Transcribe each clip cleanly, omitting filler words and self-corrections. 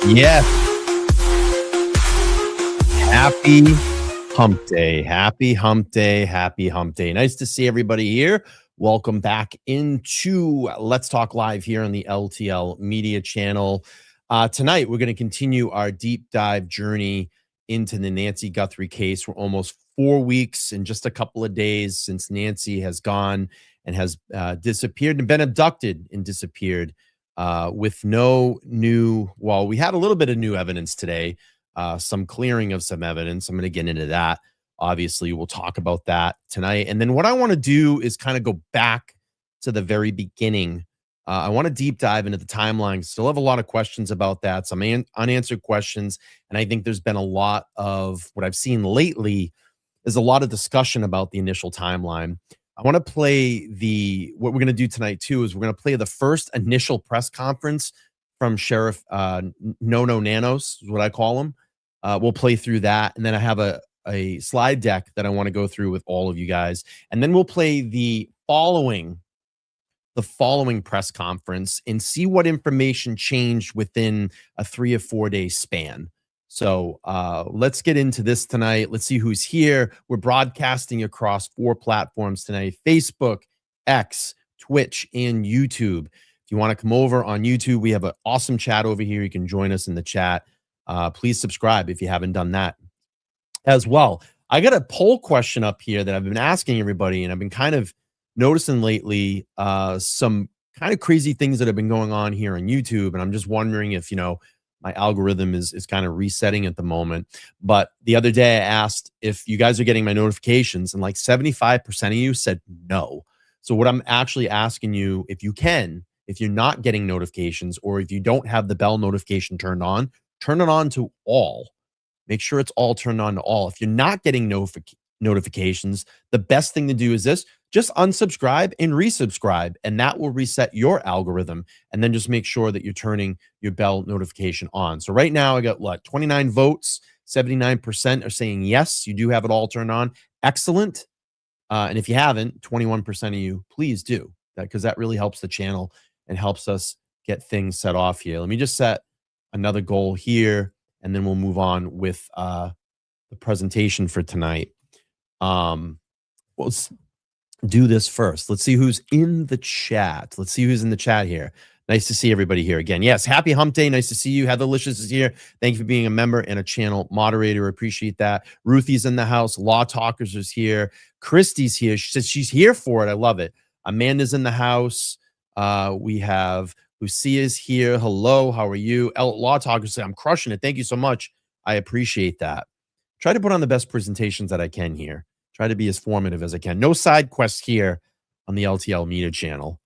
Yes, happy hump day. Happy hump day. Happy hump day. Nice to see everybody here. Welcome back into Let's Talk Live here on the LTL Media channel. Tonight, we're going to continue our deep dive journey into the Nancy Guthrie case. We're almost 4 weeks and just a couple of days since Nancy has gone and has disappeared and been abducted and disappeared with no new, well, we had a little bit of new evidence today, some clearing of some evidence. I'm going to get into that. Obviously, we'll talk about that tonight. And then what I want to do is kind of go back to the very beginning. I want to deep dive into the timeline. Still have a lot of questions about that, some unanswered questions. And I think there's been a lot of what I've seen lately is a lot of discussion about the initial timeline. I want to play what we're going to do tonight too is we're going to play the first initial press conference from Sheriff No Nanos, is what I call him. We'll play through that. And then I have a slide deck that I want to go through with all of you guys. And then we'll play the following press conference and see what information changed within a 3 or 4 day span. So let's get into this tonight. Let's see who's here. We're broadcasting across 4 platforms tonight: Facebook, X, Twitch, and YouTube. If you want to come over on YouTube, we have an awesome chat over here. You can join us in the chat. Please subscribe if you haven't done that as well. I got a poll question up here that I've been asking everybody, and I've been kind of noticing lately some kind of crazy things that have been going on here on YouTube. And I'm just wondering if, my algorithm is kind of resetting at the moment. But the other day I asked if you guys are getting my notifications, and like 75% of you said no. So what I'm actually asking you, if you're not getting notifications, or if you don't have the bell notification turned on, turn it on to all. Make sure it's all turned on to all. If you're not getting notifications, the best thing to do is this: just unsubscribe and resubscribe, and that will reset your algorithm. And then just make sure that you're turning your bell notification on. So right now I got 29 votes, 79% are saying yes, you do have it all turned on. Excellent. And if you haven't, 21% of you, please do that, because that really helps the channel and helps us get things set off here. Let me just set another goal here, and then we'll move on with the presentation for tonight. Let's do this first. Let's see who's in the chat. Let's see who's in the chat here. Nice to see everybody here again. Yes, happy hump day. Nice to see you. Heatherlicious is here. Thank you for being a member and a channel moderator. Appreciate that. Ruthie's in the house. Law Talkers is here. Christy's here. She says she's here for it. I love it. Amanda's in the house. We have Lucia's here. Hello, how are you? Law Talkers say, I'm crushing it. Thank you so much. I appreciate that. Try to put on the best presentations that I can here. Try to be as formative as I can. No side quests here on the LTL Media channel.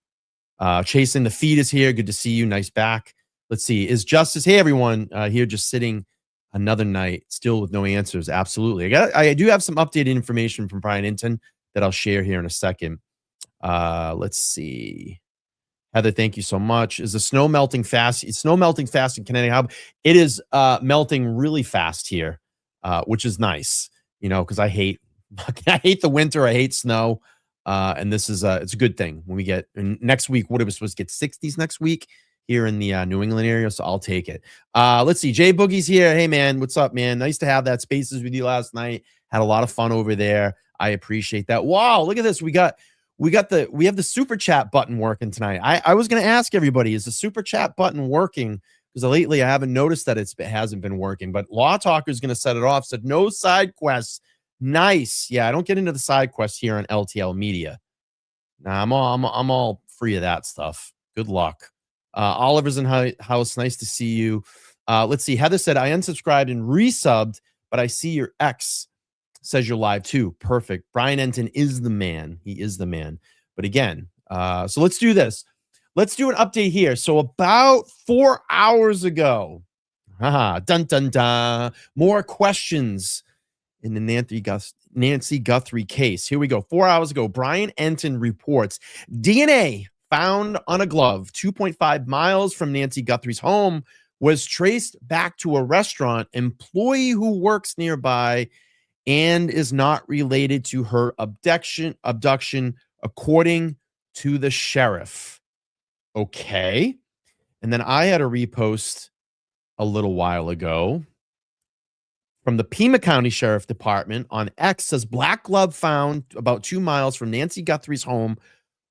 Chasing the Feed is here. Good to see you. Nice back. Let's see. Is Justice? Hey, everyone. Here just sitting another night, still with no answers. Absolutely. I do have some updated information from Brian Entin that I'll share here in a second. Let's see. Heather, thank you so much. Is the snow melting fast? It's snow melting fast in Connecticut. It is melting really fast here, which is nice, because I hate the winter. I hate snow. And this is it's a good thing when we get next week. What are we supposed to get? 60s next week here in the New England area. So I'll take it. Let's see. Jay Boogie's here. Hey man, what's up, man? Nice to have that spaces with you last night. Had a lot of fun over there. I appreciate that. Wow, look at this. We have the super chat button working tonight. I was going to ask everybody, is the super chat button working? Because lately I haven't noticed that it hasn't been working. But Law Talker is going to set it off. Said no side quests. Nice. Yeah, I don't get into the side quests here on LTL Media. Nah, I'm all free of that stuff. Good luck. Oliver's in house. Nice to see you. Let's see. Heather said, I unsubscribed and resubbed, but I see your ex says you're live too. Perfect. Brian Entin is the man. He is the man. But again, so let's do this. Let's do an update here. So about 4 hours ago, dun, dun, dun, more questions in the Nancy Guthrie case. Here we go. 4 hours ago, Brian Entin reports DNA found on a glove 2.5 miles from Nancy Guthrie's home was traced back to a restaurant employee who works nearby and is not related to her abduction, according to the sheriff. Okay. And then I had a repost a little while ago from the Pima County Sheriff Department on X says black glove found about 2 miles from Nancy Guthrie's home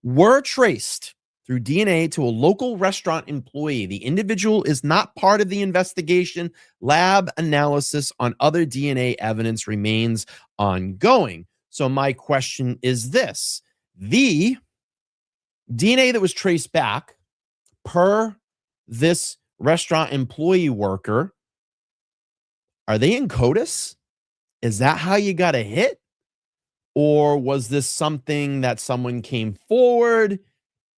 were traced through DNA to a local restaurant employee. The individual is not part of the investigation. Lab analysis on other DNA evidence remains ongoing. So my question is this: the DNA that was traced back per this restaurant employee worker, are they in CODIS? Is that how you got a hit? Or was this something that someone came forward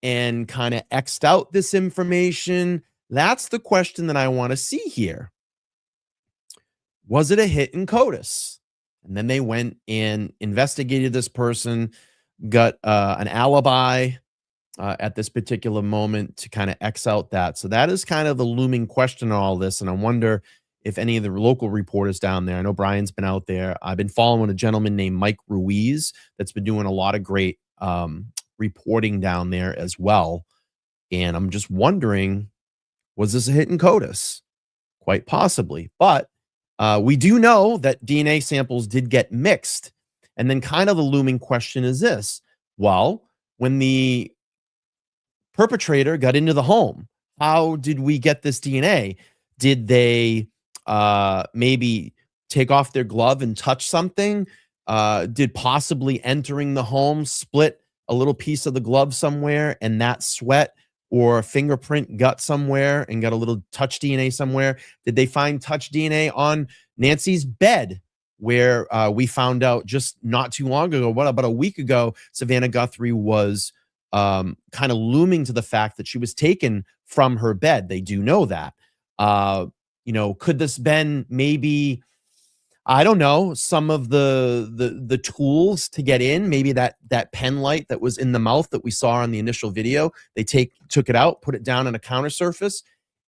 and kind of X'd out this information? That's the question that I want to see here. Was it a hit in CODIS? And then they went and investigated this person, got an alibi at this particular moment to kind of X out that. So that is kind of the looming question on all this. And I wonder if any of the local reporters down there, I know Brian's been out there. I've been following a gentleman named Mike Ruiz that's been doing a lot of great reporting down there as well. And I'm just wondering, was this a hit in CODIS? Quite possibly. But we do know that DNA samples did get mixed. And then kind of the looming question is this: well, when the perpetrator got into the home, how did we get this DNA? Did they maybe take off their glove and touch something? Did possibly entering the home split a little piece of the glove somewhere, and that sweat or fingerprint got somewhere and got a little touch DNA somewhere? Did they find touch DNA on Nancy's bed, where we found out just not too long ago, what, about a week ago, Savannah Guthrie was kind of looming to the fact that she was taken from her bed. They do know that. Could this been maybe, I don't know, some of the tools to get in? Maybe that pen light that was in the mouth that we saw on the initial video, they took it out, put it down on a counter surface,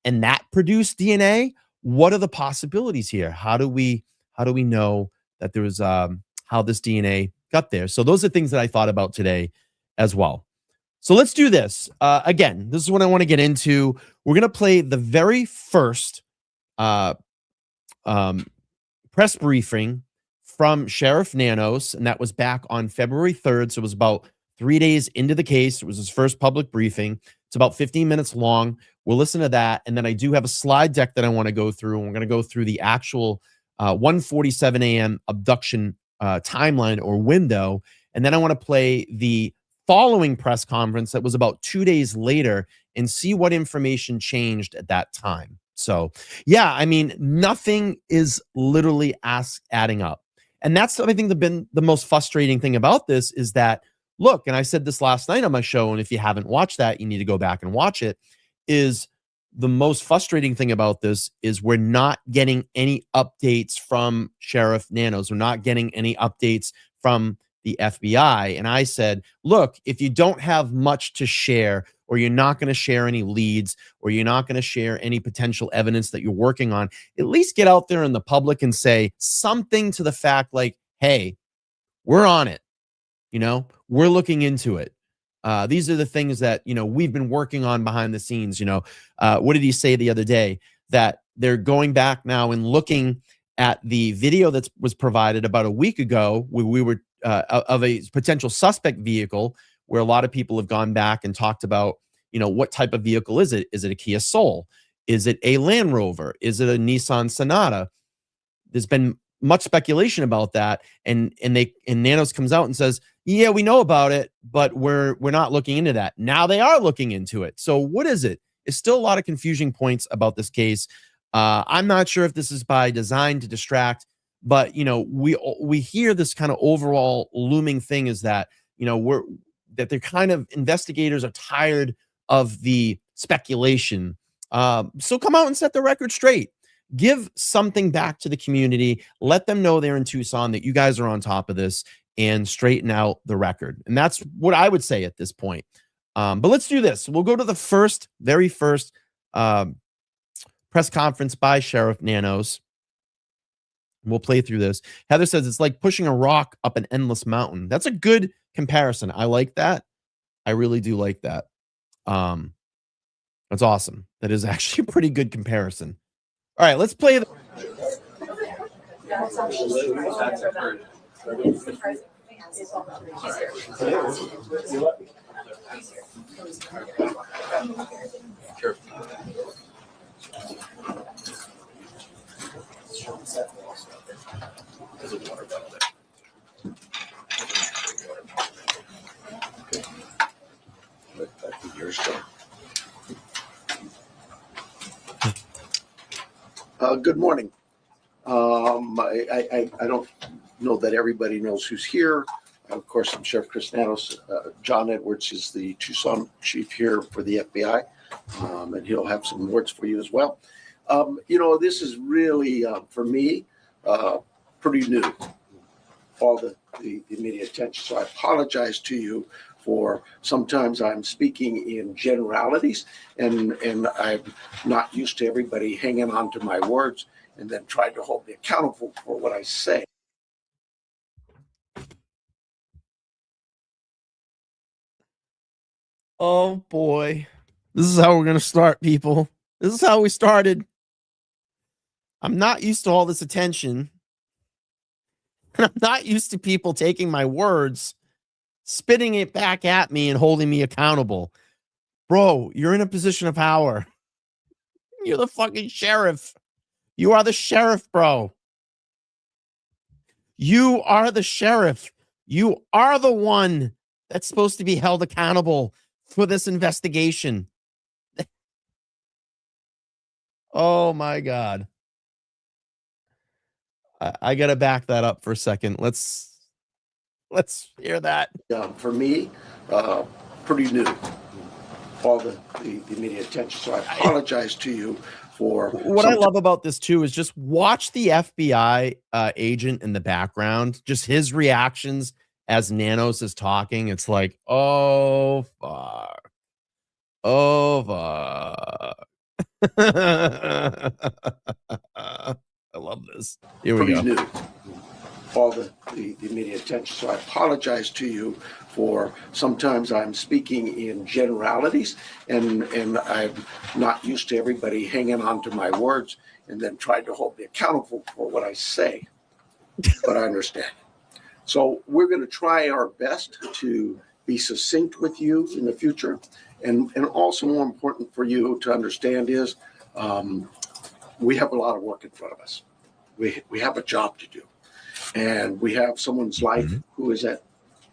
and that produced DNA. What are the possibilities here? How do we know that there was how this DNA got there? So those are things that I thought about today as well. So let's do this. Again, this is what I want to get into. We're going to play the very first press briefing from Sheriff Nanos, and that was back on February 3rd. So it was about 3 days into the case. It was his first public briefing. It's about 15 minutes long. We'll listen to that. And then I do have a slide deck that I want to go through. And we're going to go through the actual 1:47 a.m. abduction timeline or window. And then I want to play the following press conference that was about 2 days later and see what information changed at that time. So, yeah, I mean, nothing is literally adding up. And that's, I think, the most frustrating thing about this is that, look, and I said this last night on my show, and if you haven't watched that, you need to go back and watch it, is the most frustrating thing about this is we're not getting any updates from Sheriff Nanos. We're not getting any updates from the FBI. And I said, look, if you don't have much to share, or you're not going to share any leads, or you're not going to share any potential evidence that you're working on, at least get out there in the public and say something to the fact like, hey, we're on it. We're looking into it. These are the things that, we've been working on behind the scenes. What did he say the other day? That they're going back now and looking at the video that was provided about a week ago, where we were of a potential suspect vehicle, where a lot of people have gone back and talked about, what type of vehicle is it? Is it a Kia Soul? Is it a Land Rover? Is it a Nissan Sonata? There's been much speculation about that, and Nanos comes out and says, yeah, we know about it, but we're not looking into that. Now they are looking into it. So what is it? It's still a lot of confusing points about this case. I'm not sure if this is by design to distract, but we hear this kind of overall looming thing is that that they're kind of, investigators are tired of the speculation. So come out and set the record straight. Give something back to the community. Let them know they're in Tucson, that you guys are on top of this, and straighten out the record. And that's what I would say at this point. But let's do this. We'll go to the very first press conference by Sheriff Nanos. We'll play through this. Heather says it's like pushing a rock up an endless mountain. That's a good comparison. I like that. I really do like that. That's awesome. That is actually a pretty good comparison. All right, let's play the. Good morning. I don't know that everybody knows who's here. Of course, I'm Sheriff Chris Nanos. John Edwards is the Tucson chief here for the FBI, and he'll have some words for you as well. This is really, for me, pretty new, all the media attention. So I apologize to you for sometimes I'm speaking in generalities, and I'm not used to everybody hanging on to my words and then trying to hold me accountable for what I say. Oh boy, this is how we're gonna start, people. This is how we started. I'm not used to all this attention. And I'm not used to people taking my words, spitting it back at me and holding me accountable. Bro, you're in a position of power. You're the fucking sheriff. You are the sheriff, bro. You are the sheriff. You are the one that's supposed to be held accountable for this investigation. Oh my God. I gotta back that up for a second. Let's hear that. For me, pretty new, all the media attention. So I apologize to you for what I love about this too is just watch the FBI agent in the background, just his reactions as Nanos is talking. It's like, oh fuck. Oh fuck. I love this. Here we go. New, all the media attention. So I apologize to you for sometimes I'm speaking in generalities, and I'm not used to everybody hanging on to my words and then trying to hold me accountable for what I say. But I understand. So we're going to try our best to be succinct with you in the future. And also more important for you to understand is we have a lot of work in front of us. We have a job to do. And we have someone's life who is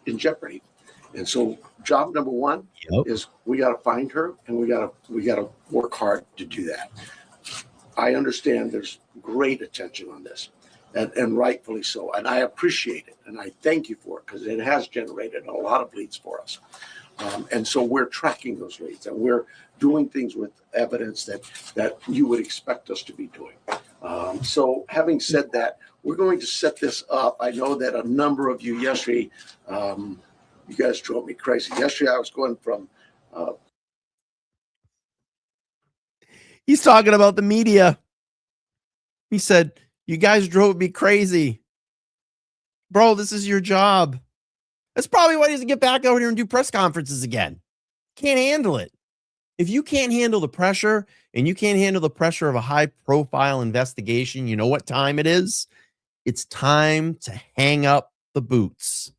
in jeopardy. And so job number one is we got to find her, and we got to work hard to do that. I understand there's great attention on this, and rightfully so. And I appreciate it, and I thank you for it, because it has generated a lot of leads for us. And so we're tracking those leads, and we're doing things with evidence that you would expect us to be doing. So having said that, we're going to set this up. I know that a number of you yesterday, you guys drove me crazy. Yesterday I was going from... He's talking about the media. He said, you guys drove me crazy. Bro, this is your job. That's probably why he doesn't get back out here and do press conferences again. Can't handle it. If you can't handle the pressure, and you can't handle the pressure of a high-profile investigation, you know what time it is? It's time to hang up the boots.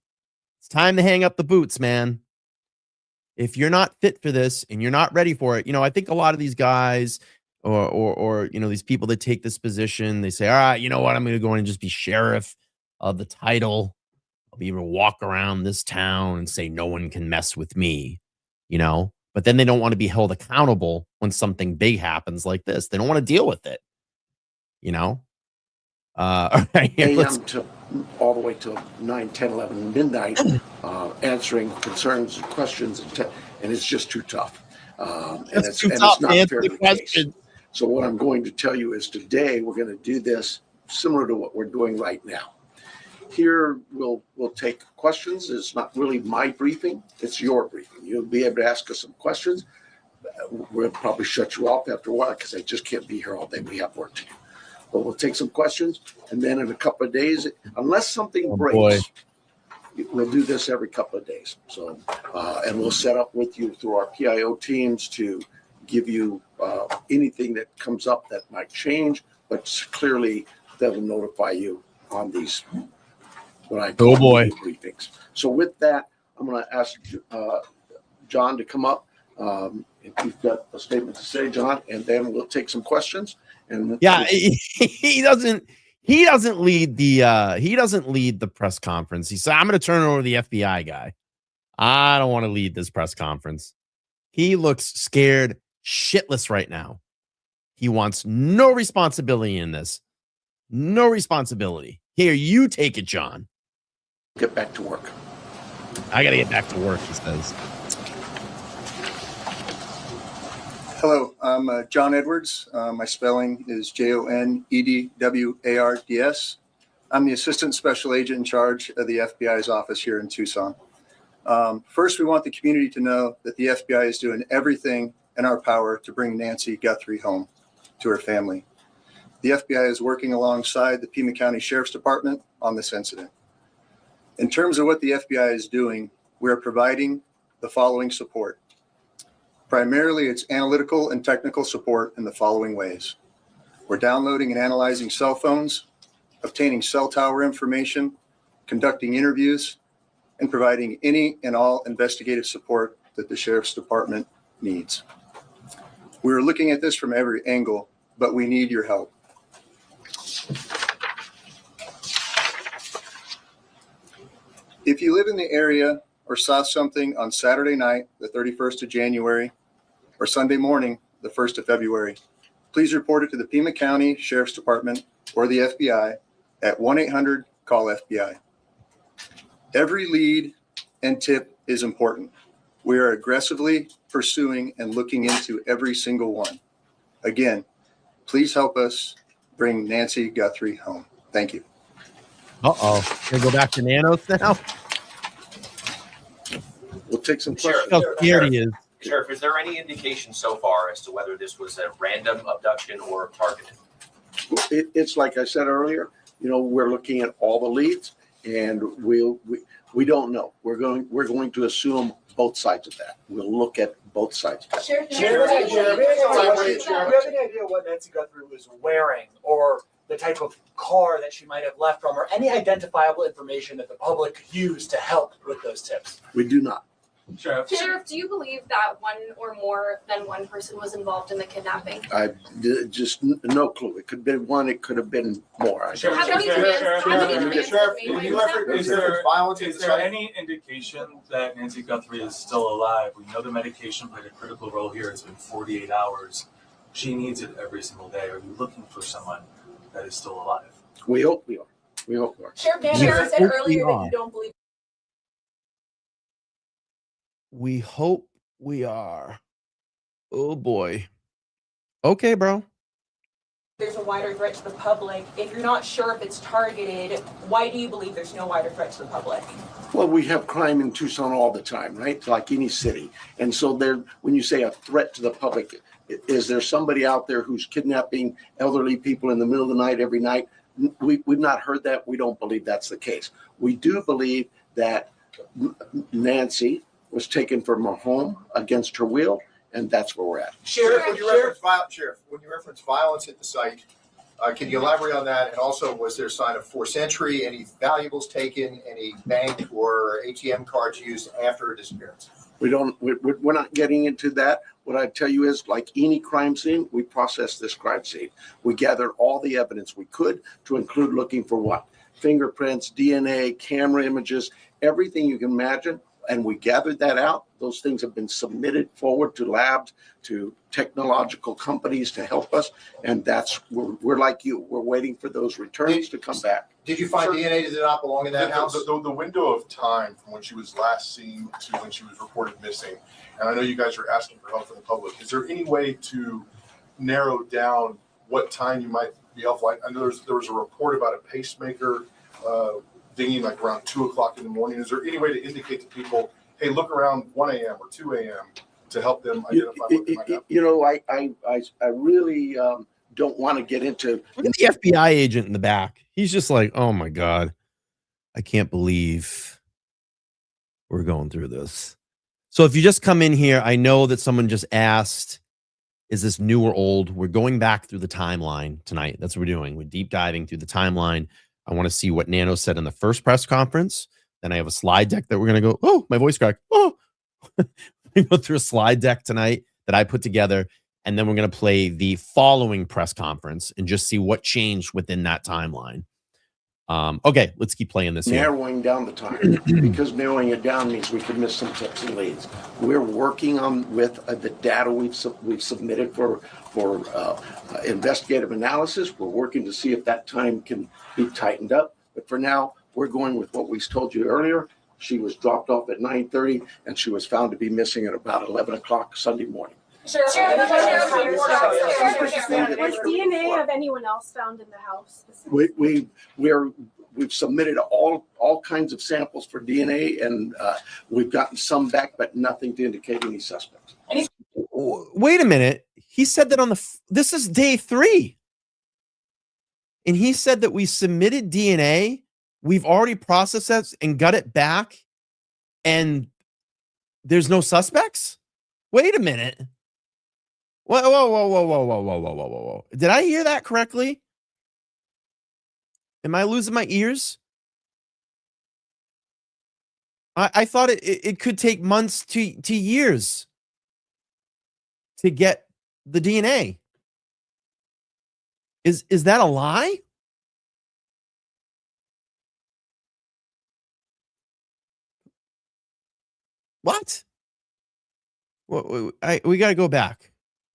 It's time to hang up the boots, man. If you're not fit for this and you're not ready for it, I think a lot of these guys or these people that take this position, they say, all right, you know what? I'm going to go in and just be sheriff of the title. I'll be able to walk around this town and say, no one can mess with me, but then they don't want to be held accountable when something big happens like this. They don't want to deal with it, all right, a.m. to all the way till 9, 10, 11 midnight, answering concerns and questions, and it's just too tough. It's not fair to the case. So what I'm going to tell you is today we're going to do this similar to what we're doing right now. Here we'll take questions. It's not really my briefing, it's your briefing. You'll be able to ask us some questions. We'll probably shut you off after a while because I just can't be here all day. We have work to do. But we'll take some questions, and then in a couple of days, unless something breaks, we'll do this every couple of days. So, and we'll set up with you through our PIO teams to give you anything that comes up that might change, but clearly they'll notify you on these when I Oh, boy. briefings. So with that, I'm going to ask John to come up. If you've got a statement to say, John, and then we'll take some questions. And Yeah, he doesn't lead the press conference. He said, I'm going to turn it over to the FBI guy. I don't want to lead this press conference. He looks scared shitless right now. He wants no responsibility in this. No responsibility. Here, you take it, John. get back to work. I got to get back to work, he says. Hello, I'm John Edwards. My spelling is Jonedwards. I'm the Assistant Special Agent in charge of the FBI's office here in Tucson. First, we want the community to know that the FBI is doing everything in our power to bring Nancy Guthrie home to her family. The FBI is working alongside the Pima County Sheriff's Department on this incident. In terms of what the FBI is doing, we are providing the following support. Primarily, it's analytical and technical support in the following ways. We're downloading and analyzing cell phones, obtaining cell tower information, conducting interviews, and providing any and all investigative support that the Sheriff's Department needs. We're looking at this from every angle, but we need your help. If you live in the area or saw something on Saturday night, the 31st of January, or Sunday morning, the 1st of February, please report it to the Pima County Sheriff's Department or the FBI at 1-800-CALL-FBI. Every lead and tip is important. We are aggressively pursuing and looking into every single one. Again, please help us bring Nancy Guthrie home. Thank you. Uh-oh. Gonna go back to Nanos now? We'll take some questions. How scared he is. Sheriff, is there any indication so far as to whether this was a random abduction or targeted? It's like I said earlier, we're looking at all the leads, and we don't know. We're going to assume both sides of that. We'll look at both sides of that. Do you have any idea what Nancy Guthrie was wearing, or the type of car that she might have left from, or any identifiable information that the public could use to help with those tips? We do not. Sheriff, do you believe that one or more than one person was involved in the kidnapping? I just no clue. It could have been one. It could have been more. Sheriff, How many Is there any indication that Nancy Guthrie is still alive? We know the medication played a critical role here. It's been 48 hours. She needs it every single day. Are you looking for someone that is still alive? We hope we are. We hope we are. Sheriff We said hope earlier we that are. you don't believe. We hope we are. Oh, boy. Okay, bro. There's a wider threat to the public. If you're not sure if it's targeted, why do you believe there's no wider threat to the public? Well, we have crime in Tucson all the time, right? Like any city. And so when you say a threat to the public, is there somebody out there who's kidnapping elderly people in the middle of the night every night? We've not heard that. We don't believe that's the case. We do believe that Nancy was taken from her home against her will, and that's where we're at. Sheriff, when you reference violence at the site, can you elaborate on that? And also, was there a sign of forced entry, any valuables taken, any bank or ATM cards used after her disappearance? We're not getting into that. What I tell you is, like any crime scene, we process this crime scene. We gathered all the evidence we could, to include looking for what? Fingerprints, DNA, camera images, everything you can imagine. And we gathered that out. Those things have been submitted forward to labs, to technological companies to help us. And we're like you. We're waiting for those returns to come back. Did you find DNA that did not belong in that house? The window of time from when she was last seen to when she was reported missing, and I know you guys are asking for help from the public, is there any way to narrow down what time you might be off? Like, I know there was a report about a pacemaker dinging like around 2 o'clock in the morning. Is there any way to indicate to people, hey, look around 1 a.m. or 2 a.m. to help them identify what they might have? I really don't want to get into. Look at the FBI agent in the back. He's just like, oh my God, I can't believe we're going through this. So if you just come in here, I know that someone just asked Is this new or old? We're going back through the timeline tonight. That's what we're doing. We're deep diving through the timeline. I want to see what Nano said in the first press conference. Then I have a slide deck that we're going to go, oh, my voice cracked. Oh, we go through a slide deck tonight that I put together. And then we're going to play the following press conference and just see what changed within that timeline. Okay, let's keep playing this here. Narrowing down the time, because narrowing it down means we could miss some tips and leads. We're working on with the data we've submitted for investigative analysis. We're working to see if that time can be tightened up. But for now, we're going with what we told you earlier. She was dropped off at 9:30, and she was found to be missing at about 11 o'clock Sunday morning. Was DNA of anyone else found in the house? We've submitted all kinds of samples for DNA, and we've gotten some back, but nothing to indicate any suspects. Wait a minute. He said that on this is day 3. And he said that we submitted DNA. We've already processed that and got it back. And there's no suspects? Wait a minute. Whoa. Did I hear that correctly? Am I losing my ears? I thought it could take months to years to get the DNA. Is that a lie? What? We got to go back.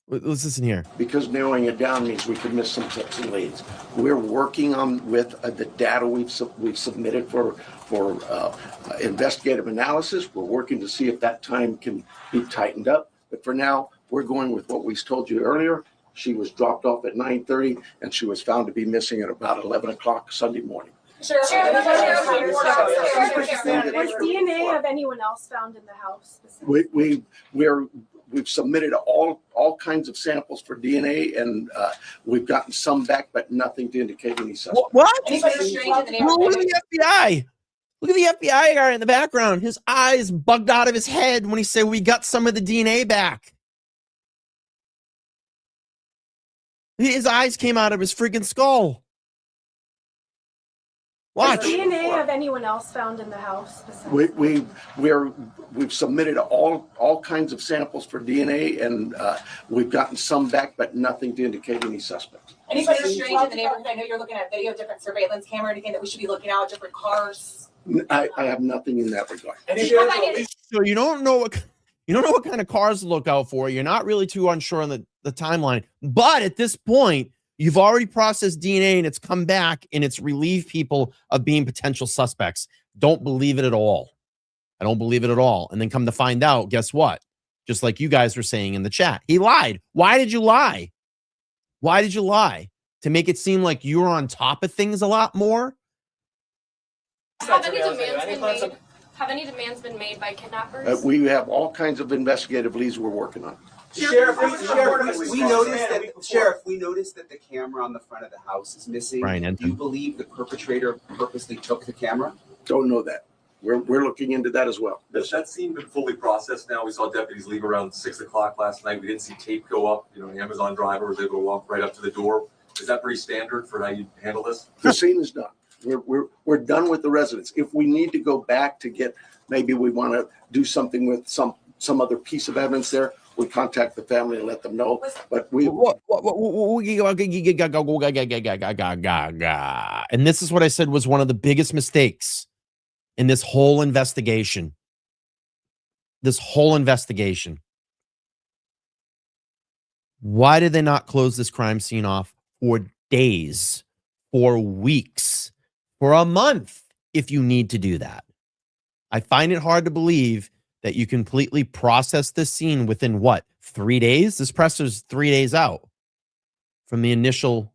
Let's listen here. Because narrowing it down means we could miss some tips and leads. We're working on with the data we've submitted for investigative analysis. We're working to see if that time can be tightened up. But for now, we're going with what we told you earlier. She was dropped off at 9:30, and she was found to be missing at about 11 o'clock Sunday morning. Was DNA of anyone else found in the house? We've submitted all kinds of samples for DNA, and we've gotten some back, but nothing to indicate any suspects. What? Anybody strange in the Well, look neighborhood? at the FBI. Look at the FBI guy in the background. His eyes bugged out of his head when he said we got some of the DNA back. His eyes came out of his freaking skull. Watch. Was DNA of anyone else found in the house? We've submitted all kinds of samples for DNA, and we've gotten some back, but nothing to indicate any suspects. Anybody strange in the neighborhood? I know you're looking at video, different surveillance camera, anything that we should be looking out, different cars. I have nothing in that regard. So you don't know what kind of cars to look out for. You're not really too unsure on the timeline. But at this point, you've already processed DNA and it's come back and it's relieved people of being potential suspects. Don't believe it at all. I don't believe it at all. And then come to find out, guess what? Just like you guys were saying in the chat, he lied. Why did you lie? Why did you lie? To make it seem like you were on top of things a lot more? Have any demands been made by kidnappers? We have all kinds of investigative leads we're working on. Sheriff, we noticed that the camera on the front of the house is missing. Brian Do you believe the perpetrator purposely took the camera? Don't know that. We're looking into that as well. Has that scene been fully processed now? We saw deputies leave around 6 o'clock last night. We didn't see tape go up. An Amazon driver was able to walk right up to the door. Is that pretty standard for how you handle this? The scene is done. We're done with the residents. If we need to go back to get, maybe we want to do something with some other piece of evidence there, we contact the family and let them know. But and this is what I said was one of the biggest mistakes in this whole investigation. Why did they not close this crime scene off for days, for weeks, for a month, if you need to do that? I find it hard to believe that you completely process this scene within what, 3 days? This presser's 3 days out from the initial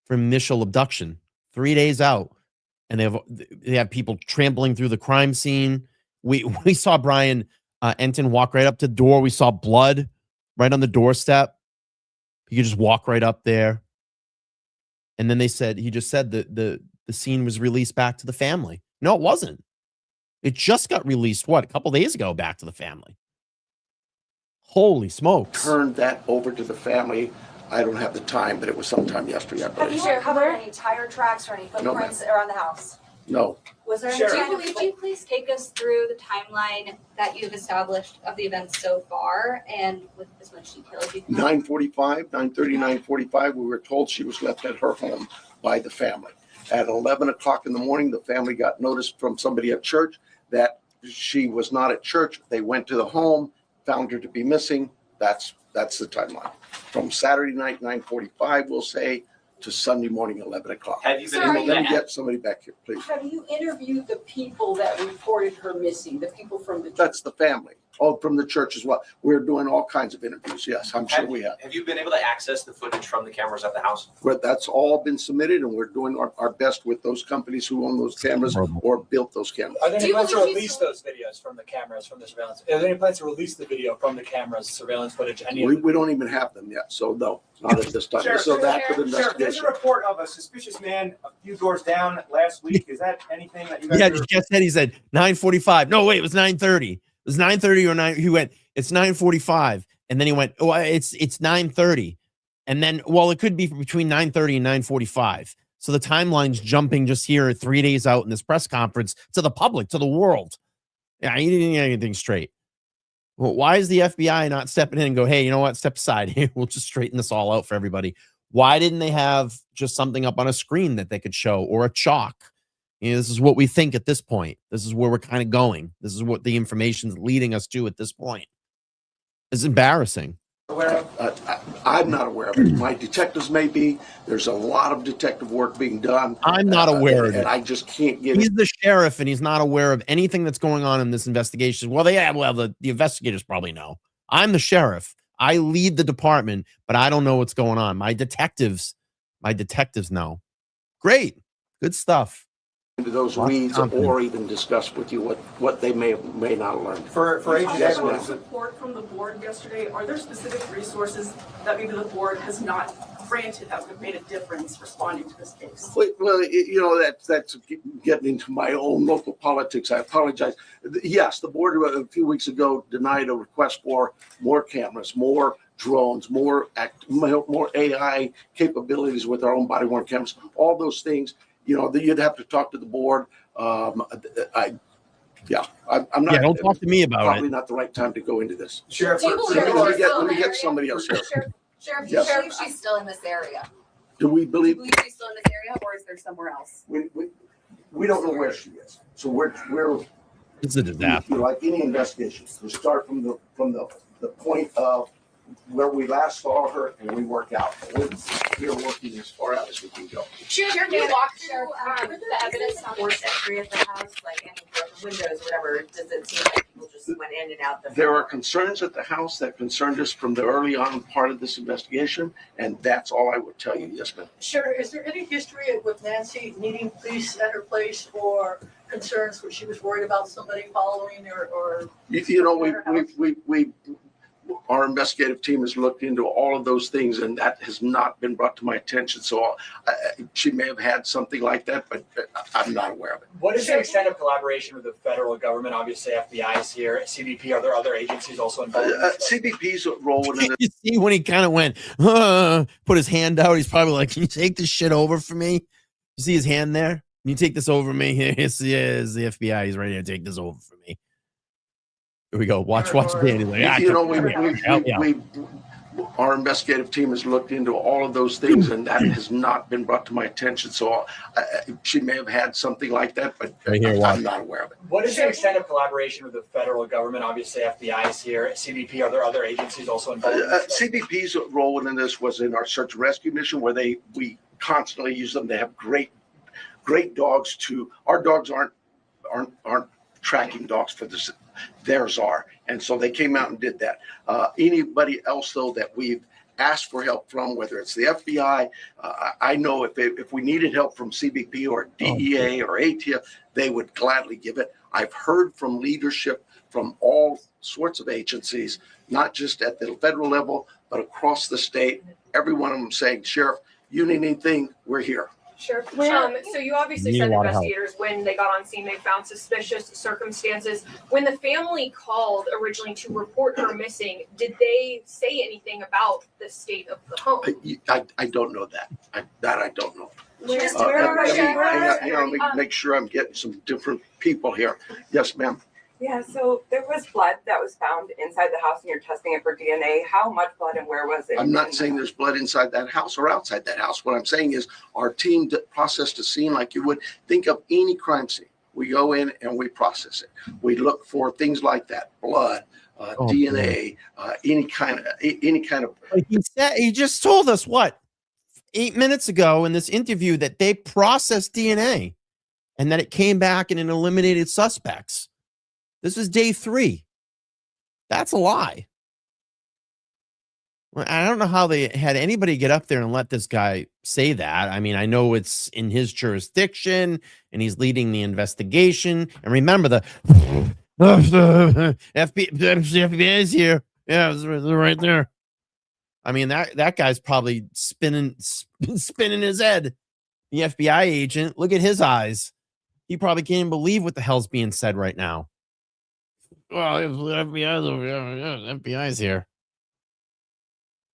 abduction, 3 days out. And they have people trampling through the crime scene. We saw Brian Entin walk right up to the door. We saw blood right on the doorstep. He could just walk right up there. And then he just said that the scene was released back to the family. No, it wasn't. It just got released, a couple days ago, back to the family. Holy smokes. turned that over to the family. I don't have the time, but it was sometime yesterday, I Have believe. you uncovered any tire tracks or any footprints around the house? No. Was there any Sure. kind of Would you please take us through the timeline that you've established of the events so far and with as much detail as you can? 9:45, 9:30, 9:45, we were told she was left at her home by the family. At 11 o'clock in the morning, the family got notice from somebody at church that she was not at church. They went to the home, found her to be missing. That's the timeline. From Saturday night, 9:45, we'll say, to Sunday morning, 11 o'clock. Have you been And able let me to get somebody back here, please. Have you interviewed the people that reported her missing, the people from the church? That's the family. Oh, from the church as well. We're doing all kinds of interviews. Yes, I'm sure we have. Have you been able to access the footage from the cameras at the house? But that's all been submitted, and we're doing our best with those companies who own those cameras or built those cameras. Are there Do any you plans to believe release those videos from the cameras, from the surveillance? Are there any plans to release the video from the cameras, surveillance footage, any of it? We don't even have them yet, so no, not at this time. So that's for the Sheriff, there's a investigation. report of a suspicious man a few doors down last week. Is that anything that you guys Yeah, are? just said he said 9:45. No, wait, it was 9:30. It was 9:30 or 9. He went, it's 9:45. And then he went, oh, it's 9:30. And then, well, it could be between 9:30 and 9:45. So the timeline's jumping just here 3 days out in this press conference to the public, to the world. Yeah, he didn't get anything straight. Well, why is the FBI not stepping in and go, hey, you know what? Step aside here. We'll just straighten this all out for everybody. Why didn't they have just something up on a screen that they could show or a chalk? You know, this is what we think at this point. This is where we're kind of going. This is what the information's leading us to at this point. It's embarrassing. I'm not aware of it. My detectives may be. There's a lot of detective work being done. I'm not aware of it. And I just can't get He's it. the sheriff, and he's not aware of anything that's going on in this investigation. Well, the investigators probably know. I'm the sheriff. I lead the department, but I don't know what's going on. My detectives know. Great. Good stuff. Into those Lots of weeds confidence. or even discuss with you what they may not have learned. For Agent Yes, Edwards, ma'am. Support from the board yesterday, are there specific resources that maybe the board has not granted that would have made a difference responding to this case? Well, you know, that's getting into my own local politics. I apologize. Yes, the board a few weeks ago denied a request for more cameras, more drones, more AI capabilities with our own body-worn cameras, all those things. You know, you'd have to talk to the board. I'm not. Yeah, don't talk to me about Probably it. not the right time to go into this. Sheriff, Do you believe Let me get somebody else here. Sheriff, do you Yes. believe she's still in this area? Do we Do you believe? believe she's still in this area, or is there somewhere else? We don't know where she is. So we're It's a disaster. like any investigation. We start from the point of where we last saw her and we work out. We're working as far out as we can go. Sheriff, you walk through the evidence on Fourth Street at the house, like any broken windows or whatever. Does it seem like people just went in and out? There are concerns at the house that concerned us from the early on part of this investigation, and that's all I would tell you. Yes, ma'am. Sure, is there any history with Nancy needing police at her place or concerns where she was worried about somebody following her or? You know, our investigative team has looked into all of those things, and that has not been brought to my attention. So she may have had something like that, but I'm not aware of it. What is the extent of collaboration with the federal government? Obviously, FBI is here, CBP. Are there other agencies also involved? CBP's role in it. You see when he kind of went, put his hand out, he's probably like, can you take this shit over for me? You see his hand there? Can you take this over me? Here's the FBI. He's ready to take this over for me. Here we go. Watch Danny. Like, You know, our investigative team has looked into all of those things, and that has not been brought to my attention. So she may have had something like that, but I'm not aware of it. What is the extent of collaboration with the federal government? Obviously, FBI is here, CBP. Are there other agencies also involved? CBP's role in this was in our search and rescue mission, where we constantly use them. They have great dogs. Our dogs aren't tracking dogs for this. Theirs are. And so they came out and did that. Anybody else, though, that we've asked for help from, whether it's the FBI, I know if we needed help from CBP or DEA or ATF, they would gladly give it. I've heard from leadership from all sorts of agencies, not just at the federal level, but across the state. Every one of them saying, Sheriff, you need anything, we're here. Sure. Well, So you obviously Need a said lot of help. investigators, when they got on scene, they found suspicious circumstances. When the family called originally to report her missing, did they say anything about the state of the home? I don't know that. I don't know. Just Hang on, let me make sure I'm getting some different people here. Yes, ma'am. Yeah, so there was blood that was found inside the house and you're testing it for DNA. How much blood and where was it? I'm not saying there's blood inside that house or outside that house. What I'm saying is our team processed a scene like you would think of any crime scene. We go in and we process it. We look for things like that, blood, DNA, any kind of. Like he just told us what 8 minutes ago in this interview that they processed DNA and that it came back and it eliminated suspects. This is day 3. That's a lie. Well, I don't know how they had anybody get up there and let this guy say that. I mean, I know it's in his jurisdiction and he's leading the investigation. And remember, the FBI is here. Yeah, they're right there. I mean, that guy's probably spinning his head. The FBI agent, look at his eyes. He probably can't even believe what the hell's being said right now. Well, if the FBI's over here, yeah, the FBI's here.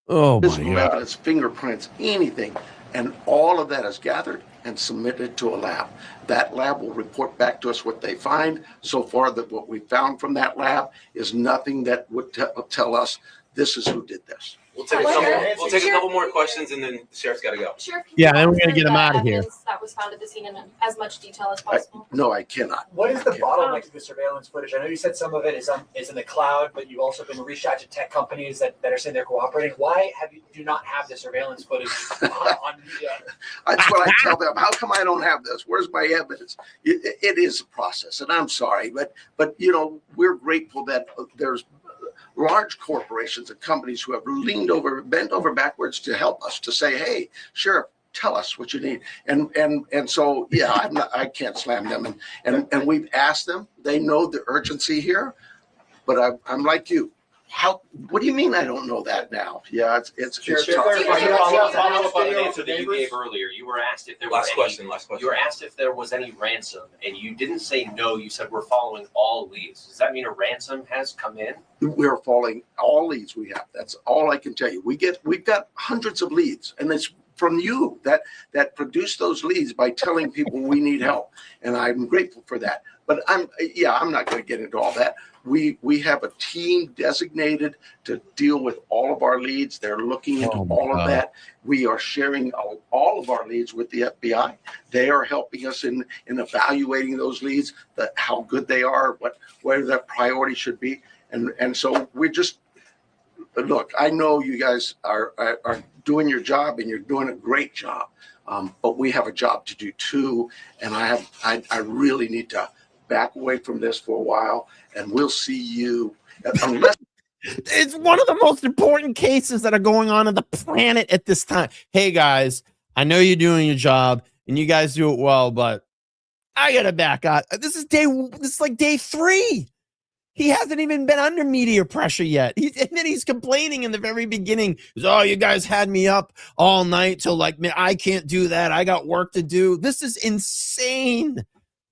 Oh my God. Evidence, fingerprints, anything. And all of that is gathered and submitted to a lab. That lab will report back to us what they find. So far, that what we found from that lab is nothing that would tell us this is who did this. We'll take a couple more questions and then the sheriff's got to go. Sheriff, can Yeah, you then we're walk gonna through get him the out of here. evidence that was found at the scene in as much detail as possible? No, I cannot. What is the bottleneck to the surveillance footage? I know you said some of it is in the cloud, but you've also been reached out to tech companies that are saying they're cooperating. Why do you not have the surveillance footage on media? That's what I tell them. How come I don't have this? Where's my evidence? It is a process, and I'm sorry, but you know, we're grateful that there's large corporations and companies who have bent over backwards to help us, to say, hey, Sheriff, tell us what you need. And so, yeah, I can't slam them. And we've asked them. They know the urgency here, but I'm like you. What do you mean I don't know that now? Yeah, it's tough. Follow up on an answer that you gave earlier. You were asked if there was Last question. You were asked if there was any ransom, and you didn't say no. You said we're following all leads. Does that mean a ransom has come in? We're following all leads we have. That's all I can tell you. We've got hundreds of leads, and it's from you that produce those leads by telling people we need help, and I'm grateful for that. But I'm not going to get into all that. We have a team designated to deal with all of our leads. They're looking into all of that. We are sharing all of our leads with the FBI. They are helping us in evaluating those leads, how good they are, where their priority should be. And so we're just, look, I know you guys are doing your job and you're doing a great job. But we have a job to do too. And I really need to back away from this for a while, and we'll see you unless it's one of the most important cases that are going on the planet at this time. Hey guys, I know you're doing your job and you guys do it well, but I gotta back out. This is like day 3. He hasn't even been under media pressure yet. And then he's complaining in the very beginning. Oh, you guys had me up all night till like, man, I can't do that. I got work to do. This is insane.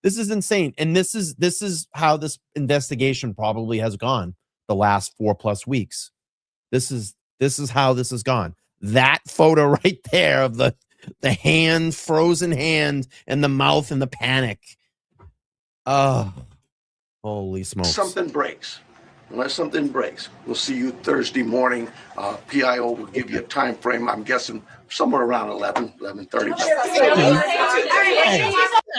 This is insane. And this is how this investigation probably has gone the last 4+ weeks. This is how this has gone. That photo right there of the hand, frozen hand, and the mouth and the panic. Oh, holy smokes. something breaks. Unless something breaks, we'll see you Thursday morning. PIO will give you a time frame. I'm guessing somewhere around 11:30.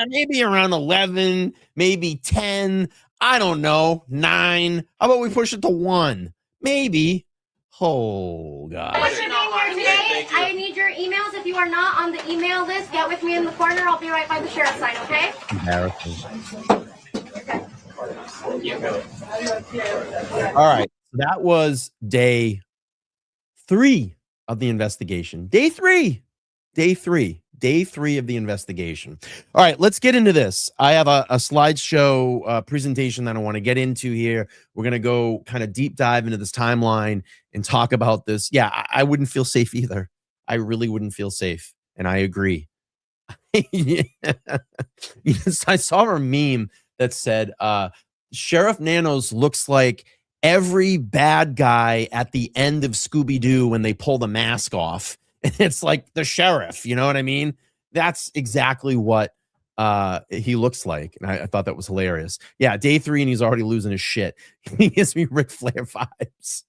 Maybe around 11, maybe 10. I don't know. 9. How about we push it to 1? Maybe. Oh, God. What's your name here today? I need your emails. If you are not on the email list, get with me in the corner. I'll be right by the sheriff's sign, okay? Embarrassing. All right. So that was day 3 of the investigation. Day 3 of the investigation. All right, let's get into this. I have a slideshow presentation that I want to get into here. We're going to go kind of deep dive into this timeline and talk about this. Yeah, I wouldn't feel safe either. I really wouldn't feel safe. And I agree. Yeah. Yes, I saw a meme that said, Sheriff Nanos looks like every bad guy at the end of Scooby-Doo when they pull the mask off. And it's like the sheriff, you know what I mean? That's exactly what he looks like. And I thought that was hilarious. Yeah, day 3 and he's already losing his shit. He gives me Ric Flair vibes.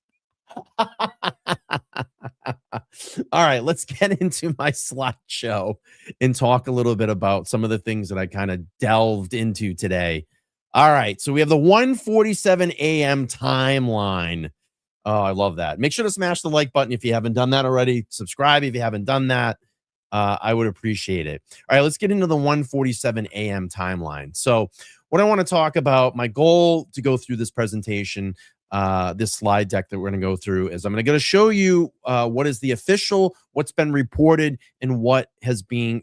All right, let's get into my slideshow and talk a little bit about some of the things that I kind of delved into today. All right, so we have the 1:47 a.m. timeline. Oh, I love that. Make sure to smash the like button if you haven't done that already. Subscribe if you haven't done that. I would appreciate it. All right, let's get into the 1:47 a.m. timeline. So what I want to talk about, my goal to go through this presentation, this slide deck that we're going to go through, is I'm going to show you what is the official, what's been reported, and what has been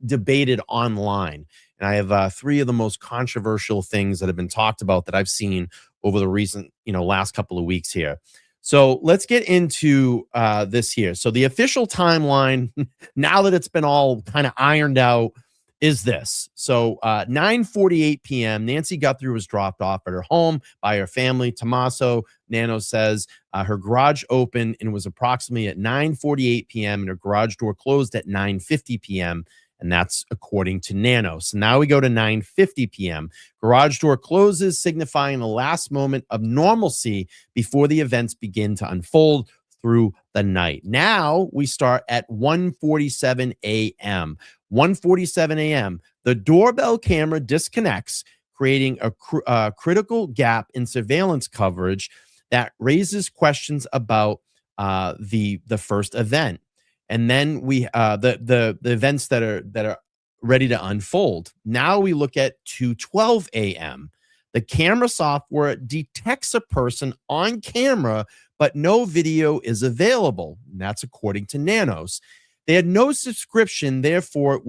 debated online. And I have 3 of the most controversial things that have been talked about that I've seen over the recent, last couple of weeks here. So let's get into this here. So the official timeline, now that it's been all kind of ironed out, is this. So 9:48 p.m., Nancy Guthrie was dropped off at her home by her family. Tommaso Nano says her garage opened and it was approximately at 9:48 p.m. and her garage door closed at 9:50 p.m. And that's according to Nano. So now we go to 9:50 p.m. Garage door closes, signifying the last moment of normalcy before the events begin to unfold through the night. Now we start at 1:47 a.m. 1:47 a.m. The doorbell camera disconnects, creating a critical gap in surveillance coverage that raises questions about the first event. And then we the events that are ready to unfold. Now we look at 2:12 a.m. The camera software detects a person on camera, but no video is available. And that's according to Nanos. They had no subscription, therefore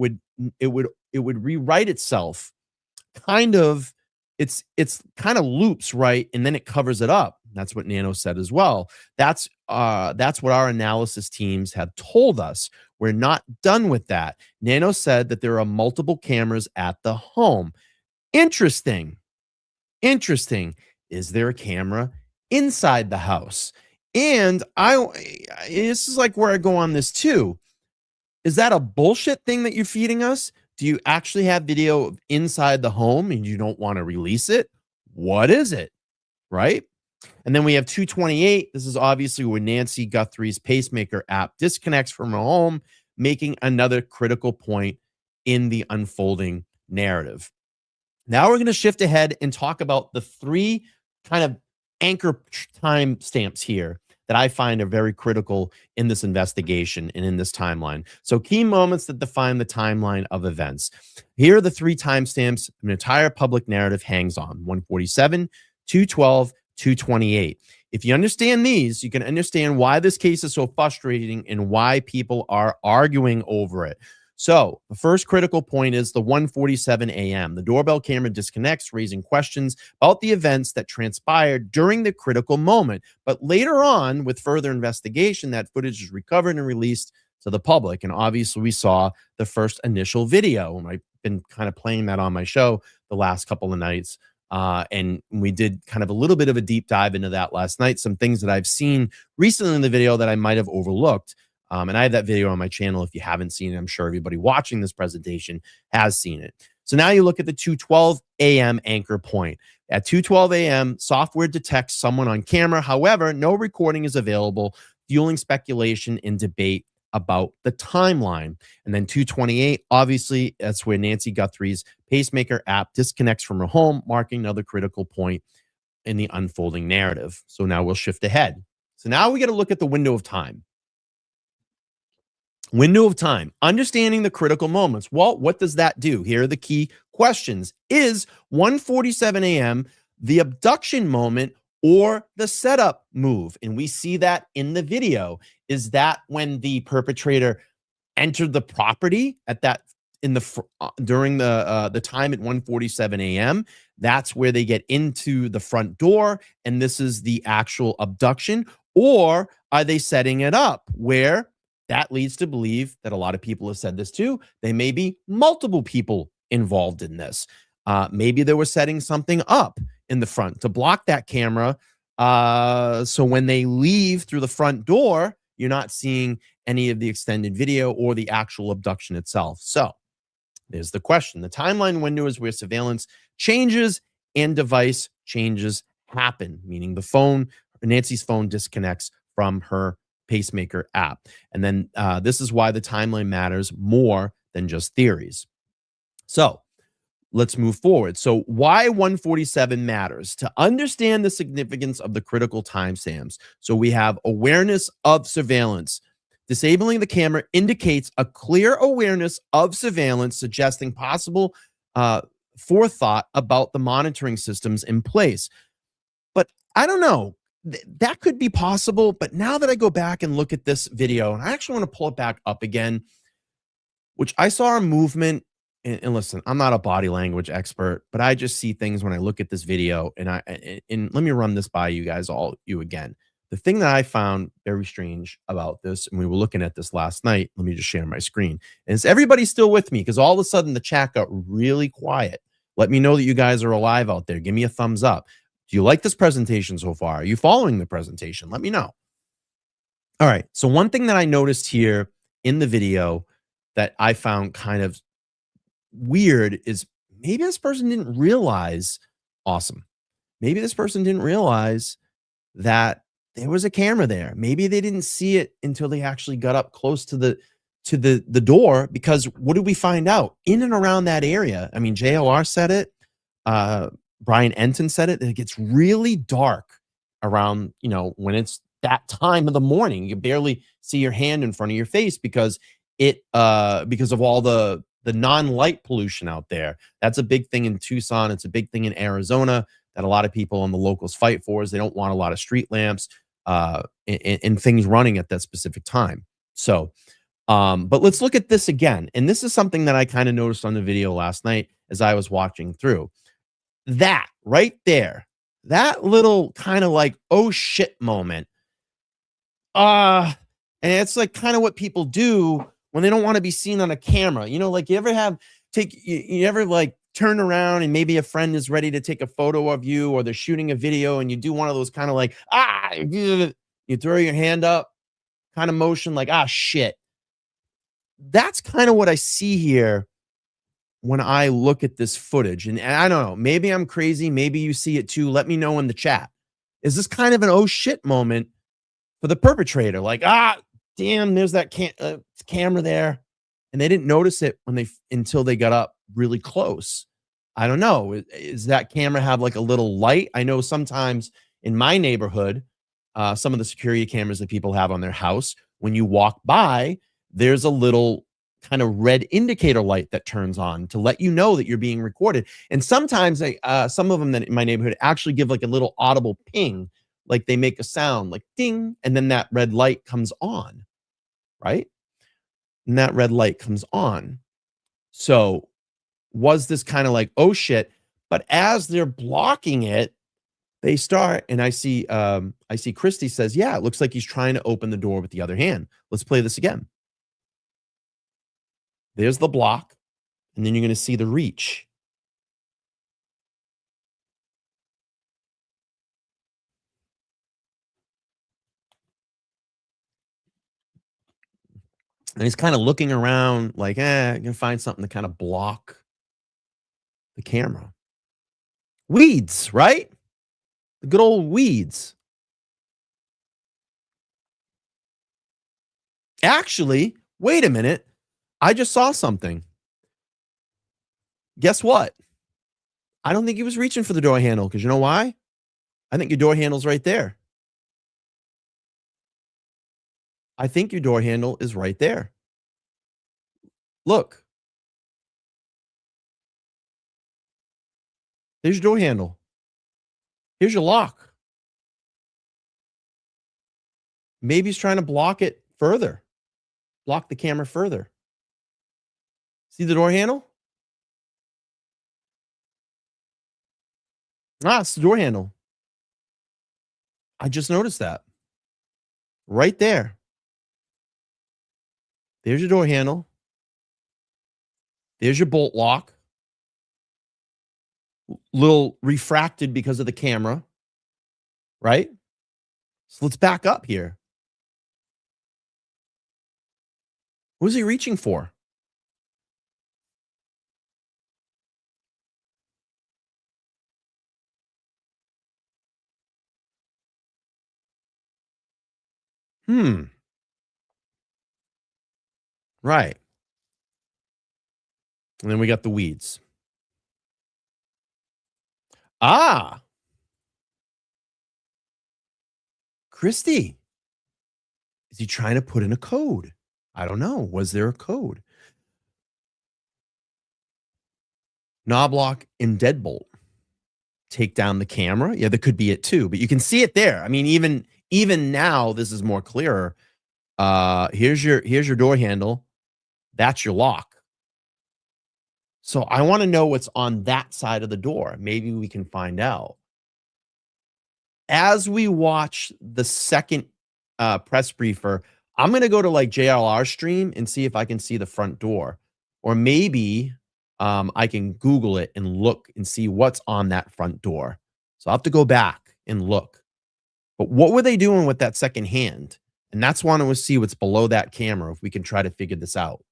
it would rewrite itself. Kind of, it's kind of loops, right? And then it covers it up. That's what Nano said as well. That's what our analysis teams have told us. We're not done with that. Nano said that there are multiple cameras at the home. Interesting. Is there a camera inside the house? And this is like where I go on this too. Is that a bullshit thing that you're feeding us? Do you actually have video of inside the home and you don't want to release it? What is it? Right? And then we have 2:28. This is obviously where Nancy Guthrie's pacemaker app disconnects from her home, making another critical point in the unfolding narrative. Now we're going to shift ahead and talk about the 3 kind of anchor time stamps here that I find are very critical in this investigation and in this timeline. So key moments that define the timeline of events. Here are the 3 timestamps an entire public narrative hangs on: 1:47, 2:12, 2:28. If you understand these, you can understand why this case is so frustrating and why people are arguing over it. So the first critical point is the 1:47 a.m. The doorbell camera disconnects, raising questions about the events that transpired during the critical moment. But later on, with further investigation, that footage is recovered and released to the public. And obviously, we saw the first initial video. And I've been kind of playing that on my show the last couple of nights. And we did kind of a little bit of a deep dive into that last night. Some things that I've seen recently in the video that I might have overlooked. And I have that video on my channel. If you haven't seen it, I'm sure everybody watching this presentation has seen it. So now you look at the 2:12 a.m. anchor point. At 2:12 a.m., software detects someone on camera. However, no recording is available, fueling speculation and debate about the timeline. And then 2:28, obviously, that's where Nancy Guthrie's pacemaker app disconnects from her home, marking another critical point in the unfolding narrative. So now we'll shift ahead. So now we got to look at the window of time. Window of time, understanding the critical moments. Well, what does that do? Here are the key questions. Is 1:47 a.m. the abduction moment or the setup move? And we see that in the video. Is that when the perpetrator entered the property at that during the time at 1:47 a.m.? That's where they get into the front door, and this is the actual abduction. Or are they setting it up where that leads to believe that a lot of people have said this too. There may be multiple people involved in this. Maybe they were setting something up in the front to block that camera. So when they leave through the front door, you're not seeing any of the extended video or the actual abduction itself. So there's the question. The timeline window is where surveillance changes and device changes happen, meaning the phone, Nancy's phone disconnects from her pacemaker app. And then this is why the timeline matters more than just theories. So let's move forward. So why 147 matters? To understand the significance of the critical timestamps. So we have awareness of surveillance. Disabling the camera indicates a clear awareness of surveillance, suggesting possible forethought about the monitoring systems in place. But I don't know. That could be possible. But now that I go back and look at this video, and I actually want to pull it back up again, which I saw a movement. And listen, I'm not a body language expert, but I just see things when I look at this video. And let me run this by you guys, you again. The thing that I found very strange about this, and we were looking at this last night, let me just share my screen. And is everybody still with me? Because all of a sudden the chat got really quiet. Let me know that you guys are alive out there. Give me a thumbs up. Do you like this presentation so far? Are you following the presentation? Let me know. All right. So one thing that I noticed here in the video that I found kind of weird is maybe this person didn't realize, awesome. Maybe this person didn't realize that there was a camera there. Maybe they didn't see it until they actually got up close to the door, because what did we find out? In and around that area, I mean, JLR said it, Brian Entin said it, that it gets really dark around, when it's that time of the morning. You barely see your hand in front of your face because of all the non-light pollution out there. That's a big thing in Tucson. It's a big thing in Arizona that a lot of people in the locals fight for, is they don't want a lot of street lamps and things running at that specific time. So, but let's look at this again. And this is something that I kind of noticed on the video last night as I was watching through. That right there, that little kind of like, oh shit moment. And it's like kind of what people do when they don't want to be seen on a camera. Like you ever like turn around and maybe a friend is ready to take a photo of you, or they're shooting a video and you do one of those kind of like, you throw your hand up kind of motion, like, shit. That's kind of what I see here when I look at this footage. And I don't know, maybe I'm crazy. Maybe you see it too. Let me know in the chat. Is this kind of an oh shit moment for the perpetrator? Like, damn, there's that camera there. And they didn't notice it until they got up really close. I don't know. Is that camera have like a little light? I know sometimes in my neighborhood, some of the security cameras that people have on their house, when you walk by, there's a little kind of red indicator light that turns on to let you know that you're being recorded. And sometimes some of them that in my neighborhood actually give like a little audible ping, like they make a sound like ding, and then that red light comes on, right? And that red light comes on. So was this kind of like, oh shit? But as they're blocking it, they start, and I see Christy says, yeah, it looks like he's trying to open the door with the other hand. Let's play this again. There's the block, and then you're going to see the reach. And he's kind of looking around like, I can find something to kind of block the camera. Weeds, right? The good old weeds. Actually, wait a minute. I just saw something. Guess what? I don't think he was reaching for the door handle, because you know why? I think your door handle's right there. I think your door handle is right there. Look. There's your door handle. Here's your lock. Maybe he's trying to block it further. Block the camera further. See the door handle? It's the door handle. I just noticed that. Right there. There's your door handle. There's your bolt lock. Little refracted because of the camera, right? So let's back up here. What was he reaching for? Right. And then we got the weeds. Ah. Christy. Is he trying to put in a code? I don't know. Was there a code? Knob lock and deadbolt. Take down the camera. Yeah, that could be it too, but you can see it there. I mean, even now, this is more clearer. Here's your door handle. That's your lock. So I want to know what's on that side of the door. Maybe we can find out. As we watch the second press briefer, I'm going to go to like JLR stream and see if I can see the front door. Or maybe I can Google it and look and see what's on that front door. So I'll have to go back and look. But what were they doing with that second hand? And that's wanting to see what's below that camera if we can try to figure this out.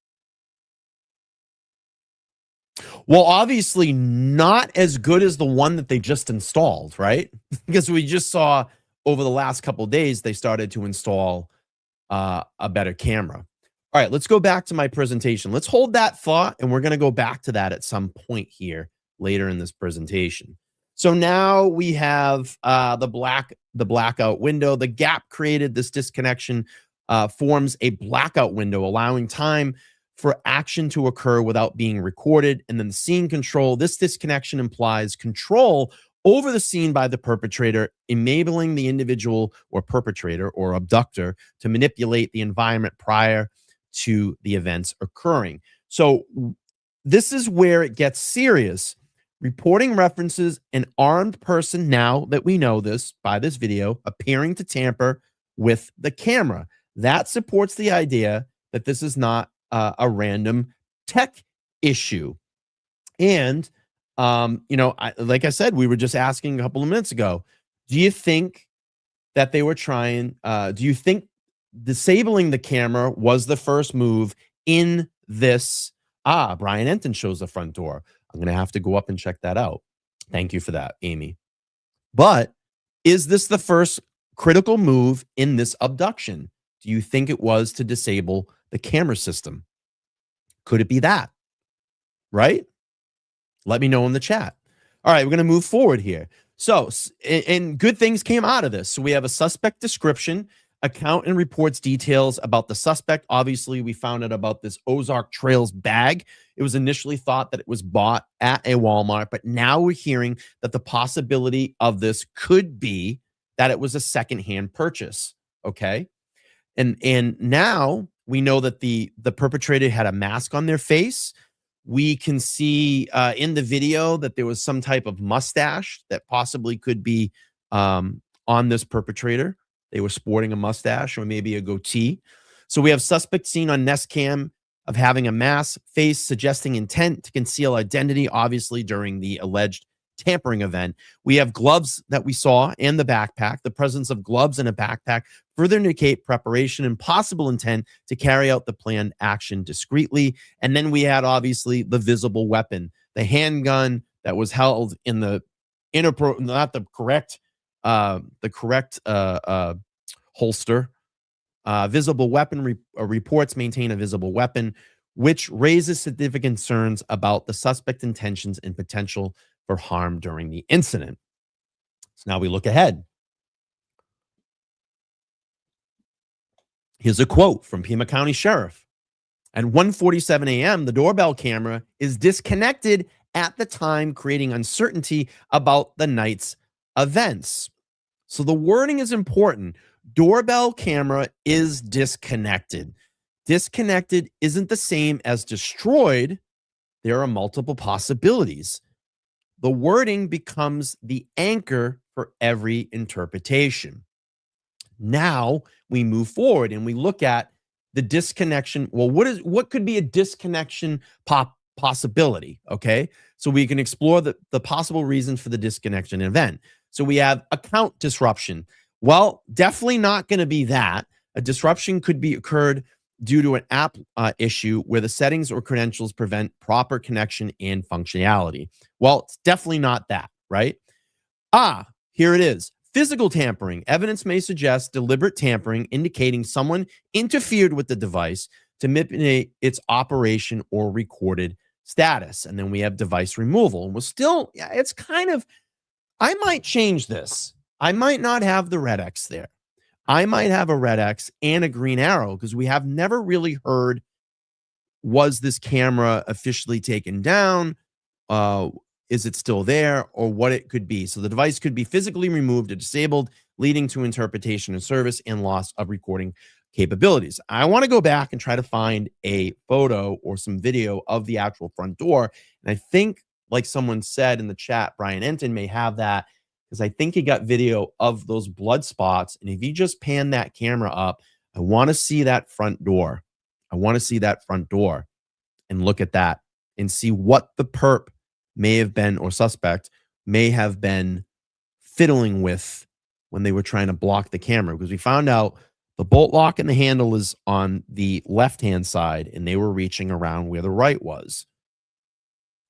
Well, obviously not as good as the one that they just installed, right? Because we just saw over the last couple of days, they started to install a better camera. All right, let's go back to my presentation. Let's hold that thought, and we're going to go back to that at some point here later in this presentation. So now we have the blackout window. The gap created, this disconnection forms a blackout window, allowing time for action to occur without being recorded. And then the scene control. This disconnection implies control over the scene by the perpetrator, enabling the individual or perpetrator or abductor to manipulate the environment prior to the events occurring. So this is where it gets serious. Reporting references an armed person, now that we know this by this video, appearing to tamper with the camera. That supports the idea that this is not a random tech issue. And, like I said, we were just asking a couple of minutes ago, do you think that they were trying, do you think disabling the camera was the first move in this? Brian Entin shows the front door. I'm going to have to go up and check that out. Thank you for that, Amy. But is this the first critical move in this abduction? Do you think it was to disable the camera system? Could it be that? Right? Let me know in the chat. All right, we're going to move forward here. So, and good things came out of this. So we have a suspect description, account and reports details about the suspect. Obviously, we found out about this Ozark Trails bag. It was initially thought that it was bought at a Walmart, but now we're hearing that the possibility of this could be that it was a secondhand purchase. Okay. And now we know that the perpetrator had a mask on their face. We can see in the video that there was some type of mustache that possibly could be on this perpetrator. They were sporting a mustache or maybe a goatee. So we have suspect seen on Nest Cam of having a mask, face, suggesting intent to conceal identity, obviously during the alleged tampering event. We have gloves that we saw and the backpack. The presence of gloves in a backpack further indicate preparation and possible intent to carry out the planned action discreetly. And then we had obviously the visible weapon, the handgun that was held in the correct holster. Visible weapon reports maintain a visible weapon, which raises significant concerns about the suspect's intentions and potential for harm during the incident. So now we look ahead. Here's a quote from Pima County Sheriff. At 1:47 a.m., the doorbell camera is disconnected at the time, creating uncertainty about the night's events. So the wording is important. Doorbell camera is disconnected. Disconnected isn't the same as destroyed. There are multiple possibilities. The wording becomes the anchor for every interpretation. Now we move forward and we look at the disconnection. Well, what could be a disconnection possibility? Okay, so we can explore the possible reasons for the disconnection event. So we have account disruption. Well, definitely not going to be that. A disruption could be occurred due to an app issue where the settings or credentials prevent proper connection and functionality. Well, it's definitely not that, right? Here it is. Physical tampering. Evidence may suggest deliberate tampering, indicating someone interfered with the device to manipulate its operation or recorded status. And then we have device removal. And we're still, it's kind of, I might change this. I might not have the red X there. I might have a red X and a green arrow because we have never really heard, was this camera officially taken down? Is it still there, or what it could be? So the device could be physically removed or disabled, leading to interpretation of service and loss of recording capabilities. I want to go back and try to find a photo or some video of the actual front door. And I think, like someone said in the chat, Brian Entin may have that, because I think he got video of those blood spots. And if you just pan that camera up, I want to see that front door. I want to see that front door and look at that and see what the perp may have been, or suspect may have been fiddling with when they were trying to block the camera, because we found out the bolt lock and the handle is on the left-hand side and they were reaching around where the right was.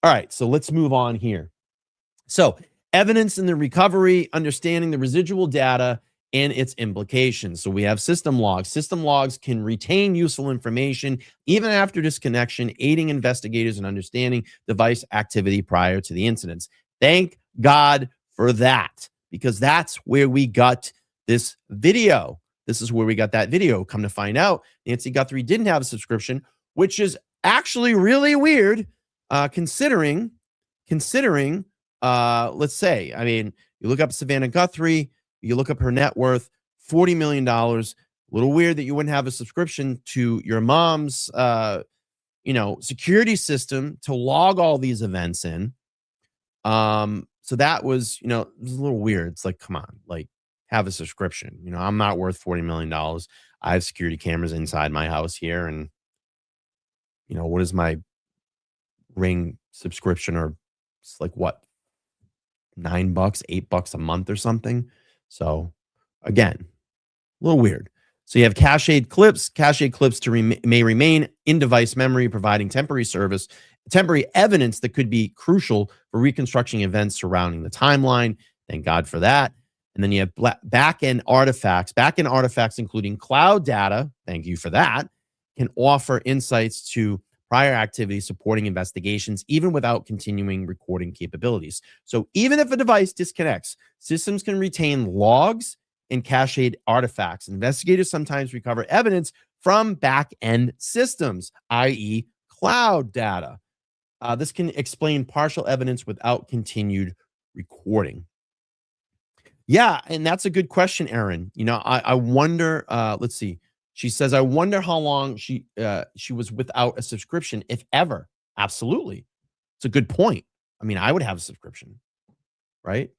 All right, so let's move on here. So evidence in the recovery, understanding the residual data and its implications. So we have system logs. System logs can retain useful information even after disconnection, aiding investigators in understanding device activity prior to the incidents. Thank God for that, because that's where we got this video. This is where we got that video. Come to find out, Nancy Guthrie didn't have a subscription, which is actually really weird, considering, let's say, I mean, you look up Savannah Guthrie, you look up her net worth, $40 million. A little weird that you wouldn't have a subscription to your mom's, security system to log all these events in. So that was, it was a little weird. It's like, come on, like, have a subscription. I'm not worth $40 million. I have security cameras inside my house here. And, what is my Ring subscription? Or it's like, what, $9, $8 a month or something. So again, a little weird. So you have cached clips. Cached clips may remain in device memory, providing temporary evidence that could be crucial for reconstructing events surrounding the timeline. Thank God for that. And then you have back-end artifacts. Back-end artifacts, including cloud data, thank you for that, can offer insights to prior activity supporting investigations, even without continuing recording capabilities. So even if a device disconnects, systems can retain logs and cached artifacts. Investigators sometimes recover evidence from back-end systems, i.e. cloud data. This can explain partial evidence without continued recording. Yeah, and that's a good question, Erin. I wonder, let's see. She says, I wonder how long she was without a subscription, if ever. Absolutely. It's a good point. I mean, I would have a subscription, right?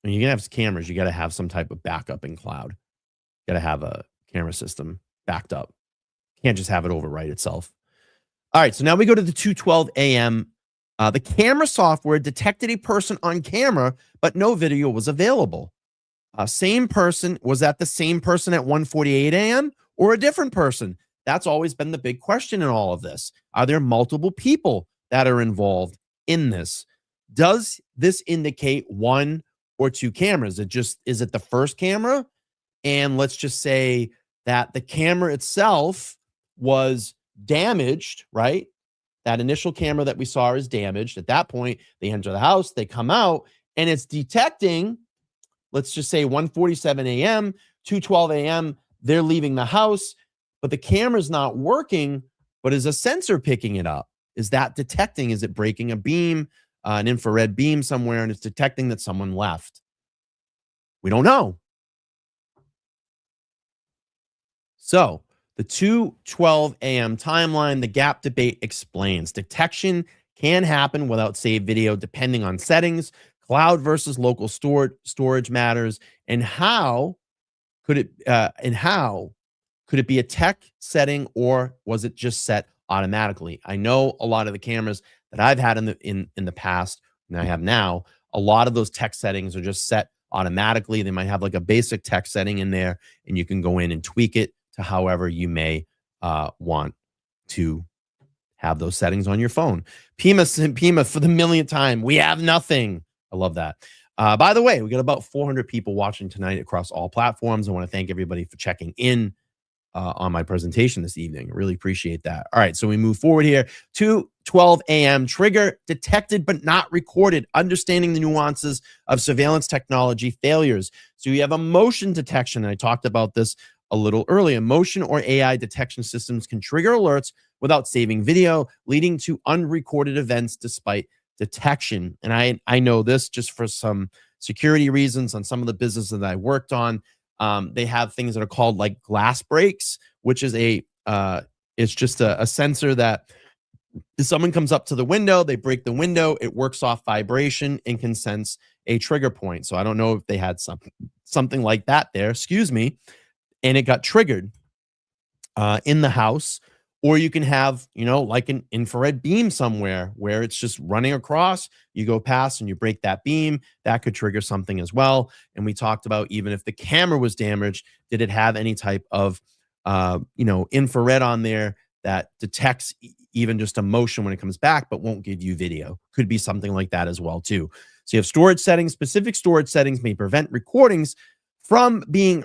When you're going to have cameras, you got to have some type of backup in cloud. You got to have a camera system backed up. You can't just have it overwrite itself. All right, so now we go to the 2:12 a.m. The camera software detected a person on camera, but no video was available. Same person. Was that the same person at 1:48 a.m. or a different person? That's always been the big question in all of this. Are there multiple people that are involved in this? Does this indicate one or two cameras? Is it the first camera? And let's just say that the camera itself was damaged, right? That initial camera that we saw is damaged. At that point, they enter the house, they come out, and it's detecting, let's just say 1:47 a.m., 2:12 a.m., they're leaving the house, but the camera's not working, but is a sensor picking it up? Is that detecting? Is it breaking a beam, an infrared beam somewhere, and it's detecting that someone left? We don't know. So the 2:12 a.m. timeline, the gap debate explains. Detection can happen without saved video depending on settings, cloud versus local storage matters, and how Could it be a tech setting, or was it just set automatically? I know a lot of the cameras that I've had in the past, and I have now, a lot of those tech settings are just set automatically. They might have like a basic tech setting in there, and you can go in and tweak it to however you may want to have those settings on your phone. Pima for the millionth time, we have nothing. I love that. By the way, we got about 400 people watching tonight across all platforms. I want to thank everybody for checking in on my presentation this evening. I really appreciate that. All right, so we move forward here. 2:12 a.m. Trigger detected but not recorded. Understanding the nuances of surveillance technology failures. So you have a motion detection. And I talked about this a little earlier. Motion or AI detection systems can trigger alerts without saving video, leading to unrecorded events despite detection. And I know this just for some security reasons on some of the businesses that I worked on. They have things that are called like glass breaks, which is it's just a sensor that if someone comes up to the window, they break the window, it works off vibration and can sense a trigger point. So I don't know if they had something like that there, excuse me, and it got triggered in the house. Or you can have, like an infrared beam somewhere where it's just running across, you go past and you break that beam, that could trigger something as well. And we talked about even if the camera was damaged, did it have any type of, infrared on there that detects even just a motion when it comes back, but won't give you video. Could be something like that as well too. So you have storage settings. Specific storage settings may prevent recordings from being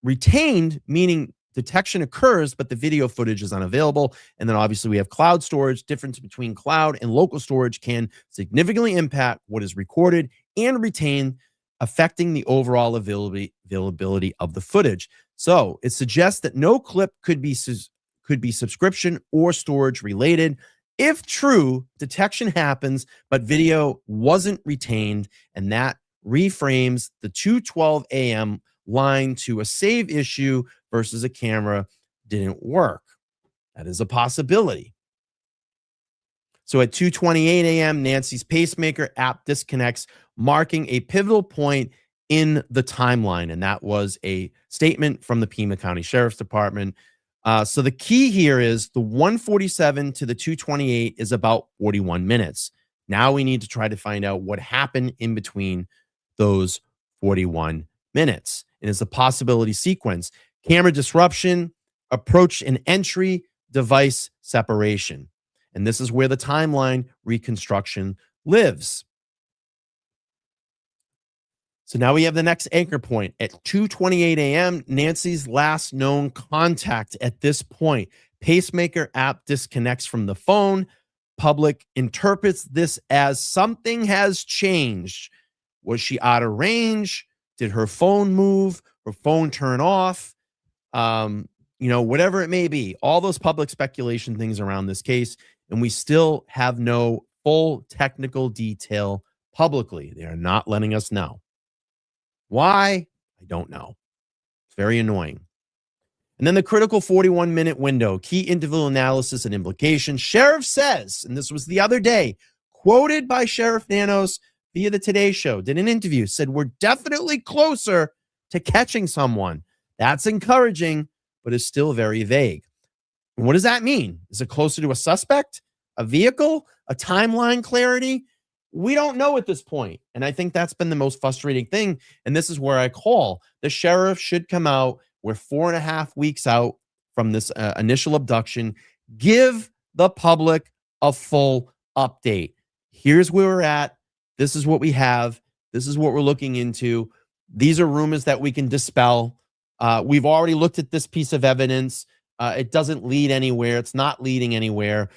retained, meaning detection occurs, but the video footage is unavailable. And then obviously we have cloud storage. Difference between cloud and local storage can significantly impact what is recorded and retained, affecting the overall availability of the footage. So it suggests that no clip could be subscription or storage related. If true, detection happens, but video wasn't retained, and that reframes the 2:12 a.m. line to a save issue versus a camera didn't work. That is a possibility. So at 2:28 a.m., Nancy's pacemaker app disconnects, marking a pivotal point in the timeline. And that was a statement from the Pima County Sheriff's Department. So the key here is the 1:47 to the 2:28 is about 41 minutes. Now we need to try to find out what happened in between those 41 minutes. And it's a possibility sequence: camera disruption, approach and entry, device separation. And this is where the timeline reconstruction lives. So now we have the next anchor point at 2:28 a.m. Nancy's last known contact at this point. Pacemaker app disconnects from the phone. Public interprets this as something has changed. Was she out of range? Did her phone move? Her phone turn off? Whatever it may be. All those public speculation things around this case, and we still have no full technical detail publicly. They are not letting us know. Why? I don't know. It's very annoying. And then the critical 41-minute window, key interval analysis and implications. Sheriff says, and this was the other day, quoted by Sheriff Nanos via the Today Show, did an interview, said, "We're definitely closer to catching someone." That's encouraging, but is still very vague. And what does that mean? Is it closer to a suspect, a vehicle, a timeline clarity? We don't know at this point. And I think that's been the most frustrating thing. And this is where I call the sheriff should come out. We're 4.5 weeks out from this initial abduction. Give the public a full update. Here's where we're at. This is what we have. This is what we're looking into. These are rumors that we can dispel. We've already looked at this piece of evidence. It doesn't lead anywhere. It's not leading anywhere.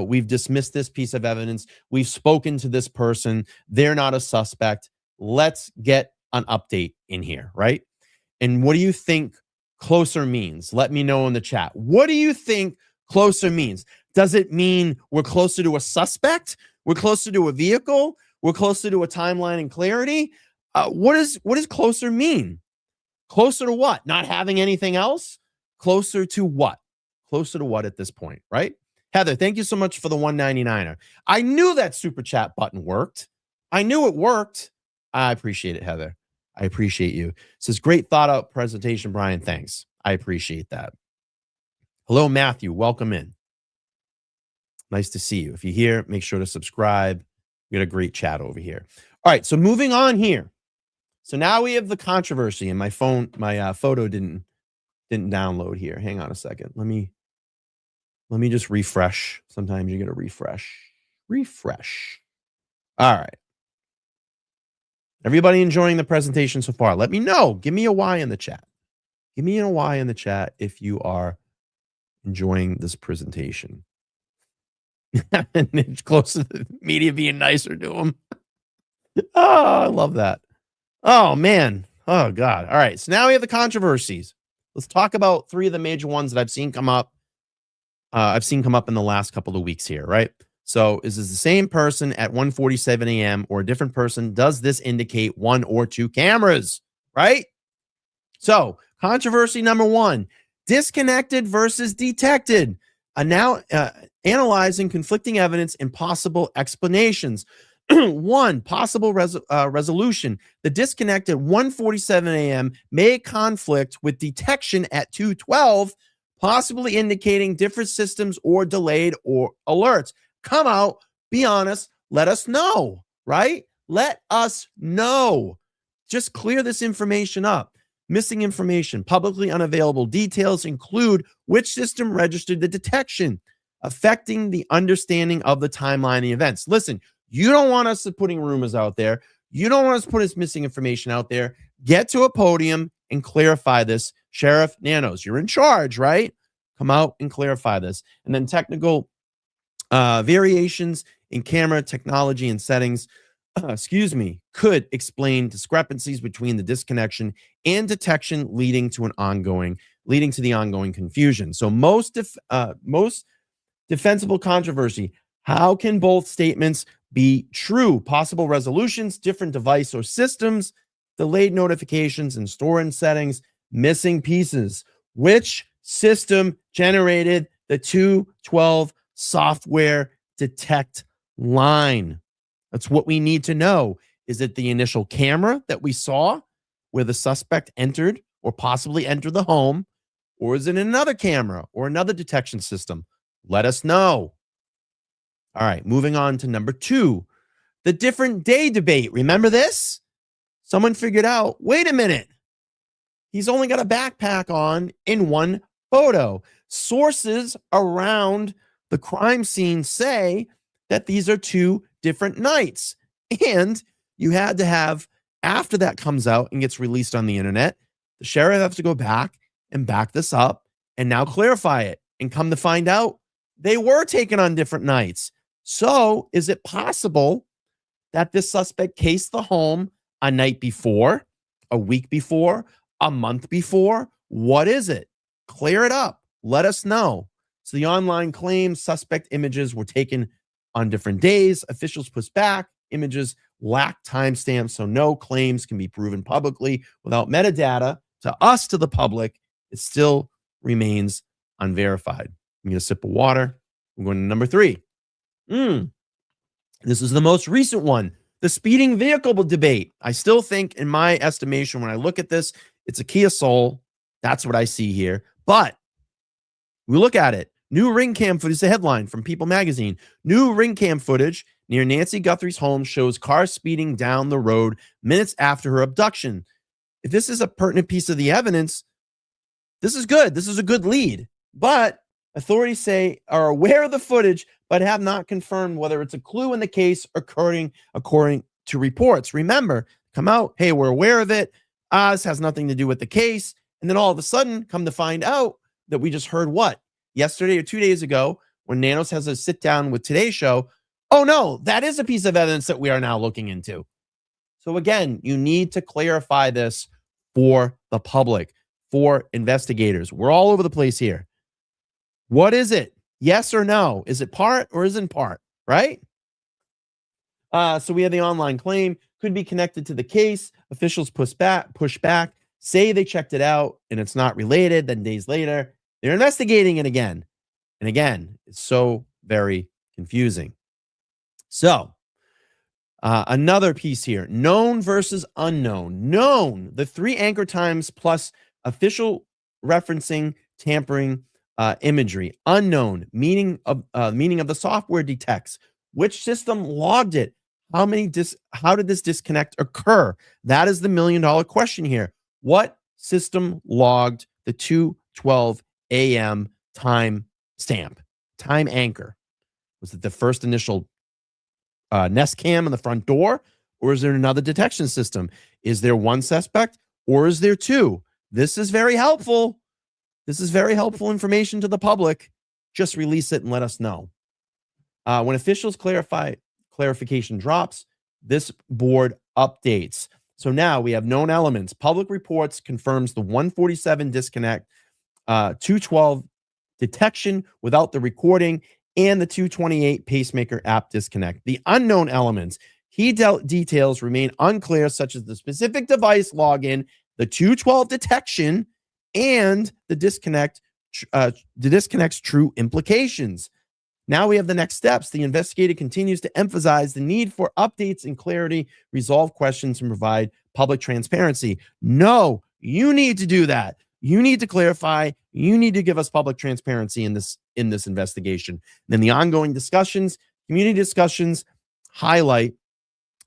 We've dismissed this piece of evidence. We've spoken to this person. They're not a suspect. Let's get an update in here, right? And what do you think closer means? Let me know in the chat. What do you think closer means? Does it mean we're closer to a suspect? We're closer to a vehicle? We're closer to a timeline and clarity? What does closer mean? Closer to what? Not having anything else? Closer to what? Closer to what at this point, right? Heather, thank you so much for the 199er. I knew that super chat button worked. I knew it worked. I appreciate it, Heather. I appreciate you. It says, great thought out presentation, Brian. Thanks. I appreciate that. Hello, Matthew. Welcome in. Nice to see you. If you're here, make sure to subscribe. We got a great chat over here. All right, so moving on here. So now we have the controversy, and my photo didn't download here. Hang on a second. Let me just refresh. Sometimes you got to refresh. All right. Everybody enjoying the presentation so far? Let me know. Give me a Y in the chat. Give me a Y in the chat if you are enjoying this presentation. And it's close to the media being nicer to him. Oh, I love that. Oh, man. Oh, God. All right. So now we have the controversies. Let's talk about three of the major ones that I've seen come up. I've seen come up in the last couple of weeks here, right? So is this the same person at 1:47 a.m. or a different person? Does this indicate one or two cameras, right? So controversy number one, disconnected versus detected. Now analyzing conflicting evidence and possible explanations. One, possible resolution. The disconnect at 1:47 a.m. may conflict with detection at 2:12, possibly indicating different systems or delayed or alerts. Come out, be honest, let us know, right? Let us know. Just clear this information up. Missing information, publicly unavailable details include which system registered the detection, affecting the understanding of the timeline of the events. Listen, you don't want us putting rumors out there. You don't want us to put this missing information out there. Get to a podium and clarify this. Sheriff Nanos, you're in charge, right? Come out and clarify this. And then technical variations in camera technology and settings, could explain discrepancies between the disconnection and detection, leading to the ongoing confusion. So most defensible controversy. How can both statements be true? Possible resolutions, different device or systems, delayed notifications and storage settings, missing pieces. Which system generated the 212 software detect line? That's what we need to know. Is it the initial camera that we saw where the suspect entered or possibly entered the home? Or is it another camera or another detection system? Let us know. All right, moving on to number two, the different day debate. Remember this? Someone figured out, wait a minute, he's only got a backpack on in one photo. Sources around the crime scene say that these are two different nights. And you had to have, after that comes out and gets released on the internet, the sheriff has to go back and back this up and now clarify it. And come to find out, they were taken on different nights. So is it possible that this suspect cased the home a night before, a week before, a month before? What is it? Clear it up. Let us know. So the online claims suspect images were taken on different days. Officials push back. Images lack timestamps, so no claims can be proven publicly without metadata to us, to the public. It still remains unverified. I'm going to sip of water. I'm going to number three. This is the most recent one. The speeding vehicle debate. I still think, in my estimation, when I look at this, it's a Kia Soul. That's what I see here. But we look at it. New ring cam footage, the headline from People magazine. New ring cam footage near Nancy Guthrie's home shows car speeding down the road minutes after her abduction. If this is a pertinent piece of the evidence, this is good. This is a good lead. But authorities say are aware of the footage, but have not confirmed whether it's a clue in the case according to reports. Remember, come out, hey, we're aware of it. This has nothing to do with the case. And then all of a sudden, come to find out that we just heard what? Yesterday or 2 days ago, when Nanos has a sit down with Today's Show, oh no, that is a piece of evidence that we are now looking into. So again, you need to clarify this for the public, for investigators. We're all over the place here. What is it? Yes or no? Is it part or isn't part? Right? So we have the online claim. Could be connected to the case. Officials push back, say they checked it out and it's not related. Then days later, they're investigating it again. And again, it's so very confusing. So another piece here, known versus unknown. Known, the 3 anchor times plus official referencing tampering imagery. Unknown, meaning of the software detects. Which system logged it? How did this disconnect occur? That is the $1 million question here. What system logged the 2:12 a.m. time stamp, time anchor? Was it the first initial Nest cam in the front door, or is there another detection system? Is there one suspect, or is there two? This is very helpful. This is very helpful information to the public. Just release it and let us know. When officials clarification drops, this board updates. So now we have known elements. Public reports confirms the 147 disconnect, 212 detection without the recording, and the 228 pacemaker app disconnect. The unknown elements, key details remain unclear, such as the specific device login, the 212 detection, and the disconnect's true implications. Now we have the next steps. The investigator continues to emphasize the need for updates and clarity, resolve questions, and provide public transparency. No, you need to do that. You need to clarify. You need to give us public transparency in this investigation. And then the ongoing discussions, community discussions, highlight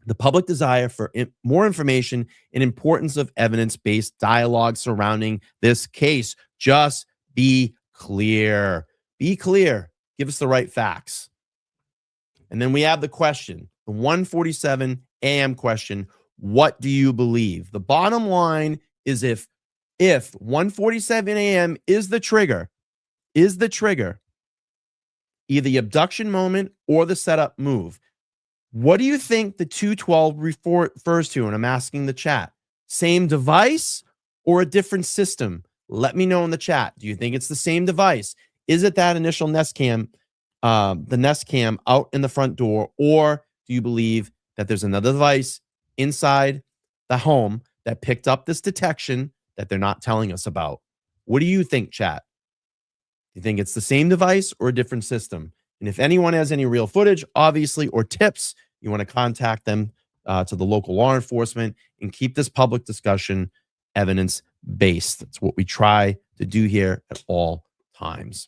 the public desire for more information and importance of evidence-based dialogue surrounding this case. Just be clear. Be clear. Give us the right facts. And then we have the question, the 1:47 a.m. question. What do you believe? The bottom line is if 1:47 a.m. is the trigger, either the abduction moment or the setup move, what do you think the 212 refers to? And I'm asking the chat. Same device or a different system? Let me know in the chat. Do you think it's the same device? Is it that initial Nest cam, the Nest cam out in the front door, or do you believe that there's another device inside the home that picked up this detection that they're not telling us about? What do you think, chat? Do you think it's the same device or a different system? And if anyone has any real footage, obviously, or tips, you want to contact them to the local law enforcement and keep this public discussion evidence-based. That's what we try to do here at all times.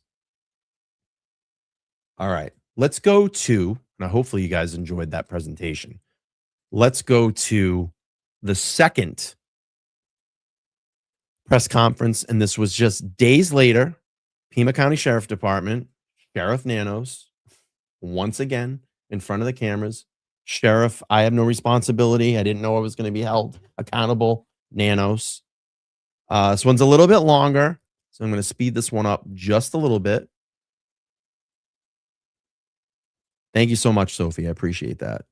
All right, let's go to, now hopefully you guys enjoyed that presentation. Let's go to the second press conference, and this was just days later. Pima County Sheriff Department, Sheriff Nanos, once again in front of the cameras. Sheriff, I have no responsibility. I didn't know I was going to be held accountable. Nanos. This one's a little bit longer, so I'm going to speed this one up just a little bit. Thank you so much, Sophie. I appreciate that.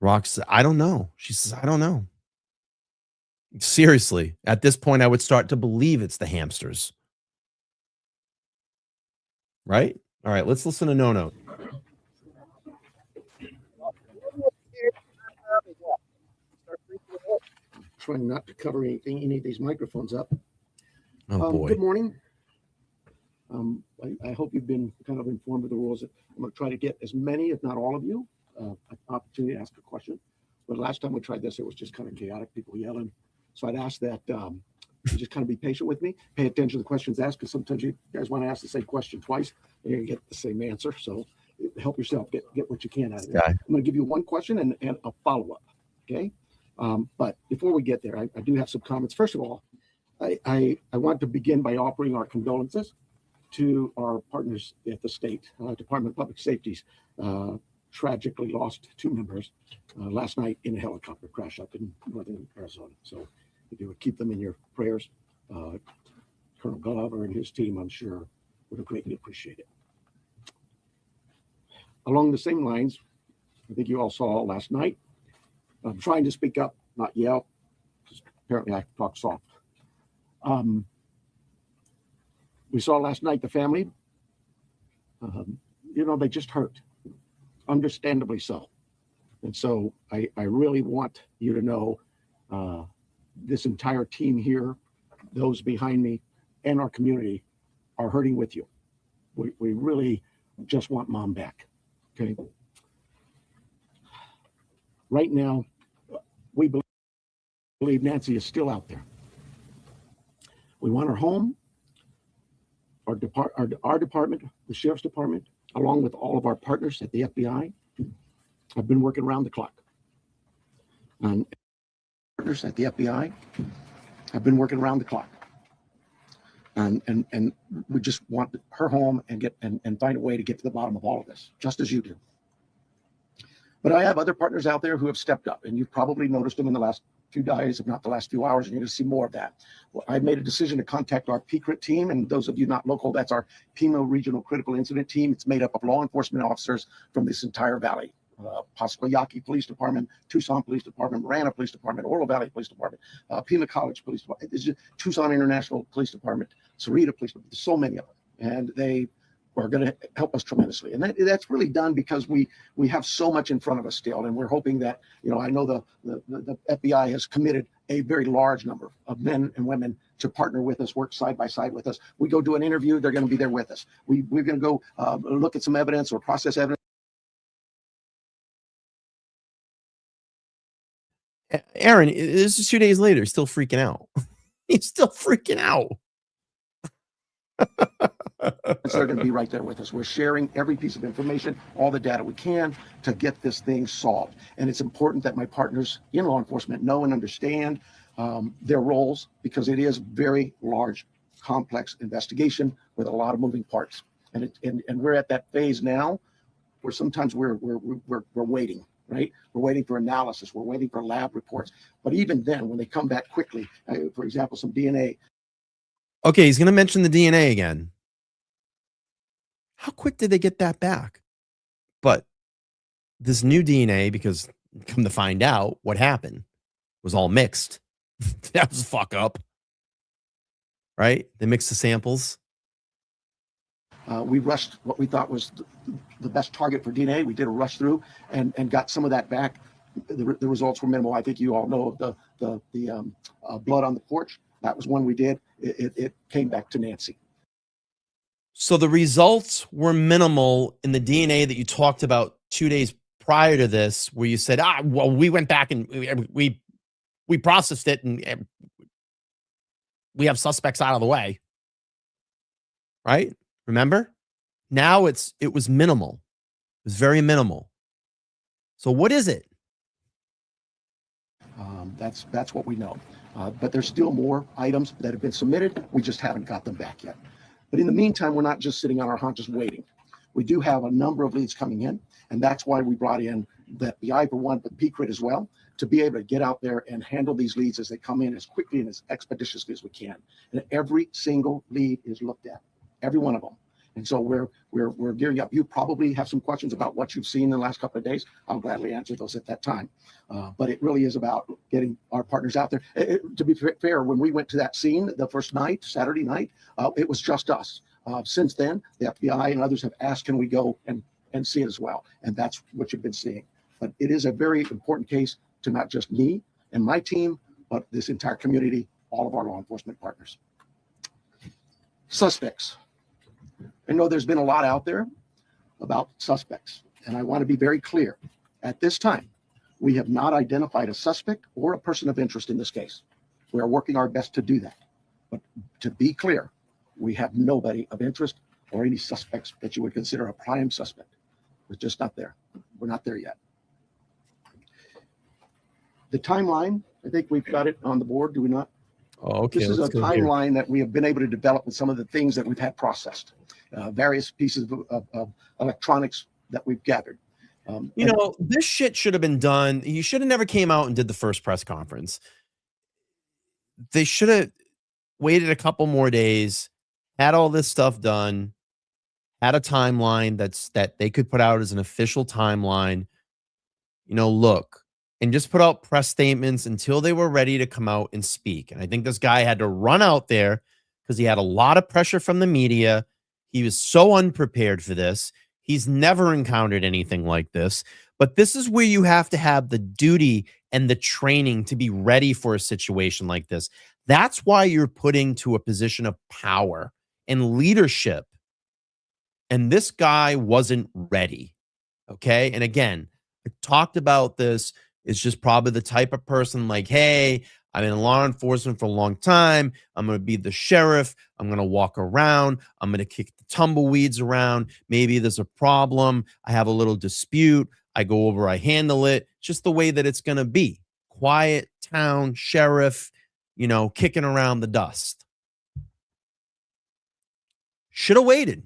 Rox, I don't know. She says, I don't know. Seriously, at this point, I would start to believe it's the hamsters. Right? All right, let's listen to No. Trying not to cover any of these microphones up. Oh, boy. Good morning. I hope you've been kind of informed of the rules. I'm going to try to get as many, if not all of you, an opportunity to ask a question. But last time we tried this, it was just kind of chaotic, people yelling. So I'd ask that you just kind of be patient with me, pay attention to the questions asked, because sometimes you guys want to ask the same question twice, and you get the same answer. So help yourself, get what you can out of it. I'm going to give you one question and a follow-up, okay? But before we get there, I do have some comments. First of all, I want to begin by offering our condolences to our partners at the state Department of Public Safety's tragically lost 2 members last night in a helicopter crash up in northern Arizona. So if you would keep them in your prayers, Colonel Glover and his team, I'm sure, would greatly appreciate it. Along the same lines, I think you all saw last night, I'm trying to speak up, not yell, because apparently I talk soft. We saw last night the family, they just hurt, understandably so. And so I really want you to know this entire team here, those behind me, and our community are hurting with you. We really just want Mom back, okay? Right now, we believe Nancy is still out there. We want her home. our department, the sheriff's department, along with all of our partners at the FBI, have been working around the clock. And partners at the FBI have been working around the clock. And we just want her home and find a way to get to the bottom of all of this, just as you do. But I have other partners out there who have stepped up, and you've probably noticed them in the last few days, if not the last few hours, and you're going to see more of that. Well, I made a decision to contact our PCRIT team, and those of you not local, that's our Pima Regional Critical Incident Team. It's made up of law enforcement officers from this entire valley. Pasquayaki Police Department, Tucson Police Department, Marana Police Department, Oro Valley Police Department, Pima College Police Department, Tucson International Police Department, Sarita Police Department. There's so many of them, and they are going to help us tremendously. And that's really done because we have so much in front of us still, and we're hoping that, I know the FBI has committed a very large number of men and women to partner with us, work side by side with us. We go do an interview, they're going to be there with us. We're going to go look at some evidence or process evidence. Aaron, this is 2 days later. He's still freaking out. He's still freaking out. They're going to be right there with us. We're sharing every piece of information, all the data we can to get this thing solved. And it's important that my partners in law enforcement know and understand their roles, because it is very large, complex investigation with a lot of moving parts. And we're at that phase now where sometimes we're waiting. Right? We're waiting for analysis. We're waiting for lab reports. But even then, when they come back quickly, for example, some DNA. Okay, he's going to mention the DNA again. How quick did they get that back? But this new DNA, because come to find out what happened, was all mixed. That was a fuck up. Right? They mixed the samples. We rushed what we thought was the best target for DNA. We did a rush through and got some of that back. The results were minimal. I think you all know the blood on the porch. That was one we did. It came back to Nancy. So the results were minimal in the DNA that you talked about 2 days prior to this, where you said, well, we went back and we processed it and we have suspects out of the way. Right? Remember? Now it was minimal. It was very minimal. So what is it? That's what we know. But there's still more items that have been submitted. We just haven't got them back yet. But in the meantime, we're not just sitting on our haunches waiting. We do have a number of leads coming in, and that's why we brought in the FBI for one, but PCRIT as well, to be able to get out there and handle these leads as they come in as quickly and as expeditiously as we can. And every single lead is looked at, every one of them. And so we're gearing up. You probably have some questions about what you've seen in the last couple of days. I'll gladly answer those at that time. But it really is about getting our partners out there. To be fair, when we went to that scene the first night, Saturday night, it was just us. Since then, the FBI and others have asked, can we go and see it as well? And that's what you've been seeing. But it is a very important case to not just me and my team, but this entire community, all of our law enforcement partners. Suspects. I know there's been a lot out there about suspects, and I want to be very clear. At this time, we have not identified a suspect or a person of interest in this case. We are working our best to do that. But to be clear, we have nobody of interest or any suspects that you would consider a prime suspect. We're just not there. We're not there yet. The timeline, I think we've got it on the board, do we not? Oh, okay. This is a timeline that we have been able to develop with some of the things that we've had processed, various pieces of electronics that we've gathered. This shit should have been done. You should have never came out and did the first press conference. They should have waited a couple more days, had all this stuff done, had a timeline that they could put out as an official timeline. Look, and just put out press statements until they were ready to come out and speak. And I think this guy had to run out there because he had a lot of pressure from the media. He was so unprepared for this. He's never encountered anything like this. But this is where you have to have the duty and the training to be ready for a situation like this. That's why you're put into a position of power and leadership. And this guy wasn't ready. Okay. And again, I talked about this. It's just probably the type of person like, hey, I've been in law enforcement for a long time. I'm going to be the sheriff. I'm going to walk around. I'm going to kick the tumbleweeds around. Maybe there's a problem. I have a little dispute. I go over, I handle it. Just the way that it's going to be. Quiet town sheriff, kicking around the dust. Should have waited.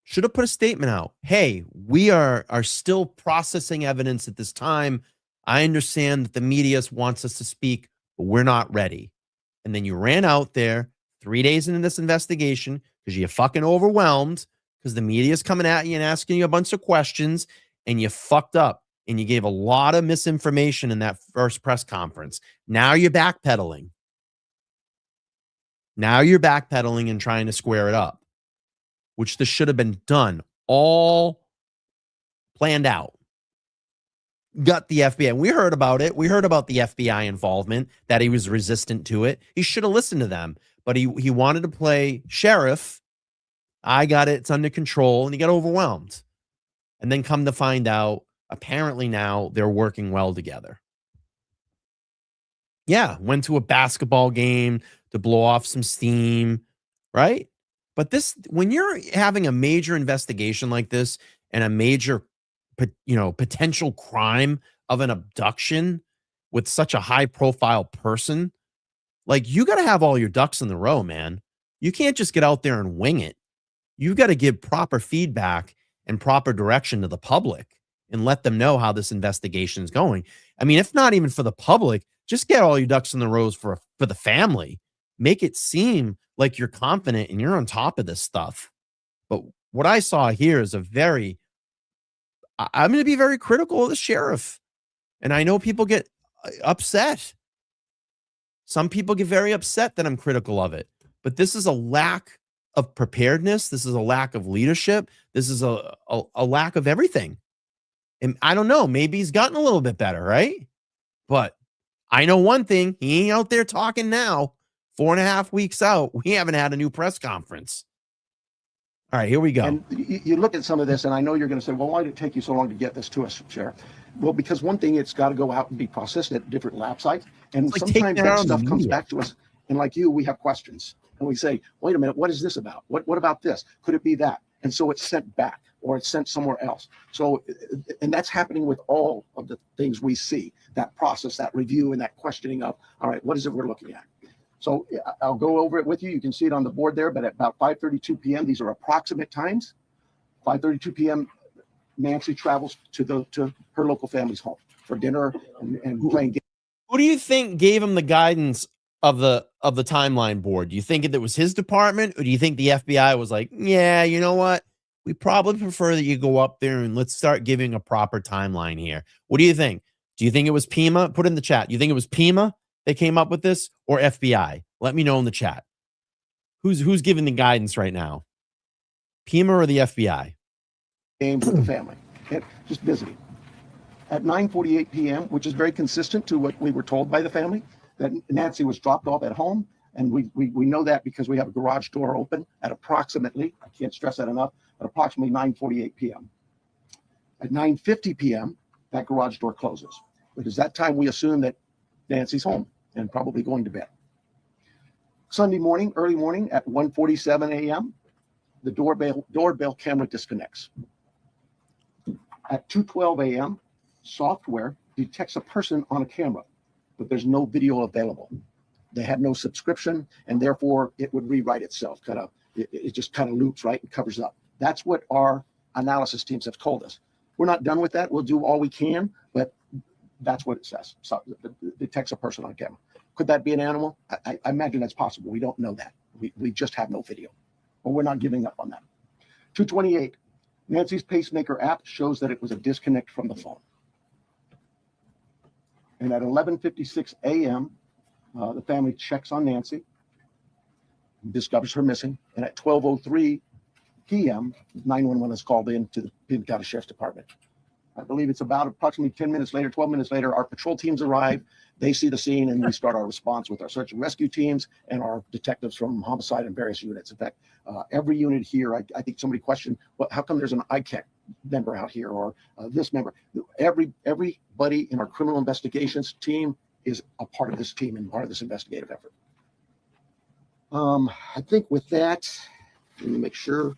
Should have put a statement out. Hey, we are still processing evidence at this time. I understand that the media wants us to speak, but we're not ready. And then you ran out there 3 days into this investigation because you're fucking overwhelmed because the media is coming at you and asking you a bunch of questions, and you fucked up and you gave a lot of misinformation in that first press conference. Now you're backpedaling. Now you're backpedaling and trying to square it up, which this should have been done, all planned out. Got the FBI. We heard about it. We heard about the FBI involvement, that he was resistant to it. He should have listened to them, but he wanted to play sheriff. I got it. It's under control. And he got overwhelmed. And then come to find out, apparently now they're working well together. Yeah, went to a basketball game to blow off some steam, right? But this, when you're having a major investigation like this and a major, potential crime of an abduction with such a high profile person, like, you got to have all your ducks in the row, man. You can't just get out there and wing it. You got to give proper feedback and proper direction to the public and let them know how this investigation is going. I mean, if not even for the public, just get all your ducks in the rows for the family. Make it seem like you're confident and you're on top of this stuff. But what I saw here is I'm going to be very critical of the sheriff. And I know people get upset. Some people get very upset that I'm critical of it. But this is a lack of preparedness. This is a lack of leadership. This is a lack of everything. And I don't know, maybe he's gotten a little bit better, right? But I know one thing, he ain't out there talking now. 4.5 weeks out, we haven't had a new press conference. All right, here we go. And you look at some of this, and I know you're going to say, well, why did it take you so long to get this to us, Sheriff? Well, because one thing, it's got to go out and be processed at different lab sites. And like sometimes that stuff comes back to us. And like you, we have questions. And we say, wait a minute, what is this about? What about this? Could it be that? And so it's sent back or it's sent somewhere else. So, and that's happening with all of the things we see, that process, that review, and that questioning of, all right, what is it we're looking at? So I'll go over it with you. You can see it on the board there, but at about 5:32 p.m., these are approximate times. 5:32 p.m., Nancy travels to her local family's home for dinner and playing games. Who do you think gave him the guidance of the timeline board? Do you think it was his department, or do you think the FBI was like, yeah, you know what? We probably prefer that you go up there and let's start giving a proper timeline here. What do you think? Do you think it was Pima? Put it in the chat. You think it was Pima that came up with this, or FBI? Let me know in the chat. Who's giving the guidance right now? Pima or the FBI? Games with the family. Just visiting. At 9:48 p.m., which is very consistent to what we were told by the family, that Nancy was dropped off at home. And we know that because we have a garage door open at approximately, I can't stress that enough, at approximately 9:48 p.m. At 9:50 p.m., that garage door closes. Because that time we assume that Nancy's home and probably going to bed. Sunday morning, early morning at 1:47 a.m., the doorbell camera disconnects. At 2:12 a.m., software detects a person on a camera, but there's no video available. They had no subscription, and therefore it would rewrite itself. It just kind of loops, right, and covers up. That's what our analysis teams have told us. We're not done with that. We'll do all we can, but that's what it says. So it detects a person on camera. Could that be an animal? I imagine that's possible. We don't know that. We just have no video, but we're not giving up on that. 2:28, Nancy's pacemaker app shows that it was a disconnect from the phone. And at 11:56 a.m., the family checks on Nancy, discovers her missing, and at 12:03 p.m., 911 is called in to the Pitt County Sheriff's Department. I believe it's about approximately 10 minutes later, 12 minutes later, our patrol teams arrive, they see the scene, and we start our response with our search and rescue teams and our detectives from homicide and various units. In fact, every unit here, I think somebody questioned, well, how come there's an ICAC member out here or this member. Everybody in our criminal investigations team is a part of this team and part of this investigative effort. I think with that, let me make sure.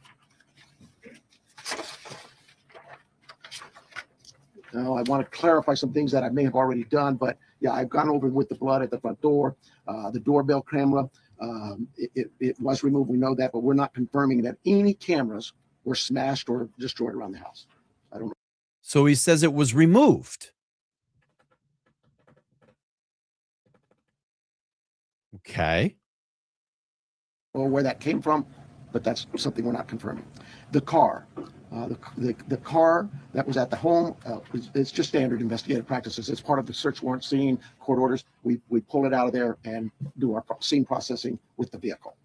Now, I want to clarify some things that I may have already done, but yeah, I've gone over with the blood at the front door, the doorbell camera. It was removed. We know that, but we're not confirming that any cameras were smashed or destroyed around the house. I don't know. So he says it was removed. Okay. Or where that came from, but that's something we're not confirming. The car, the car that was at the home, it's just standard investigative practices. It's part of the search warrant scene, court orders. We pull it out of there and do our scene processing with the vehicle.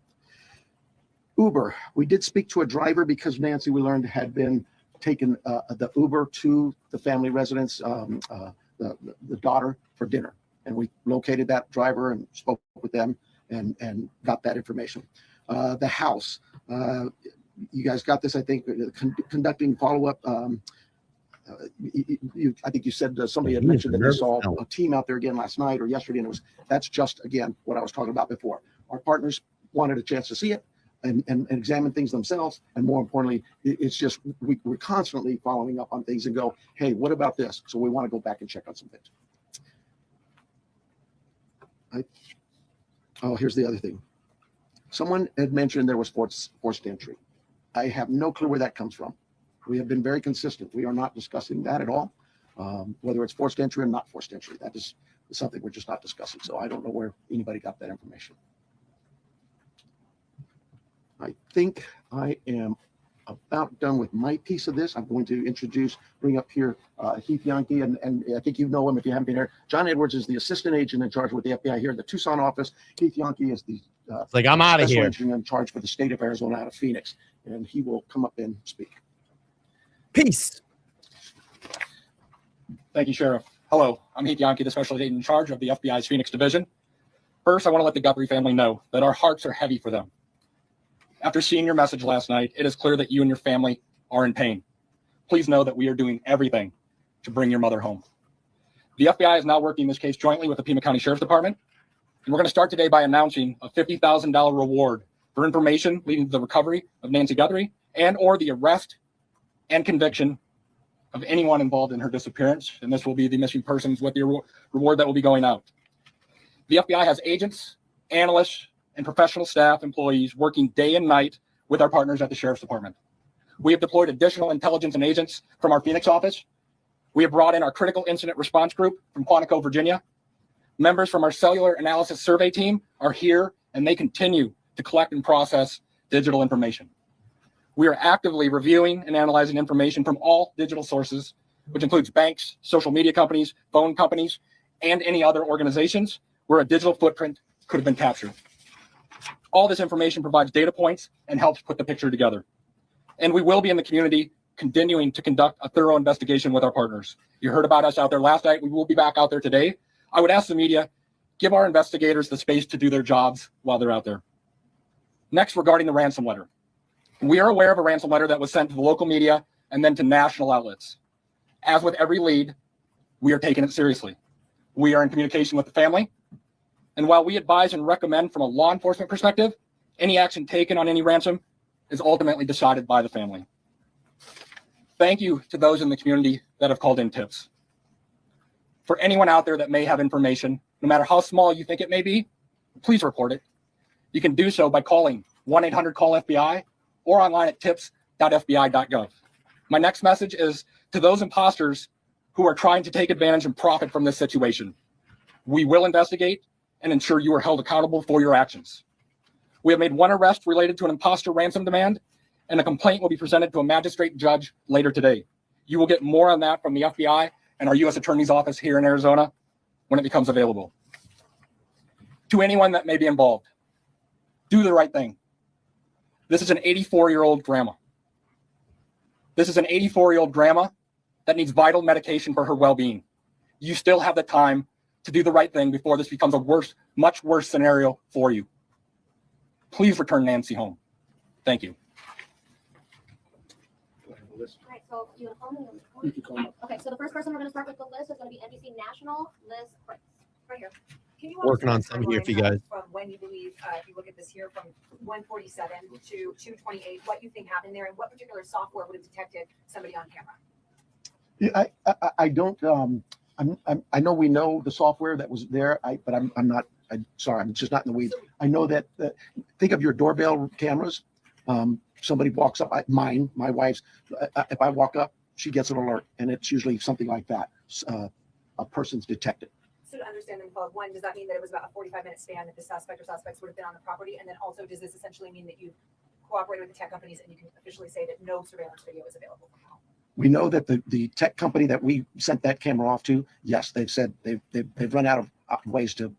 Uber, we did speak to a driver because Nancy, we learned, had been taken the Uber to the family residence, the daughter, for dinner. And we located that driver and spoke with them and got that information. The house, you guys got this, I think, conducting follow-up. I think you said somebody had mentioned that you saw a team out there again last night or yesterday, and that's just, again, what I was talking about before. Our partners wanted a chance to see it and examine things themselves, and more importantly, it's just we're constantly following up on things and go, hey, what about this? So we want to go back and check on some things. Oh, here's the other thing. Someone had mentioned there was forced entry. I have no clue where that comes from. We have been very consistent. We are not discussing that at all, whether it's forced entry or not forced entry. That is something we're just not discussing. So I don't know where anybody got that information. I think I am about done with my piece of this. I'm going to bring up here Heath Yankee, and I think you know him if you haven't been here. John Edwards is the assistant agent in charge with the FBI here in the Tucson office. Heath Yankee is the like, I'm out of here. Agent in charge for the state of Arizona out of Phoenix, and he will come up and speak. Peace. Thank you, Sheriff. Hello, I'm Heath Yankee, the special agent in charge of the FBI's Phoenix division. First, I want to let the Guthrie family know that our hearts are heavy for them. After seeing your message last night, it is clear that you and your family are in pain. Please know that we are doing everything to bring your mother home. The FBI is now working this case jointly with the Pima County Sheriff's Department, and we're going to start today by announcing a $50,000 reward for information leading to the recovery of Nancy Guthrie and or the arrest and conviction of anyone involved in her disappearance, and this will be the missing persons with the reward that will be going out. The FBI has agents, analysts, and professional staff employees working day and night with our partners at the Sheriff's Department. We have deployed additional intelligence and agents from our Phoenix office. We have brought in our critical incident response group from Quantico, Virginia. Members from our cellular analysis survey team are here, and they continue to collect and process digital information. We are actively reviewing and analyzing information from all digital sources, which includes banks, social media companies, phone companies, and any other organizations where a digital footprint could have been captured. All this information provides data points and helps put the picture together. And we will be in the community continuing to conduct a thorough investigation with our partners. You heard about us out there last night. We will be back out there today. I would ask the media, give our investigators the space to do their jobs while they're out there. Next, regarding the ransom letter. We are aware of a ransom letter that was sent to the local media and then to national outlets. As with every lead, we are taking it seriously. We are in communication with the family. And while we advise and recommend from a law enforcement perspective, any action taken on any ransom is ultimately decided by the family. Thank you to those in the community that have called in tips. For anyone out there that may have information, no matter how small you think it may be, please report it. You can do so by calling 1-800-CALL-FBI or online at tips.fbi.gov. My next message is to those imposters who are trying to take advantage and profit from this situation. We will investigate and ensure you are held accountable for your actions. We have made one arrest related to an imposter ransom demand, and a complaint will be presented to a magistrate judge later today. You will get more on that from the FBI and our U.S. Attorney's Office here in Arizona when it becomes available. To anyone that may be involved, do the right thing. This is an 84-year-old grandma. This is an 84-year-old grandma that needs vital medication for her well-being. You still have the time to do the right thing before this becomes a much worse scenario for you. Please return Nancy home. Thank you. list. All right, so you want to call me? You can call me. Okay, so the first person we're going to start with the list is going to be NBC National, Liz Prince. Right here. Can you walk Working us on through some here for you timeline, guys. From when you believe, if you look at this here, from 147 to 228, what you think happened there, and what particular software would have detected somebody on camera? Yeah, I don't. I know we know the software that was there. But I'm not. I'm sorry. I'm just not in the weeds. I know that. Think of your doorbell cameras. Somebody walks up. My wife's. If I walk up, she gets an alert, and it's usually something like that. A person's detected. So to understand them, one, does that mean that it was about a 45-minute span that the suspect or suspects would have been on the property? And then also, does this essentially mean that you cooperated with the tech companies and you can officially say that no surveillance video is available from home? We know that the tech company that we sent that camera off to, yes, they've said they've run out of ways to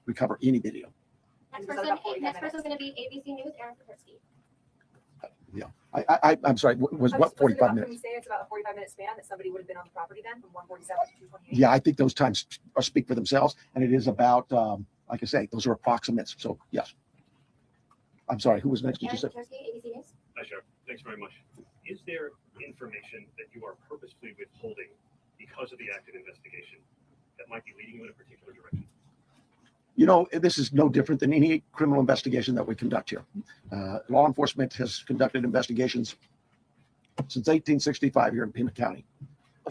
recover any video. Next person is going to be ABC News, Aaron Petersky. Yeah, I'm sorry. Was what 45 minutes? Can we say it's about a 45-minute span that somebody would have been on the property then, from 147 to 228? Yeah, I think those times speak for themselves, and it is about, like I say, those are approximates. So yes. I'm sorry. Who was next? Did you say? Aaron Petersky, ABC News. Hi, Sheriff. Thanks very much. Is there information that you are purposefully withholding because of the active investigation that might be leading you in a particular direction? You know, this is no different than any criminal investigation that we conduct here. Law enforcement has conducted investigations since 1865 here in Pima County.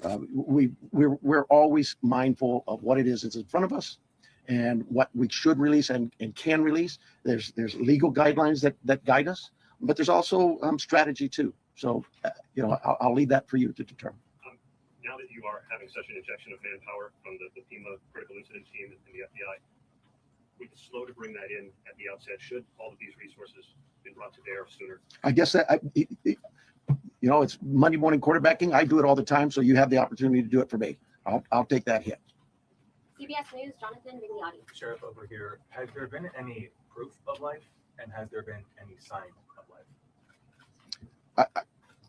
We're always mindful of what it is that's in front of us and what we should release and can release. There's legal guidelines that guide us, but there's also strategy too. So, you know, I'll leave that for you to determine. Now that you are having such an injection of manpower from the Pima Critical Incident Team and the FBI, we were slow to bring that in at the outset. Should all of these resources been brought to bear sooner? I guess that, you know, it's Monday morning quarterbacking. I do it all the time, so you have the opportunity to do it for me. I'll take that hit. CBS News, Jonathan Vigliotti. Sheriff over here, has there been any proof of life, and has there been any sign of life?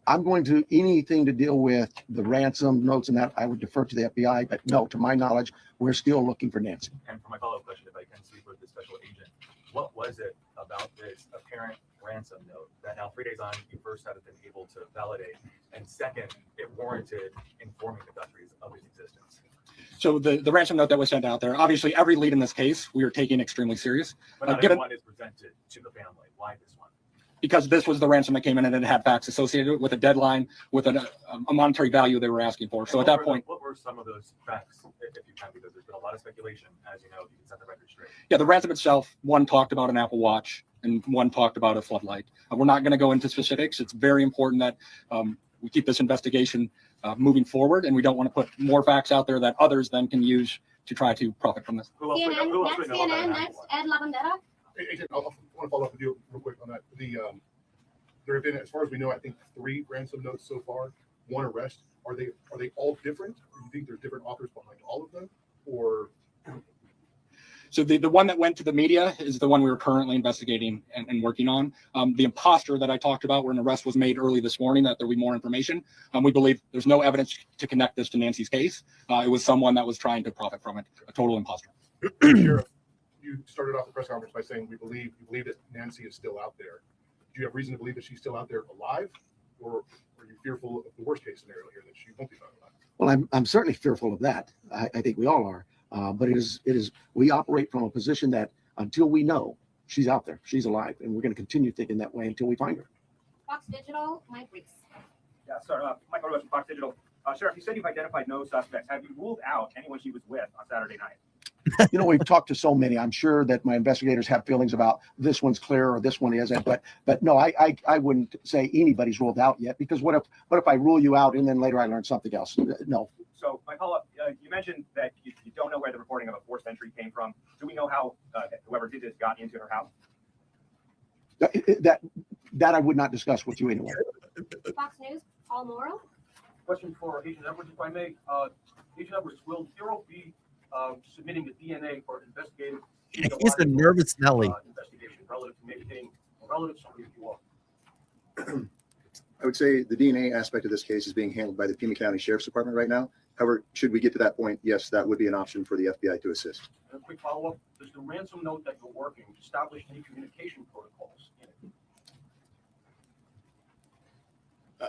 I'm going to anything to deal with the ransom notes and that I would defer to the FBI, but no, to my knowledge, we're still looking for Nancy. And for my follow-up question, if I can speak with the special agent, what was it about this apparent ransom note that now 3 days on you first haven't been able to validate, and second, it warranted informing the Guthries of its existence? So the ransom note that was sent out there, obviously every lead in this case we are taking extremely serious. But not everyone is presented to the family. Why this one? Because this was the ransom that came in and it had facts associated with a deadline, with a monetary value they were asking for. So at that point, what were some of those facts, if you can, because there's been a lot of speculation, as you know, if you can set the record straight. yeah, the ransom itself, one talked about an Apple Watch and one talked about a floodlight. We're not going to go into specifics. It's very important that we keep this investigation moving forward, and we don't want to put more facts out there that others then can use to try to profit from this. CNN, next, Ed Lavandera. Agent, I want to follow up with you real quick on that. There have been, as far as we know, I think 3 ransom notes so far, 1 arrest. Are they all different? Or do you think there's different authors behind all of them? Or so the one that went to the media is the one we were currently investigating and working on. The imposter that I talked about, where an arrest was made early this morning, that there will be more information. We believe there's no evidence to connect this to Nancy's case. It was someone that was trying to profit from it, a total imposter. Sheriff, you started off the press conference by saying you believe that Nancy is still out there. Do you have reason to believe that she's still out there alive, or are you fearful of the worst case scenario here, that she won't be found alive? Well, I'm certainly fearful of that. I think we all are. But it is we operate from a position that until we know she's out there, she's alive, and we're going to continue thinking that way until we find her. Fox Digital, Mike Reese. Yeah, sorry, Mike Rose from Fox Digital. Sheriff, you said you've identified no suspects. Have you ruled out anyone she was with on Saturday night? You know, we've talked to so many. I'm sure that my investigators have feelings about this one's clear or this one isn't. But no, I wouldn't say anybody's ruled out yet, because what if I rule you out and then later I learn something else? No. So my follow-up, you mentioned that you don't know where the reporting of a forced entry came from. Do we know how whoever did this got into her house? That I would not discuss with you anyway. Fox News, Paul Morrow. Question for Agent Edwards, if I may. Agent Edwards, will Bureau be submitting the DNA for investigative? He's a nervous Nelly. Investigation relative to maybe getting a relative, somebody if you will. I would say the DNA aspect of this case is being handled by the Pima County Sheriff's Department right now. However, should we get to that point, yes, that would be an option for the FBI to assist. And a quick follow-up, does the ransom note that you're working establish any communication protocols in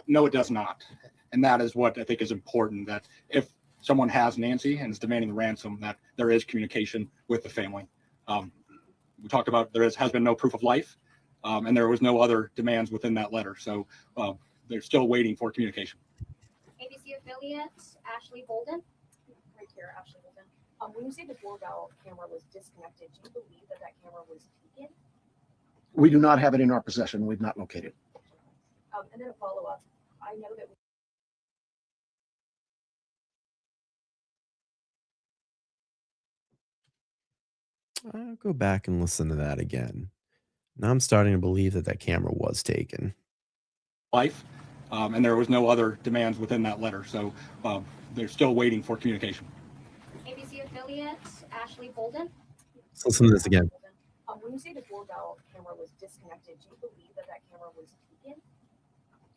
No, it does not. And that is what I think is important, that if someone has Nancy and is demanding the ransom, that there is communication with the family. We talked about has been no proof of life, and there was no other demands within that letter. So they're still waiting for communication. ABC affiliate, Ashley Bolden. Right here, Ashley Bolden. When you say the doorbell camera was disconnected, do you believe that that camera was taken? We do not have it in our possession. We've not located. And then a follow-up. I know that I'll go back and listen to that again. Now I'm starting to believe that that camera was taken. Life, and there was no other demands within that letter. So they're still waiting for communication. ABC affiliate, Ashley Bolden. Let's listen to this again. when you say the doorbell camera was disconnected, do you believe that that camera was taken?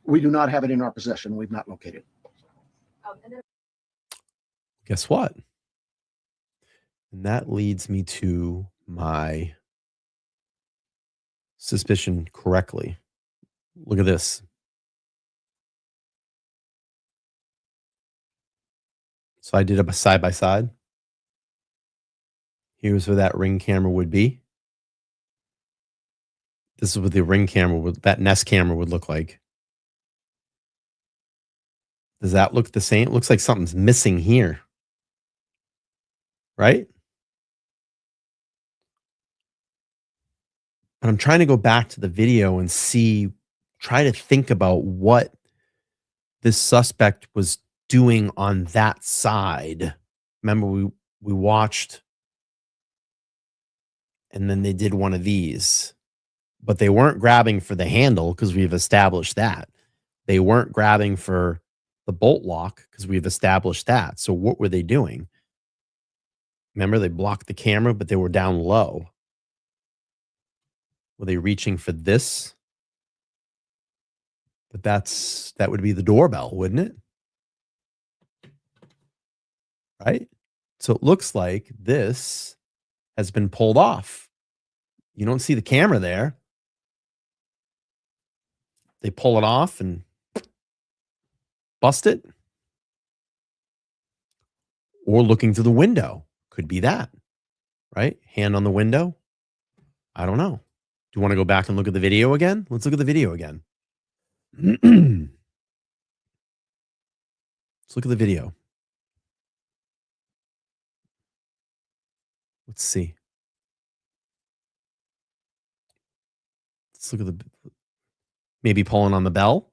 We do not have it in our possession. We've not located. And then Guess what? And that leads me to my suspicion correctly. Look at this. So I did a side by side. Here's where that Ring camera would be. This is what the Ring camera would, that Nest camera would look like. Does that look the same? It looks like something's missing here. Right? But I'm trying to go back to the video and try to think about what this suspect was doing on that side. Remember, we watched, and then they did one of these, but they weren't grabbing for the handle because we've established that. They weren't grabbing for the bolt lock because we've established that. So what were they doing? Remember, they blocked the camera, but they were down low. Were they reaching for this? But that would be the doorbell, wouldn't it? Right? So it looks like this has been pulled off. You don't see the camera there. They pull it off and bust it. Or looking through the window. Could be that. Right? Hand on the window. I don't know. Do you want to go back and look at the video again? Let's look at the video again. Let's look at the video. Let's see. Let's look at maybe pulling on the bell.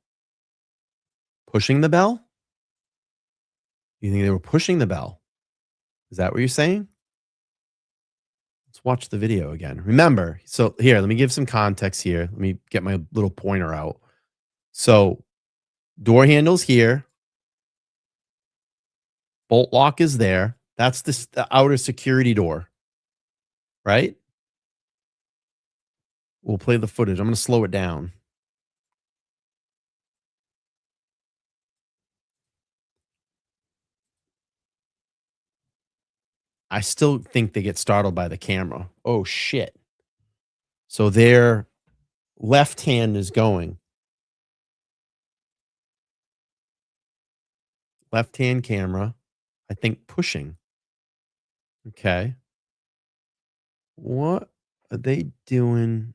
Pushing the bell. You think they were pushing the bell? Is that what you're saying? Let's watch the video again. Remember, so here, let me give some context here. Let me get my little pointer out. So, door handle's here. Bolt lock is there. That's the outer security door. Right? We'll play the footage. I'm going to slow it down. I still think they get startled by the camera. Oh, shit. So their left hand is going. Left hand camera, I think pushing. Okay. What are they doing?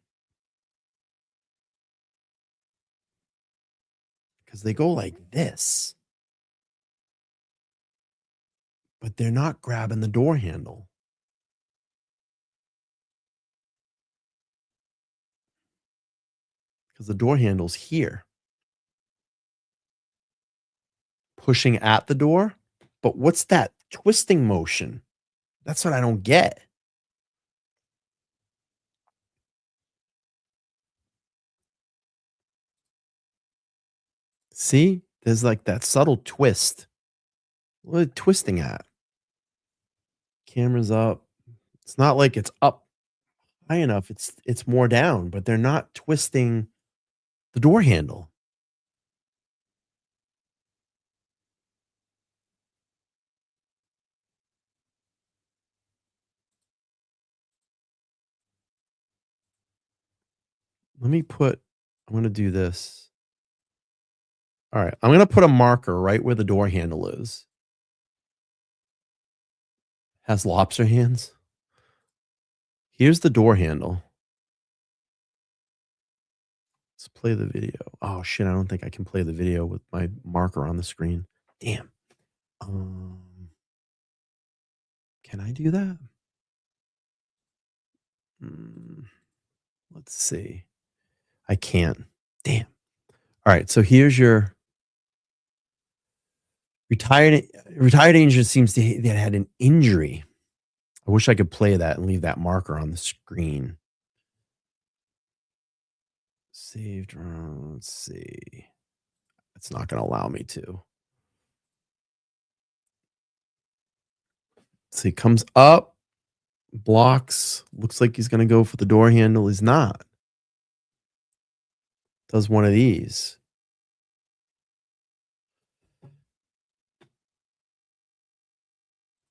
Because they go like this. But they're not grabbing the door handle. Because the door handle's here. Pushing at the door. But what's that twisting motion? That's what I don't get. See? There's like that subtle twist. What are they twisting at? Camera's up. It's not like it's up high enough. It's more down, but they're not twisting the door handle. I'm going to do this. All right. I'm going to put a marker right where the door handle is. Has lobster hands. Here's the door handle. Let's play the video. Oh, shit. I don't think I can play the video with my marker on the screen. Damn. Can I do that? Let's see. I can't. Damn. All right. So here's your retired agent seems to have had an injury. I wish I could play that and leave that marker on the screen. Saved. Let's see. It's not going to allow me to. So he comes up, blocks. Looks like he's going to go for the door handle. He's not. Does one of these.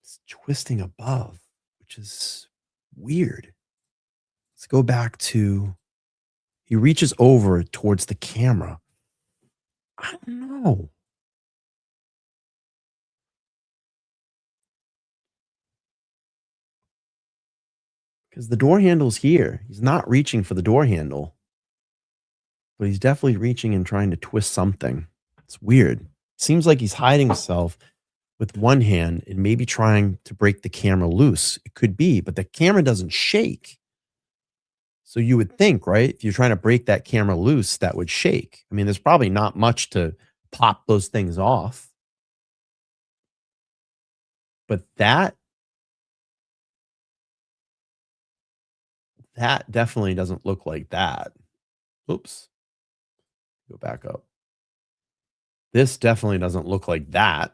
It's twisting above, which is weird. Let's go back to, he reaches over towards the camera. I don't know. Because the door handle's here. He's not reaching for the door handle. But he's definitely reaching and trying to twist something. It's weird. Seems like he's hiding himself with one hand and maybe trying to break the camera loose. It could be, but the camera doesn't shake. So you would think, right? If you're trying to break that camera loose, that would shake. I mean, there's probably not much to pop those things off. But that definitely doesn't look like that. Oops. Go back up. This definitely doesn't look like that.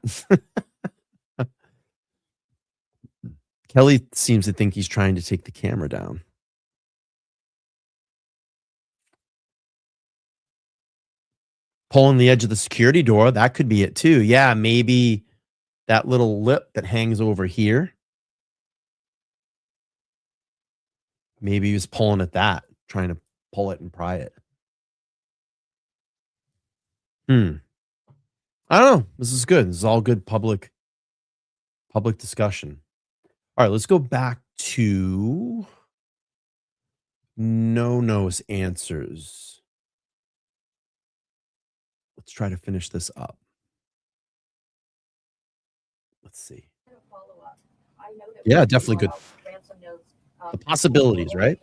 Kelly seems to think he's trying to take the camera down. Pulling the edge of the security door, that could be it too. Yeah, maybe that little lip that hangs over here. Maybe he was pulling at that, trying to pull it and pry it. I don't know. This is good. This is all good public discussion. All right, let's go back to no-nos answers. Let's try to finish this up. Let's see. Yeah, definitely good. The possibilities, right?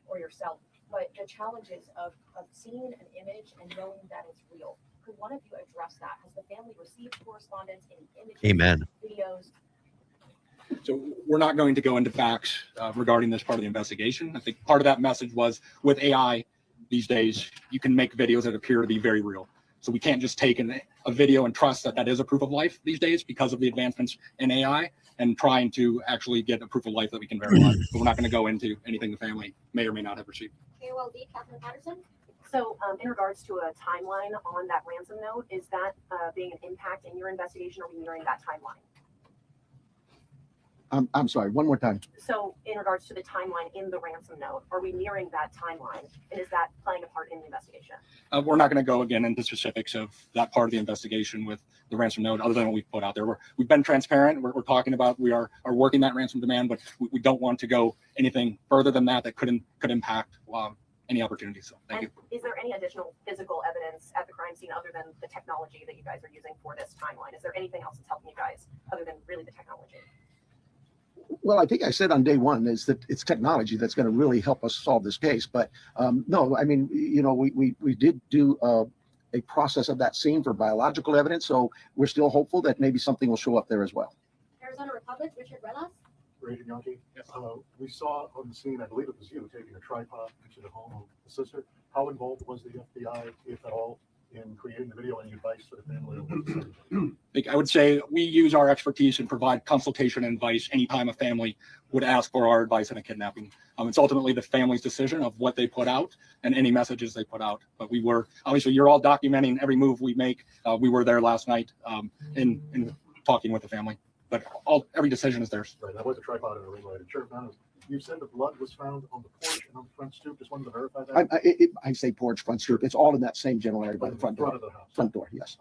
Or yourself, but the challenges of seeing an image and knowing that it's real. Could one of you address that? Has the family received correspondence, any images, Amen. videos? So we're not going to go into facts regarding this part of the investigation. I think part of that message was with AI these days, you can make videos that appear to be very real. So we can't just take a video and trust that that is a proof of life these days because of the advancements in AI and trying to actually get a proof of life that we can verify. But we're not going to go into anything the family may or may not have received. KOLD, Catherine Patterson. So in regards to a timeline on that ransom note, is that being an impact in your investigation? Are we nearing that timeline? I'm sorry, one more time. So in regards to the timeline in the ransom note, are we nearing that timeline? And is that playing a part in the investigation? We're not going to go again into specifics of that part of the investigation with the ransom note, other than what we've put out there. We've been transparent. We're talking about we are working that ransom demand, but we don't want to go anything further than that could impact any opportunities. So thank you. Is there any additional physical evidence at the crime scene other than the technology that you guys are using for this timeline? Is there anything else that's helping you guys other than really the technology? Well, I think I said on day one is that it's technology that's going to really help us solve this case. But no, I mean, you know, we did do a process of that scene for biological evidence. So we're still hopeful that maybe something will show up there as well. Arizona Republic, Richard Relas. Agent Yankee, we saw on the scene, I believe it was you, taking a tripod into the home of the sister. How involved was the FBI, if at all, in creating the video? Any advice for the family? I would say we use our expertise and provide consultation and advice anytime a family would ask for our advice in a kidnapping. It's ultimately the family's decision of what they put out and any messages they put out. But we were, obviously, you're all documenting every move we make. We were there last night in talking with the family. But every decision is theirs. Right, that was a tripod and a ring light. Sure, You said the blood was found on the porch and on the front stoop. Just wanted to verify that. I say porch, front stoop. It's all in that same general area by the front door. Front of the house. Front door, yes.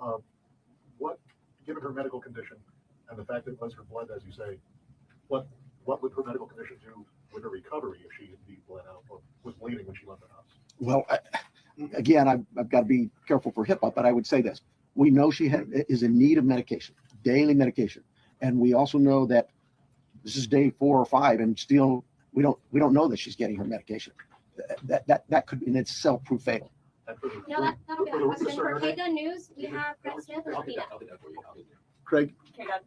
What, given her medical condition and the fact that it was her blood, as you say, what would her medical condition do with her recovery if she indeed bled out or was bleeding when she left the house? Well, again, I've got to be careful for HIPAA, but I would say this. We know she is in need of medication, daily medication. And we also know that this is day 4 or 5 and still we don't know that she's getting her medication. That could in itself prove fatal. No, that'll be a question. For KGUN News, we have Brett Smith and Athena. Craig?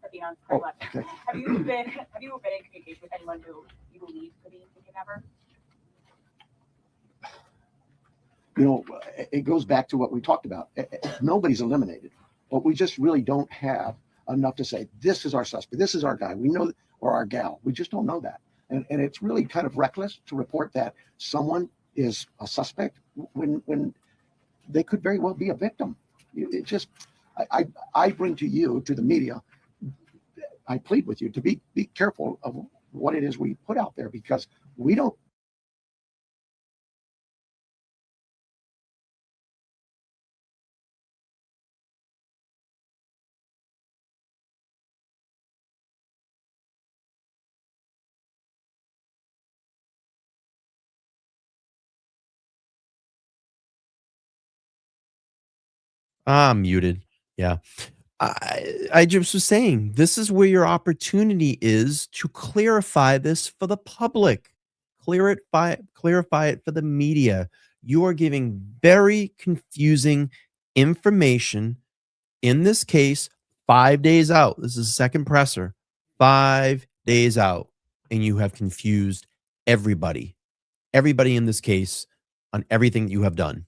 Athena. Oh, okay. Have you been in communication with anyone who you believe could be the kidnapper? You know, it goes back to what we talked about. Nobody's eliminated, but we just really don't have enough to say, this is our suspect, this is our guy, we know, or our gal. We just don't know that. And it's really kind of reckless to report that someone is a suspect when they could very well be a victim. It just, I bring to you, to the media, I plead with you to be careful of what it is we put out there, because we don't. Muted. Yeah. I just was saying, this is where your opportunity is to clarify this for the public. Clarify it for the media. You are giving very confusing information. In this case, 5 days out. This is the second presser. 5 days out. And you have confused everybody. Everybody in this case on everything you have done.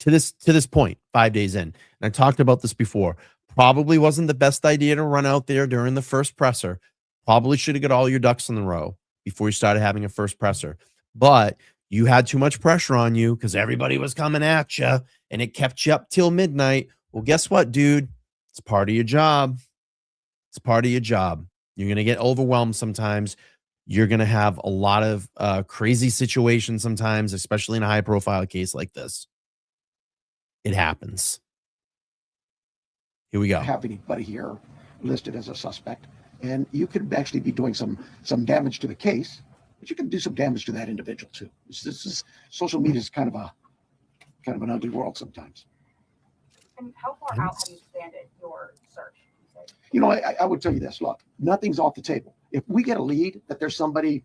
To this point, 5 days in. And I talked about this before. Probably wasn't the best idea to run out there during the first presser. Probably should have got all your ducks in a row before you started having a first presser. But you had too much pressure on you because everybody was coming at you and it kept you up till midnight. Well, guess what, dude? It's part of your job. It's part of your job. You're going to get overwhelmed sometimes. You're going to have a lot of crazy situations sometimes, especially in a high-profile case like this. It happens. Here we go. Have anybody here listed as a suspect, and you could actually be doing some damage to the case, but you can do some damage to that individual too. This is social media is kind of an ugly world sometimes. And how far out have you expanded your search? You know, I would tell you this. Look, nothing's off the table. If we get a lead that there's somebody,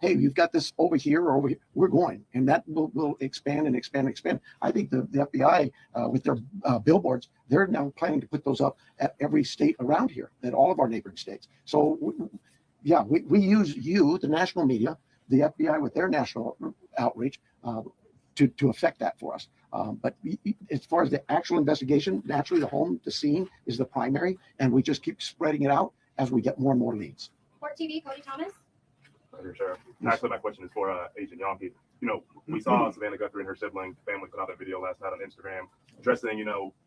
hey, you've got this over here or over here, we're going, and that will expand and expand and expand. I think the FBI with their billboards, they're now planning to put those up at every state around here, at all of our neighboring states. So, we use you, the national media, the FBI with their national outreach to affect that for us. But as far as the actual investigation, naturally the scene is the primary, and we just keep spreading it out as we get more and more leads. Court TV, Cody Thomas. Sheriff. Actually, my question is for Agent Yonke. You know, we saw Savannah Guthrie and her sibling family put out that video last night on Instagram addressing,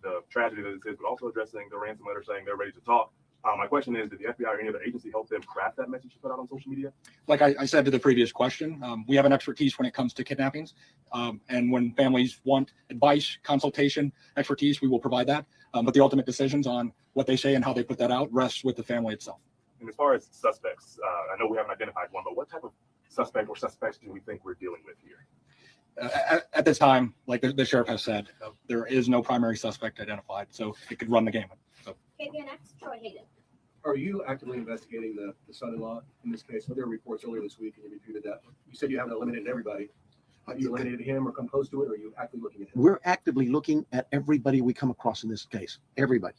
the tragedy that this is, but also addressing the ransom letter saying they're ready to talk. My question is, did the FBI or any other agency help them craft that message to put out on social media? Like I said to the previous question, we have an expertise when it comes to kidnappings. And when families want advice, consultation, expertise, we will provide that. But the ultimate decisions on what they say and how they put that out rests with the family itself. And as far as suspects, I know we haven't identified one, but what type of suspect or suspects do we think we're dealing with here? At this time, like the sheriff has said, there is no primary suspect identified, so it could run the gamut. So. KPNX, Troy Hayden. Are you actively investigating the son-in-law in this case? There were reports earlier this week, and you refuted that. You said you haven't eliminated everybody. Have you eliminated him or come close to it, or are you actively looking at him? We're actively looking at everybody we come across in this case. Everybody.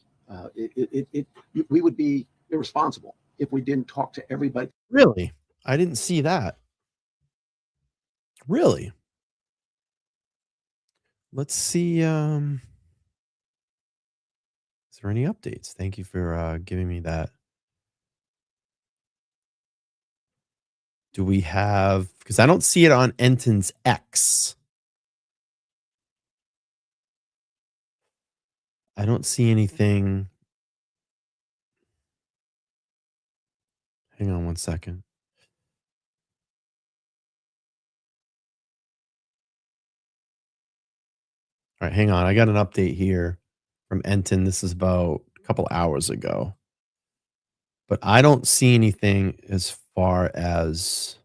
We would be irresponsible if we didn't talk to everybody. Really? I didn't see that. Really? Let's see. Is there any updates? Thank you for giving me that. Do we have, because I don't see it on Entin's X. I don't see anything. Hang on one second. All right, hang on. I got an update here from Entin. This is about a couple hours ago. But I don't see anything as far as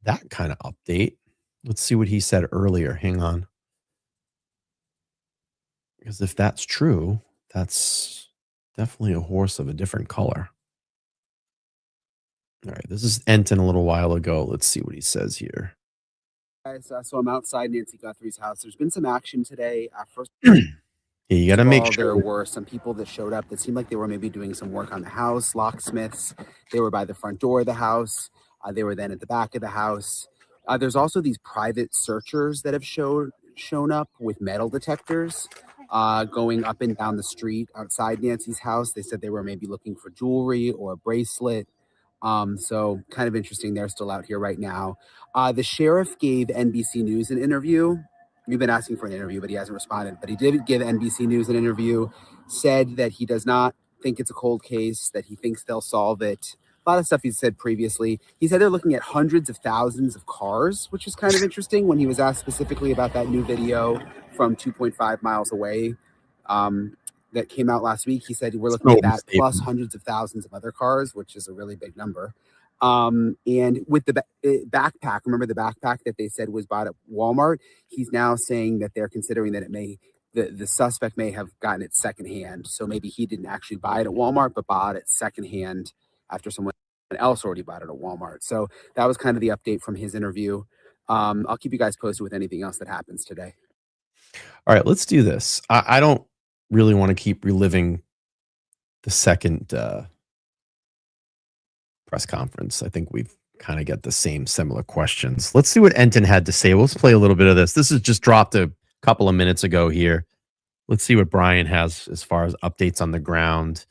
that kind of update. Let's see what he said earlier. Hang on. Because if that's true, that's definitely a horse of a different color. All right, this is Entin a little while ago. Let's see what he says here. Guys, so I'm outside Nancy Guthrie's house. There's been some action today. First Yeah, you got to of make all, sure. there were some people that showed up that seemed like they were maybe doing some work on the house, locksmiths. They were by the front door of the house. They were then at the back of the house. There's also these private searchers that have shown up with metal detectors going up and down the street outside Nancy's house. They said they were maybe looking for jewelry or a bracelet. So kind of interesting. They're still out here right now. The sheriff gave NBC News an interview. We've been asking for an interview, but he hasn't responded. But he did give NBC News an interview, said that he does not think it's a cold case, that he thinks they'll solve it. A lot of stuff he's said previously. He said they're looking at hundreds of thousands of cars, which is kind of interesting when he was asked specifically about that new video from 2.5 miles away that came out last week. He said we're looking at that plus hundreds of thousands of other cars, which is a really big number. And with the backpack, remember the backpack that they said was bought at Walmart? He's now saying that they're considering that it may, the suspect may have gotten it secondhand. So maybe he didn't actually buy it at Walmart, but bought it secondhand after someone else already bought it at Walmart. So that was kind of the update from his interview. I'll keep you guys posted with anything else that happens today. All right, let's do this. I don't really want to keep reliving the second press conference. I think we've kind of got the same similar questions. Let's see what Entin had to say. Let's play a little bit of this. This is just dropped a couple of minutes ago here. Let's see what Brian has as far as updates on the ground.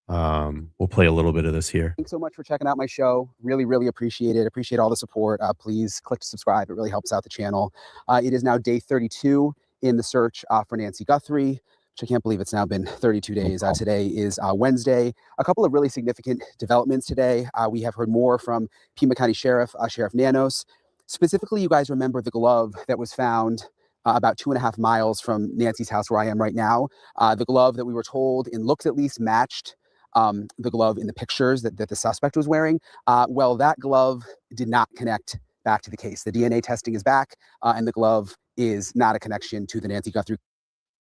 We'll play a little bit of this here. Thanks so much for checking out my show. Really, really appreciate it. Appreciate all the support. Please click to subscribe. It really helps out the channel. It is now day 32 in the search for Nancy Guthrie, which I can't believe it's now been 32 days. Today is Wednesday. A couple of really significant developments today. We have heard more from Pima County Sheriff, Sheriff Nanos. Specifically, you guys remember the glove that was found about 2.5 miles from Nancy's house where I am right now. The glove that we were told, in looks at least, matched the glove in the pictures that the suspect was wearing. Well, that glove did not connect back to the case. The DNA testing is back, and the glove is not a connection to the Nancy Guthrie.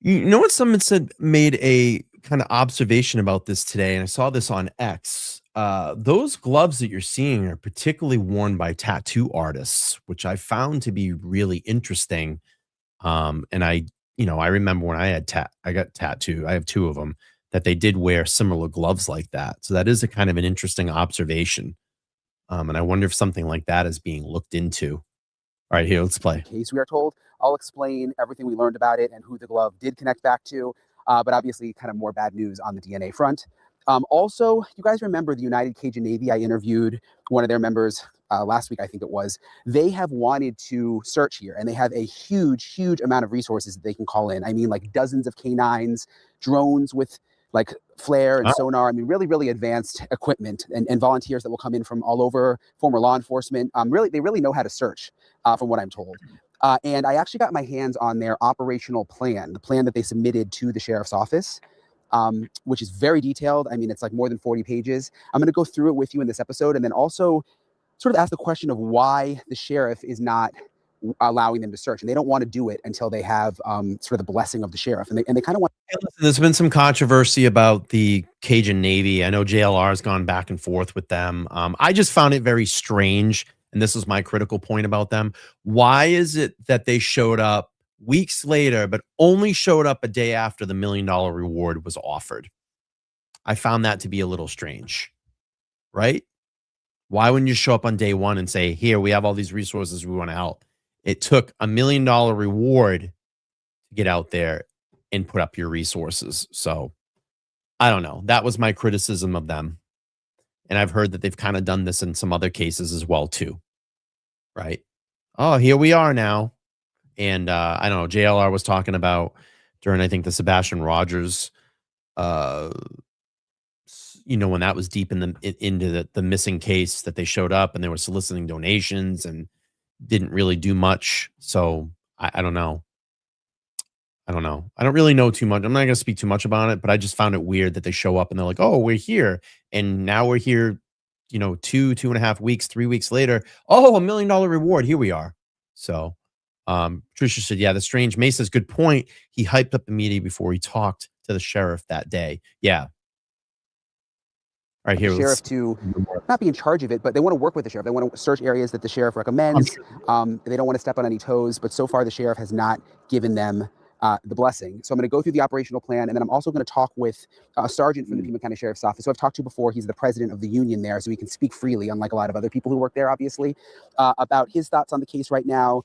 You know what someone said, made a kind of observation about this today, and I saw this on X. Those gloves that you're seeing are particularly worn by tattoo artists, which I found to be really interesting. And I remember when I got tattooed, I have 2 of them, that they did wear similar gloves like that. So that is a kind of an interesting observation. And I wonder if something like that is being looked into. All right, here, let's play. Case, we are told. I'll explain everything we learned about it and who the glove did connect back to, but obviously kind of more bad news on the DNA front. Also, you guys remember the United Cajun Navy? I interviewed one of their members last week, I think it was. They have wanted to search here, and they have a huge, huge amount of resources that they can call in. I mean, like dozens of canines, drones with like flare and sonar. I mean, really, really advanced equipment and volunteers that will come in from all over, former law enforcement. They really know how to search, from what I'm told. And I actually got my hands on their operational plan, the plan that they submitted to the sheriff's office, which is very detailed. I mean, it's like more than 40 pages. I'm going to go through it with you in this episode, and then also sort of ask the question of why the sheriff is not allowing them to search, and they don't want to do it until they have sort of the blessing of the sheriff, and they kind of want. Hey, listen, there's been some controversy about the Cajun Navy. I know JLR has gone back and forth with them. I just found it very strange, and this is my critical point about them. Why is it that they showed up weeks later, but only showed up a day after the $1 million reward was offered? I found that to be a little strange, right? Why wouldn't you show up on day one and say, here, we have all these resources, we want to help? It took $1 million reward to get out there and put up your resources. So I don't know. That was my criticism of them. And I've heard that they've kind of done this in some other cases as well, too. Right? Oh, here we are now. And I don't know, JLR was talking about during, I think, the Sebastian Rogers, when that was deep into the missing case, that they showed up and they were soliciting donations and didn't really do much. So I don't know. I don't know. I don't really know too much. I'm not going to speak too much about it, but I just found it weird that they show up and they're like, "Oh, we're here," and now we're here. 2.5 weeks, 3 weeks later. Oh, $1 million reward. Here we are. So, Trisha said, "Yeah, that's strange." May says, "Good point. He hyped up the media before he talked to the sheriff that day." Yeah. Right here, the sheriff to not be in charge of it, but they want to work with the sheriff. They want to search areas that the sheriff recommends. They don't want to step on any toes, but so far the sheriff has not given them the blessing. So I'm going to go through the operational plan, and then I'm also going to talk with a sergeant from the Pima County Sheriff's Office. So I've talked to before. He's the president of the union there, so he can speak freely, unlike a lot of other people who work there, obviously, about his thoughts on the case right now.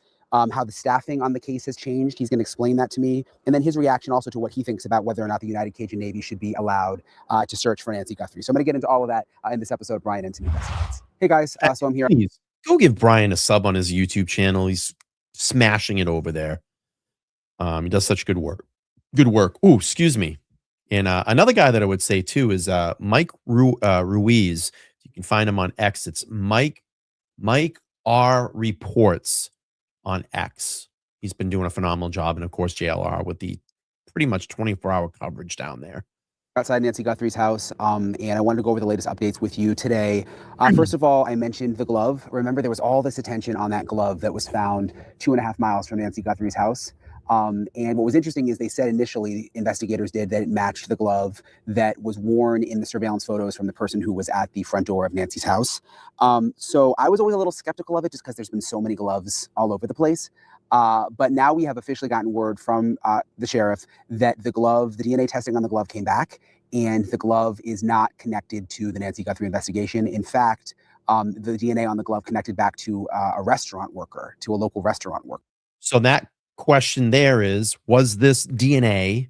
How the staffing on the case has changed. He's going to explain that to me. And then his reaction also to what he thinks about whether or not the United Cajun Navy should be allowed to search for Nancy Guthrie. So I'm going to get into all of that in this episode of Brian Entin Investigates. Hey guys, so I'm here. Please, go give Brian a sub on his YouTube channel. He's smashing it over there. He does such good work. Good work. Ooh, excuse me. And another guy that I would say too is Mike Ruiz. You can find him on X. It's Mike R Reports on X. He's been doing a phenomenal job, and of course JLR with the pretty much 24-hour coverage down there. Outside Nancy Guthrie's house, and I wanted to go over the latest updates with you today. First of all, I mentioned the glove. Remember, there was all this attention on that glove that was found 2.5 miles from Nancy Guthrie's house. And what was interesting is they said initially, investigators did, that it matched the glove that was worn in the surveillance photos from the person who was at the front door of Nancy's house. So I was always a little skeptical of it just because there's been so many gloves all over the place. But now we have officially gotten word from the sheriff that the DNA testing on the glove came back, and the glove is not connected to the Nancy Guthrie investigation. In fact, the DNA on the glove connected back to a restaurant worker, to a local restaurant worker. So that question there is, was this DNA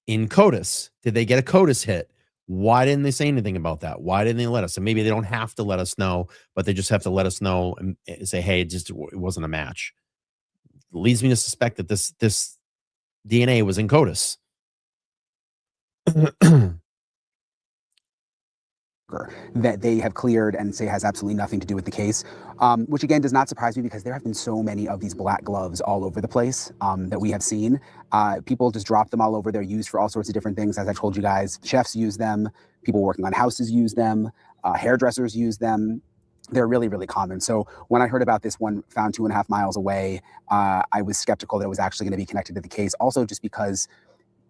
in CODIS? Did they get a CODIS hit? Why didn't they say anything about that? Why didn't they let us? And maybe they don't have to let us know, but they just have to let us know and say, hey, it wasn't a match. It leads me to suspect that this DNA was in CODIS. That they have cleared and say has absolutely nothing to do with the case, which again does not surprise me because there have been so many of these black gloves all over the place that we have seen. People just drop them all over. They're used for all sorts of different things. As I told you guys, chefs use them. People working on houses use them. Hairdressers use them. They're really, really common. So when I heard about this one found 2.5 miles away, I was skeptical that it was actually going to be connected to the case. Also, just because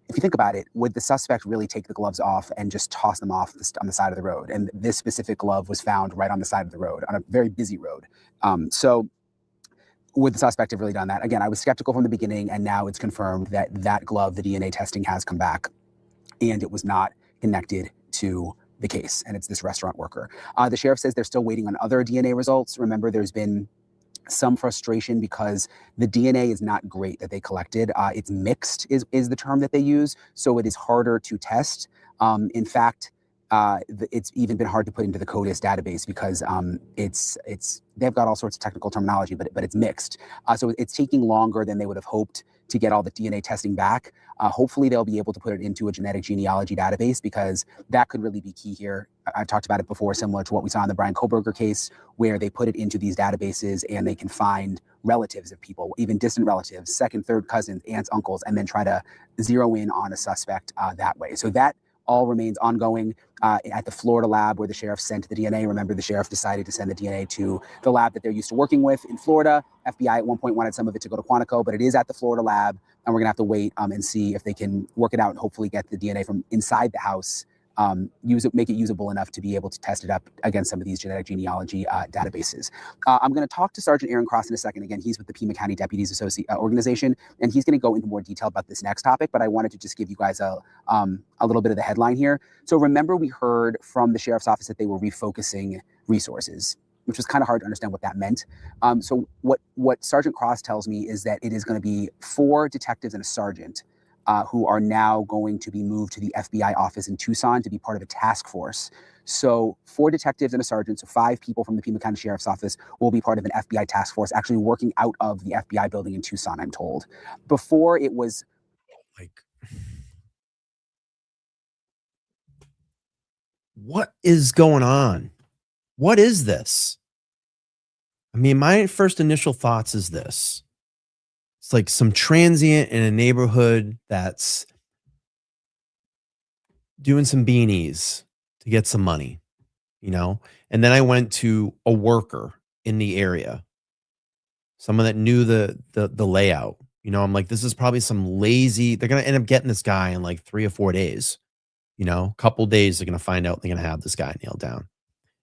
if you think about it, would the suspect really take the gloves off and just toss them off on the side of the road? And this specific glove was found right on the side of the road, on a very busy road. So would the suspect have really done that? Again, I was skeptical from the beginning, and now it's confirmed that that glove, the DNA testing has come back, and it was not connected to the case, and it's this restaurant worker. The sheriff says they're still waiting on other DNA results. Remember, there's been some frustration because the DNA is not great that they collected. It's mixed is the term that they use, so it is harder to test. In fact, it's even been hard to put into the CODIS database because they've got all sorts of technical terminology, but it's mixed. So it's taking longer than they would have hoped to get all the DNA testing back. Hopefully they'll be able to put it into a genetic genealogy database because that could really be key here. I've talked about it before, similar to what we saw in the Brian Koberger case, where they put it into these databases and they can find relatives of people, even distant relatives, second, third cousins, aunts, uncles, and then try to zero in on a suspect that way. So that all remains ongoing at the Florida lab where the sheriff sent the DNA. Remember, the sheriff decided to send the DNA to the lab that they're used to working with in Florida. FBI at one point wanted some of it to go to Quantico, but it is at the Florida lab, and we're gonna have to wait and see if they can work it out and hopefully get the DNA from inside the house, make it usable enough to be able to test it up against some of these genetic genealogy databases. I'm going to talk to Sergeant Aaron Cross in a second. Again, he's with the Pima County Deputies Organization, and he's going to go into more detail about this next topic, but I wanted to just give you guys a little bit of the headline here. So remember, we heard from the sheriff's office that they were refocusing resources, which was kind of hard to understand what that meant. So what Sergeant Cross tells me is that it is going to be 4 detectives and a sergeant who are now going to be moved to the FBI office in Tucson to be part of a task force. So 4 detectives and a sergeant, so 5 people from the Pima County Sheriff's Office will be part of an FBI task force, actually working out of the FBI building in Tucson, I'm told. Before it was... What is going on? What is this? I mean, my first initial thoughts is this. It's like some transient in a neighborhood that's doing some beanies to get some money, you know? And then I went to a worker in the area, someone that knew the layout. You know, I'm like, this is probably some lazy, they're gonna end up getting this guy in like 3 or 4 days. You know, couple days they're gonna find out they're gonna have this guy nailed down.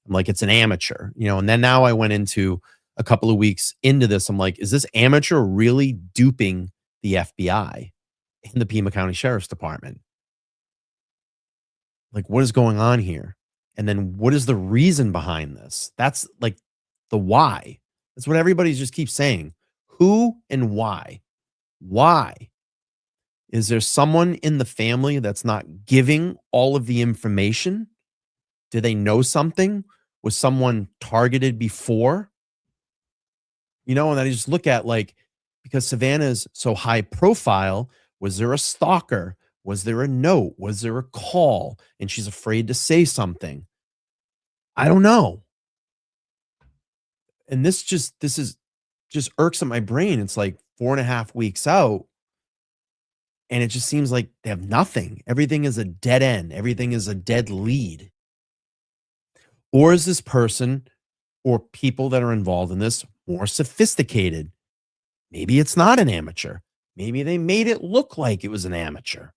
I'm like, it's an amateur, you know, and then now I went into a couple of weeks into this. I'm like, is this amateur really duping the FBI and the Pima County Sheriff's Department? Like, what is going on here? And then what is the reason behind this? That's like the why. That's what everybody just keeps saying. Who and why? Why? Is there someone in the family that's not giving all of the information? Do they know something? Was someone targeted before? You know, and I just look at like, because Savannah's so high profile, was there a stalker? Was there a note? Was there a call? And she's afraid to say something. I don't know. And this is just irks at my brain. It's like 4.5 weeks out. And it just seems like they have nothing. Everything is a dead end. Everything is a dead lead. Or is this person or people that are involved in this more sophisticated? Maybe it's not an amateur. Maybe they made it look like it was an amateur.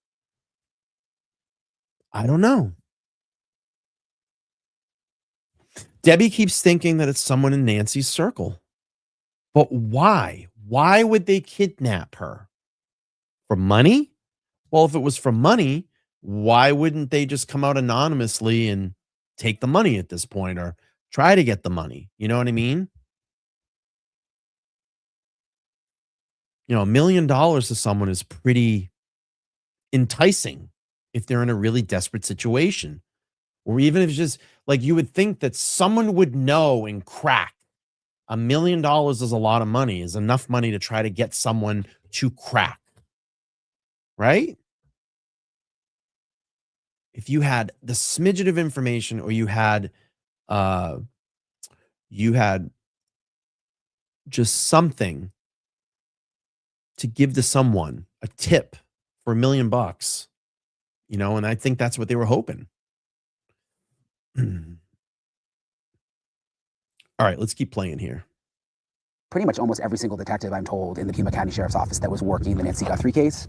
I don't know. Debbie keeps thinking that it's someone in Nancy's circle. But why? Why would they kidnap her? For money? Well, if it was for money, why wouldn't they just come out anonymously and take the money at this point or try to get the money? You know what I mean? You know, $1 million to someone is pretty enticing if they're in a really desperate situation. Or even if it's just like you would think that someone would know and crack. $1 million is a lot of money, is enough money to try to get someone to crack. Right? If you had the smidget of information or you had just something to give to someone, a tip for $1 million, you know, and I think that's what they were hoping. All right, let's keep playing here. Pretty much almost every single detective, I'm told, in the Pima County Sheriff's Office that was working the Nancy Guthrie case.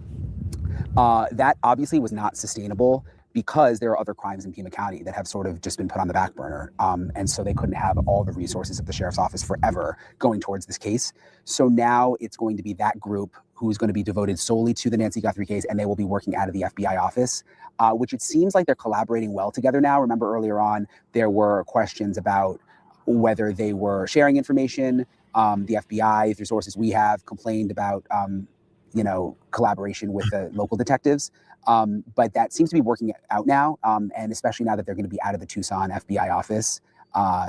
That obviously was not sustainable because there are other crimes in Pima County that have sort of just been put on the back burner. And so they couldn't have all the resources of the sheriff's office forever going towards this case. So now it's going to be that group who's going to be devoted solely to the Nancy Guthrie case, and they will be working out of the FBI office, which it seems like they're collaborating well together now. Remember earlier on, there were questions about whether they were sharing information. The FBI, through sources we have, complained about collaboration with the local detectives. But that seems to be working out now. And especially now that they're going to be out of the Tucson FBI office,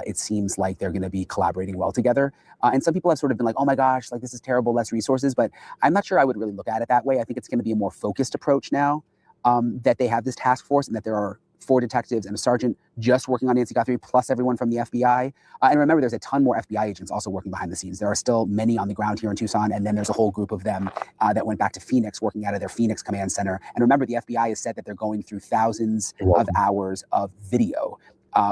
it seems like they're going to be collaborating well together. And some people have sort of been like, oh my gosh, like this is terrible, less resources. But I'm not sure I would really look at it that way. I think it's going to be a more focused approach now that they have this task force and that there are 4 detectives and a sergeant just working on Nancy Guthrie, plus everyone from the FBI. And remember, there's a ton more FBI agents also working behind the scenes. There are still many on the ground here in Tucson, and then there's a whole group of them that went back to Phoenix, working out of their Phoenix command center. And remember, the FBI has said that they're going through thousands of hours of video,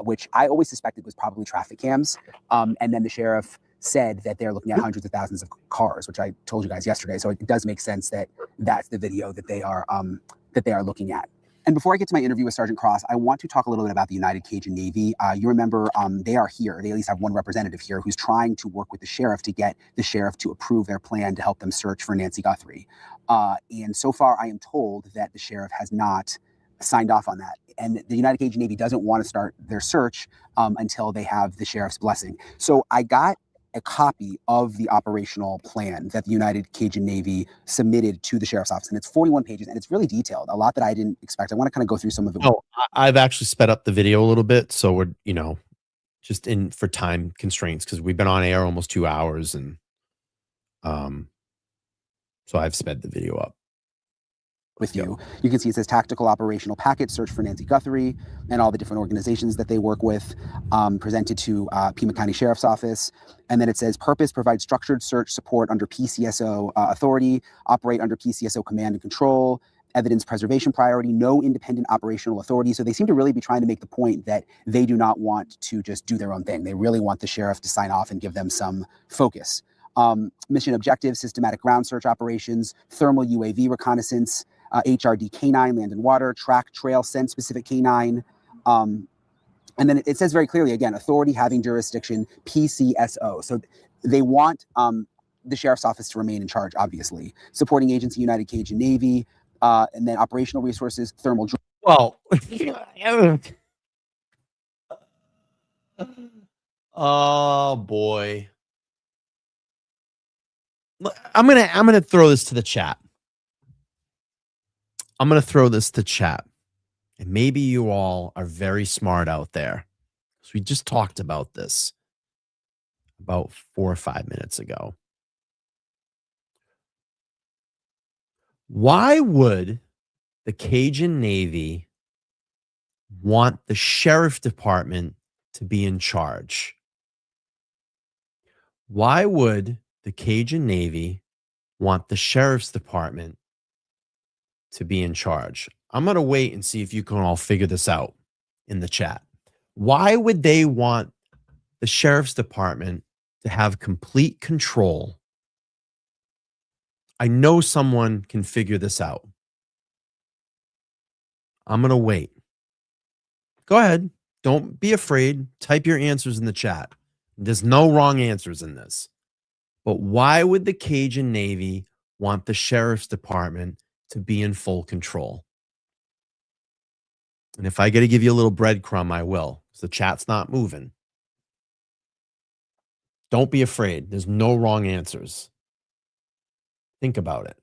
which I always suspected was probably traffic cams. And then the sheriff said that they're looking at hundreds of thousands of cars, which I told you guys yesterday. So it does make sense that that's the video that they are looking at. And before I get to my interview with Sergeant Cross, I want to talk a little bit about the United Cajun Navy. You remember they are here. They at least have one representative here who's trying to work with the sheriff to get the sheriff to approve their plan to help them search for Nancy Guthrie. And so far, I am told that the sheriff has not signed off on that. And the United Cajun Navy doesn't want to start their search until they have the sheriff's blessing. So I got a copy of the operational plan that the United Cajun Navy submitted to the sheriff's office. And it's 41 pages and it's really detailed, a lot that I didn't expect. I want to kind of go through some of it. Oh, I've actually sped up the video a little bit. So we're, just in for time constraints because we've been on air almost 2 hours. And so I've sped the video up. with you. You can see it says tactical operational packet, search for Nancy Guthrie and all the different organizations that they work with, presented to Pima County Sheriff's Office. And then it says purpose, provide structured search support under PCSO authority, operate under PCSO command and control, evidence preservation priority, no independent operational authority. So they seem to really be trying to make the point that they do not want to just do their own thing. They really want the sheriff to sign off and give them some focus. Mission objectives, systematic ground search operations, thermal UAV reconnaissance, HRD canine, land and water, track, trail, send specific canine. And then it says very clearly, again, authority having jurisdiction, PCSO. So they want the sheriff's office to remain in charge, obviously. Supporting agency, United Cajun Navy, and then operational resources, thermal. Well, oh boy. I'm gonna throw this to the chat. I'm gonna throw this to chat. And maybe you all are very smart out there. So we just talked about this about 4 or 5 minutes ago. Why would the Cajun Navy want the sheriff department to be in charge? Why would the Cajun Navy want the sheriff's department to be in charge? I'm going to wait and see if you can all figure this out in the chat. Why would they want the sheriff's department to have complete control? I know someone can figure this out. I'm going to wait. Go ahead. Don't be afraid. Type your answers in the chat. There's no wrong answers in this. But why would the Cajun Navy want the sheriff's department to be in full control? And if I got to give you a little breadcrumb, I will. Because the chat's not moving. Don't be afraid. There's no wrong answers. Think about it.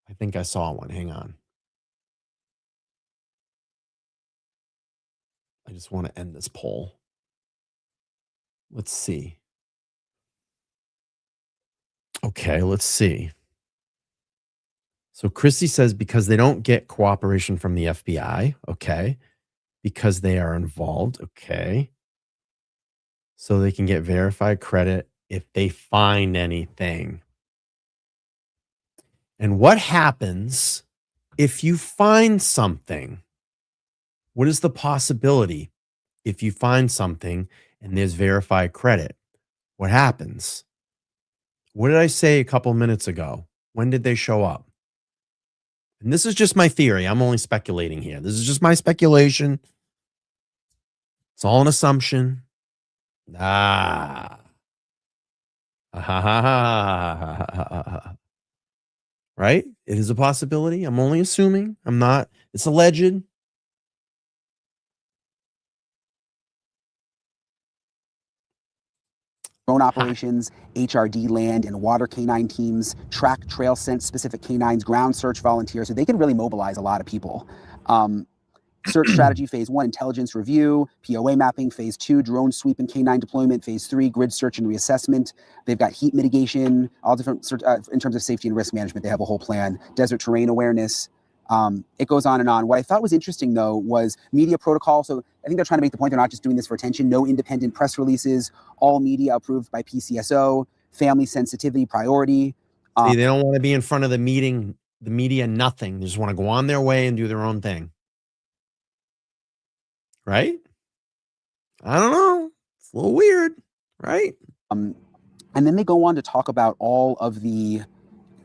I think I saw one. Hang on. I just want to end this poll. Let's see. Okay, let's see. So Christy says because they don't get cooperation from the FBI. Okay. Because they are involved. Okay. So they can get verified credit if they find anything. And what happens if you find something? What is the possibility if you find something and there's verified credit? What happens? What did I say a couple minutes ago? When did they show up? And this is just my theory. I'm only speculating here. This is just my speculation. It's all an assumption. Right? It is a possibility. I'm only assuming. I'm not. It's alleged. Drone operations, HRD land and water canine teams, track, trail, scent specific canines, ground search volunteers. So they can really mobilize a lot of people. Search strategy, phase 1, intelligence review, POA mapping, phase 2, drone sweep and canine deployment, phase 3, grid search and reassessment. They've got heat mitigation, all different in terms of safety and risk management. They have a whole plan. Desert terrain awareness. It goes on and on. What I thought was interesting, though, was media protocol. So I think they're trying to make the point they're not just doing this for attention. No independent press releases, all media approved by PCSO, family sensitivity priority. See, they don't want to be in front of the media, nothing. They just want to go on their way and do their own thing. Right? I don't know. It's a little weird, right? And then they go on to talk about all of the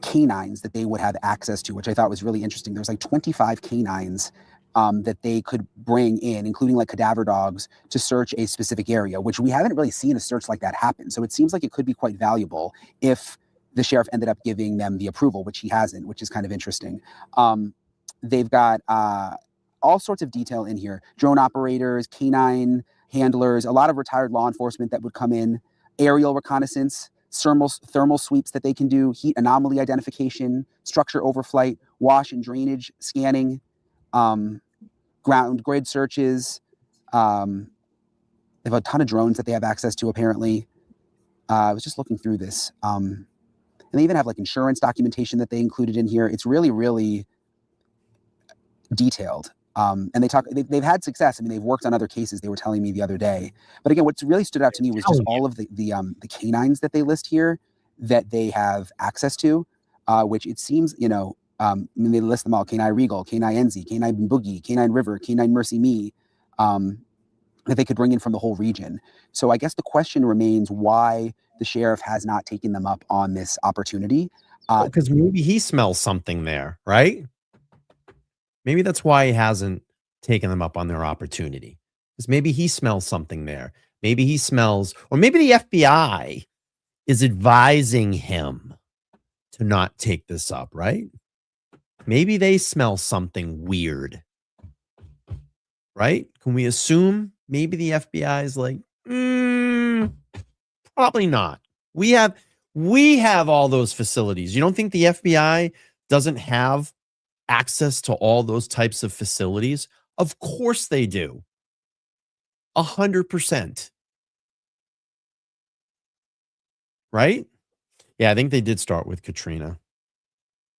canines that they would have access to, which I thought was really interesting. There's like 25 canines that they could bring in, including like cadaver dogs, to search a specific area, which we haven't really seen a search like that happen. So it seems like it could be quite valuable if the sheriff ended up giving them the approval, which he hasn't, which is kind of interesting. They've got all sorts of detail in here. Drone operators, canine handlers, a lot of retired law enforcement that would come in, aerial reconnaissance, thermal sweeps that they can do, heat anomaly identification, structure overflight, wash and drainage scanning, ground grid searches. They have a ton of drones that they have access to, apparently. I was just looking through this. And they even have like insurance documentation that they included in here. It's really, really detailed. And they've had success. I mean, they've worked on other cases. They were telling me the other day. But again, what really stood out to me was just all of the canines that they list here that they have access to, which it seems, I mean, they list them all: Canine Regal, Canine Enzi, Canine Boogie, Canine River, Canine Mercy Me, that they could bring in from the whole region. So I guess the question remains why the sheriff has not taken them up on this opportunity. Because maybe he smells something there, right? Maybe that's why he hasn't taken them up on their opportunity. Because maybe he smells something there. Maybe he smells, or maybe the FBI is advising him to not take this up, right? Maybe they smell something weird, right? Can we assume maybe the FBI is like, probably not. We have all those facilities. You don't think the FBI doesn't have access to all those types of facilities? Of course they do. 100%. Right? Yeah, I think they did start with Katrina.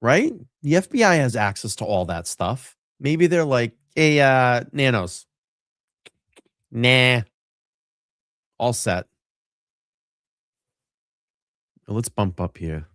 Right? The FBI has access to all that stuff. Maybe they're like, hey, Nanos. Nah. All set. Let's bump up here.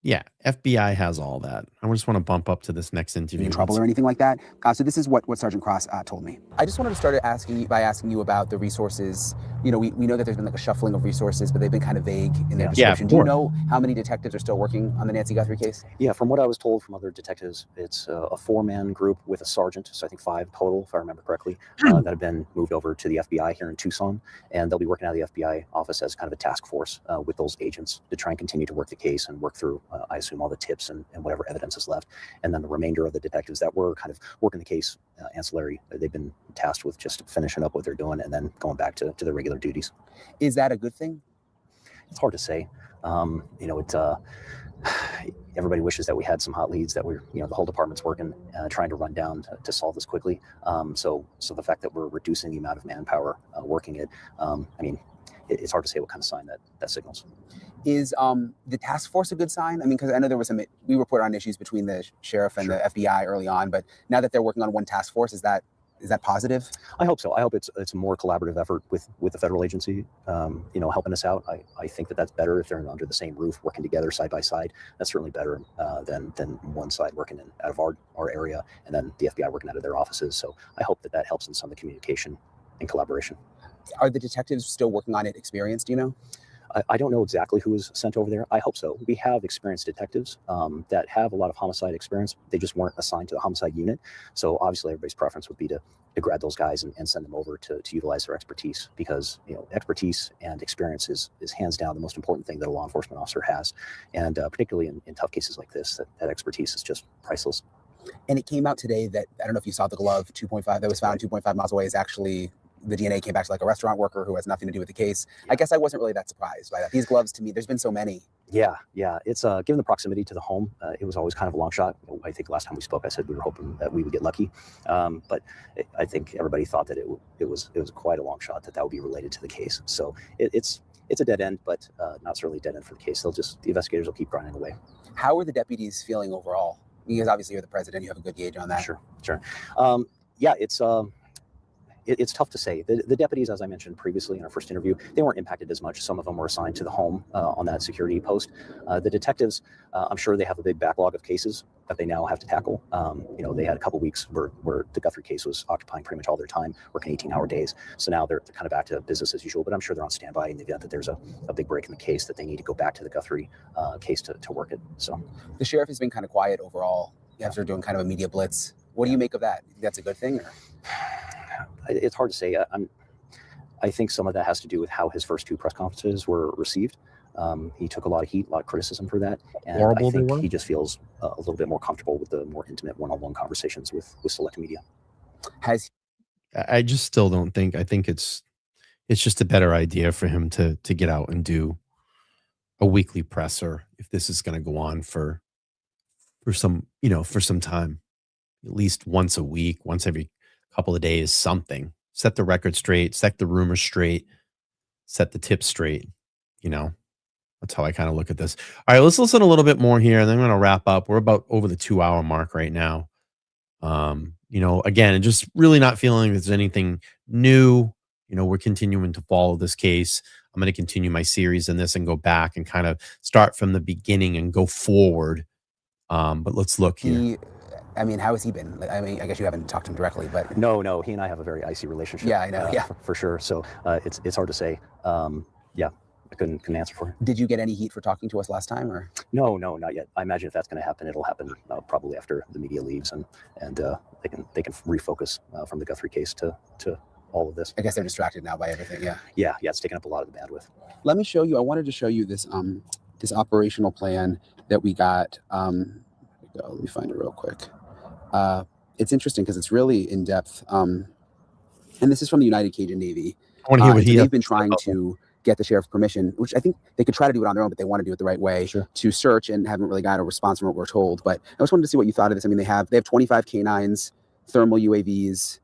Yeah, FBI has all that. I just want to bump up to this next interview. In trouble or anything like that. So this is what Sergeant Cross told me. I just wanted to start asking you about the resources. We know that there's been like a shuffling of resources, but they've been kind of vague in their description. Do you know how many detectives are still working on the Nancy Guthrie case? Yeah, from what I was told from other detectives, it's a 4-man group with a sergeant, so I think 5 total, if I remember correctly, that have been moved over to the FBI here in Tucson, and they'll be working out of the FBI office as kind of a task force with those agents to try and continue to work the case and work through, I assume, all the tips and whatever evidence is left. And then the remainder of the detectives that were kind of working the case ancillary, they've been tasked with just finishing up what they're doing and then going back to their regular duties. Is that a good thing? It's hard to say. Everybody wishes that we had some hot leads that we're, the whole department's working, trying to run down to solve this quickly. So the fact that we're reducing the amount of manpower working it, it's hard to say what kind of sign that signals. Is the task force a good sign? I mean, because I know there was we reported on issues between the sheriff and the FBI early on, but now that they're working on one task force, is that positive? I hope so. I hope it's a more collaborative effort with the federal agency, helping us out. I think that's better if they're under the same roof, working together side by side. That's certainly better than one side working out of our area and then the FBI working out of their offices. So I hope that helps in some of the communication and collaboration. Are the detectives still working on it experienced, do you know? I don't know exactly who was sent over there. I hope so. We have experienced detectives that have a lot of homicide experience. They just weren't assigned to the homicide unit. So obviously everybody's preference would be to grab those guys and send them over to utilize their expertise, because expertise and experience is hands down the most important thing that a law enforcement officer has. And particularly in tough cases like this, that expertise is just priceless. And it came out today that, I don't know if you saw the glove 2.5 that was found 2.5 miles away is actually, the DNA came back to like a restaurant worker who has nothing to do with the case. I guess I wasn't really that surprised by that. These gloves, to me, there's been so many. Yeah. It's given the proximity to the home, it was always kind of a long shot. I think last time we spoke, I said we were hoping that we would get lucky. But I think everybody thought that it was quite a long shot that would be related to the case. So it's a dead end, but not certainly a dead end for the case. The investigators will keep grinding away. How are the deputies feeling overall? Because obviously you're the president, you have a good gauge on that. Sure. It's tough to say. The deputies, as I mentioned previously in our first interview, they weren't impacted as much. Some of them were assigned to the home on that security post. The detectives, I'm sure they have a big backlog of cases that they now have to tackle. They had a couple weeks where the Guthrie case was occupying pretty much all their time, working 18-hour days. So now they're kind of back to business as usual, but I'm sure they're on standby in the event that there's a big break in the case that they need to go back to the Guthrie case to work it. So the sheriff has been kind of quiet overall after doing kind of a media blitz. What do you make of that? You think that's a good thing? Or? It's hard to say. I think some of that has to do with how his first 2 press conferences were received. He took a lot of heat, a lot of criticism for that. And I think he just feels a little bit more comfortable with the more intimate one-on-one conversations with select media. I just still don't think, I think it's just a better idea for him to get out and do a weekly presser if this is going to go on for some time, at least once a week, once every couple of days, something. Set the record straight, set the rumors straight, set the tips straight, That's how I kind of look at this. All right, let's listen a little bit more here, and then I'm going to wrap up. We're about over the 2 hour mark right now. Again, just really not feeling there's anything new. We're continuing to follow this case. I'm going to continue my series in this and go back and kind of start from the beginning and go forward. But let's look here. I mean, how has he been? I mean, I guess you haven't talked to him directly, but No, he and I have a very icy relationship. Yeah, I know, yeah. for sure. So it's hard to say. Yeah, I couldn't answer for you. Did you get any heat for talking to us last time, or? No, not yet. I imagine if that's going to happen, it'll happen probably after the media leaves and they can refocus from the Guthrie case to all of this. I guess they're distracted now by everything. Yeah. Yeah, it's taking up a lot of the bandwidth. Let me show you. I wanted to show you this this operational plan that we got. Let me find it real quick. It's interesting because it's really in depth. And this is from the United Cajun Navy. I want to hear what they've been trying to get the sheriff's permission, which I think they could try to do it on their own, but they want to do it the right way to search, and haven't really got a response from what we're told. But I just wanted to see what you thought of this. I mean, they have 25 canines, thermal UAVs,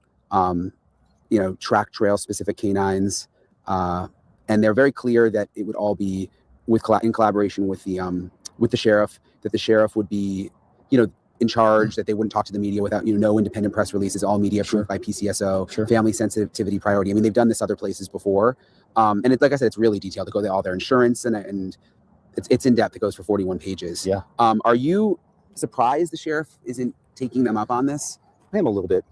track trail specific canines, and they're very clear that it would all be in collaboration with the sheriff. That the sheriff would be, in charge, that they wouldn't talk to the media without, no independent press releases, all media approved by PCSO, family sensitivity priority. I mean, they've done this other places before. And like I said, it's really detailed. They go all their insurance and it's in depth. It goes for 41 pages. Yeah. Are you surprised the sheriff isn't taking them up on this? I am a little bit.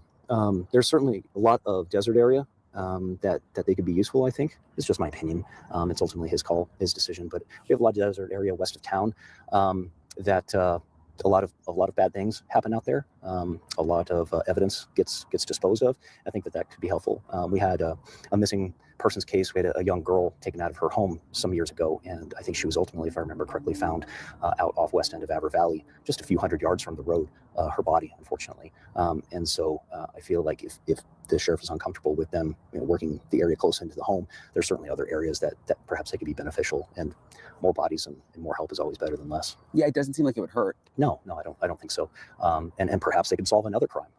There's certainly a lot of desert area that they could be useful, I think. It's just my opinion. It's ultimately his call, his decision. But we have a lot of desert area west of town that a lot of bad things happen out there. A lot of evidence gets disposed of. I think that could be helpful. We had a missing person's case. We had a young girl taken out of her home some years ago, and I think she was ultimately, if I remember correctly, found out off west end of Aber Valley, just a few hundred yards from the road. Her body, unfortunately. And so I feel like if the sheriff is uncomfortable with them working the area close into the home, there's certainly other areas that perhaps they could be beneficial, and more bodies and more help is always better than less. Yeah, it doesn't seem like it would hurt. No, I don't think so. And perhaps they could solve another crime.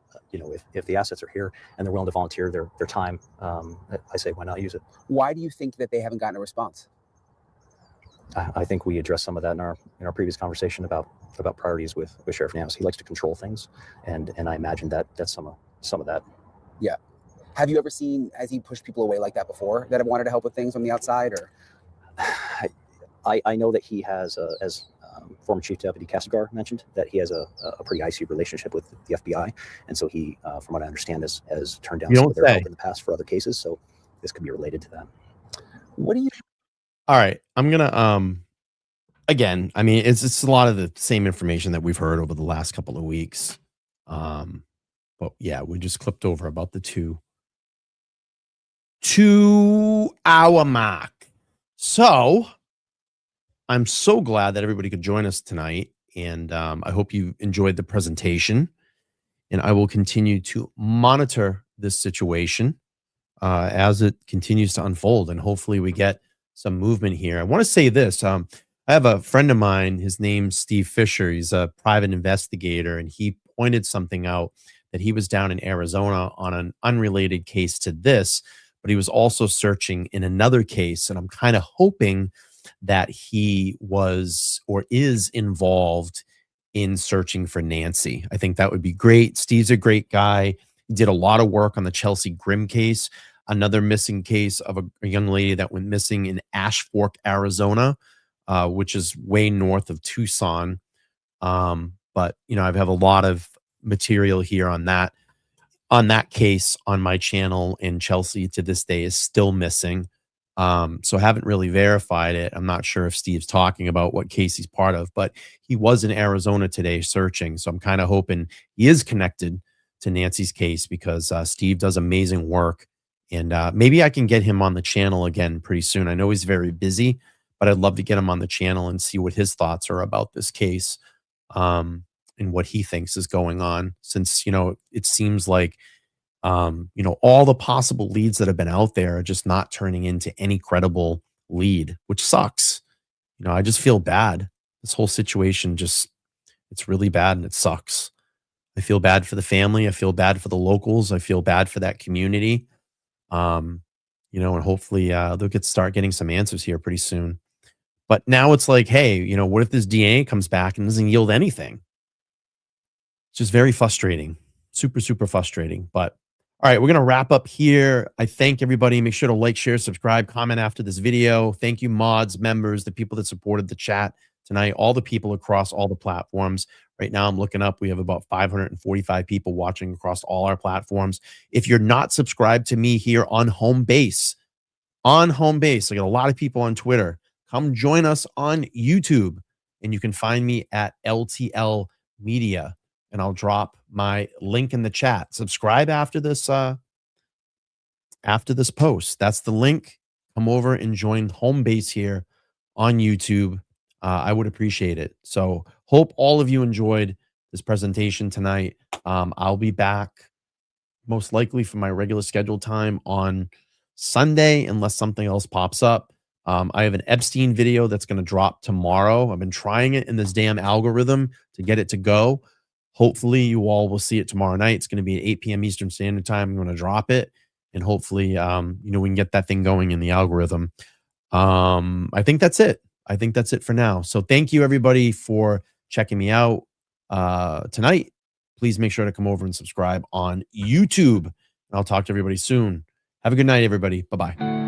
If the assets are here and they're willing to volunteer their time, I say, why not use it? Why do you think that they haven't gotten a response? I think we addressed some of that in our previous conversation about priorities with Sheriff Nance. He likes to control things, and I imagine that's some of that. Yeah. Have you ever seen, has he pushed people away like that before that have wanted to help with things from the outside, or? I know that he has, as former Chief Deputy Castigar mentioned, that he has a pretty icy relationship with the FBI, and so he, from what I understand, has turned down some of their help in the past for other cases. So this could be related to that. What do you? All right, I'm gonna again. I mean, it's a lot of the same information that we've heard over the last couple of weeks. But yeah, we just clipped over about the 2 hour mark. So I'm so glad that everybody could join us tonight, and I hope you enjoyed the presentation. And I will continue to monitor this situation as it continues to unfold, and hopefully we get some movement here. I want to say this. I have a friend of mine. His name's Steve Fisher. He's a private investigator, and he pointed something out that he was down in Arizona on an unrelated case to this, but he was also searching in another case. And I'm kind of hoping that he was or is involved in searching for Nancy. I think that would be great. Steve's a great guy. He did a lot of work on the Chelsea Grimm case, another missing case of a young lady that went missing in Ash Fork, Arizona, which is way north of Tucson. But I have a lot of material here on that case on my channel, and Chelsea to this day is still missing. So I haven't really verified it. I'm not sure if Steve's talking about what case he's part of, but he was in Arizona today searching. So I'm kind of hoping he is connected to Nancy's case, because Steve does amazing work, and maybe I can get him on the channel again pretty soon. I know he's very busy, but I'd love to get him on the channel and see what his thoughts are about this case, and what he thinks is going on, since, it seems like, all the possible leads that have been out there are just not turning into any credible lead, which sucks. I just feel bad. This whole situation it's really bad, and it sucks. I feel bad for the family. I feel bad for the locals. I feel bad for that community. And hopefully they'll start getting some answers here pretty soon. But now it's like, hey, you know, what if this DNA comes back and doesn't yield anything? It's just very frustrating. Super, super frustrating. But all right, we're going to wrap up here. I thank everybody. Make sure to like, share, subscribe, comment after this video. Thank you, mods, members, the people that supported the chat tonight, all the people across all the platforms. Right now, I'm looking up. We have about 545 people watching across all our platforms. If you're not subscribed to me here on home base, I got a lot of people on Twitter. Come join us on YouTube, and you can find me at LTL Media. And I'll drop my link in the chat. Subscribe after this post. That's the link. Come over and join home base here on YouTube. I would appreciate it. So hope all of you enjoyed this presentation tonight. I'll be back most likely for my regular scheduled time on Sunday, unless something else pops up. I have an Epstein video that's going to drop tomorrow. I've been trying it in this damn algorithm to get it to go. Hopefully you all will see it tomorrow night. It's going to be at 8 p.m. Eastern Standard Time. I'm going to drop it, and hopefully, we can get that thing going in the algorithm. I think that's it. I think that's it for now. So thank you everybody for checking me out tonight. Please make sure to come over and subscribe on YouTube. And I'll talk to everybody soon. Have a good night, everybody. Bye-bye.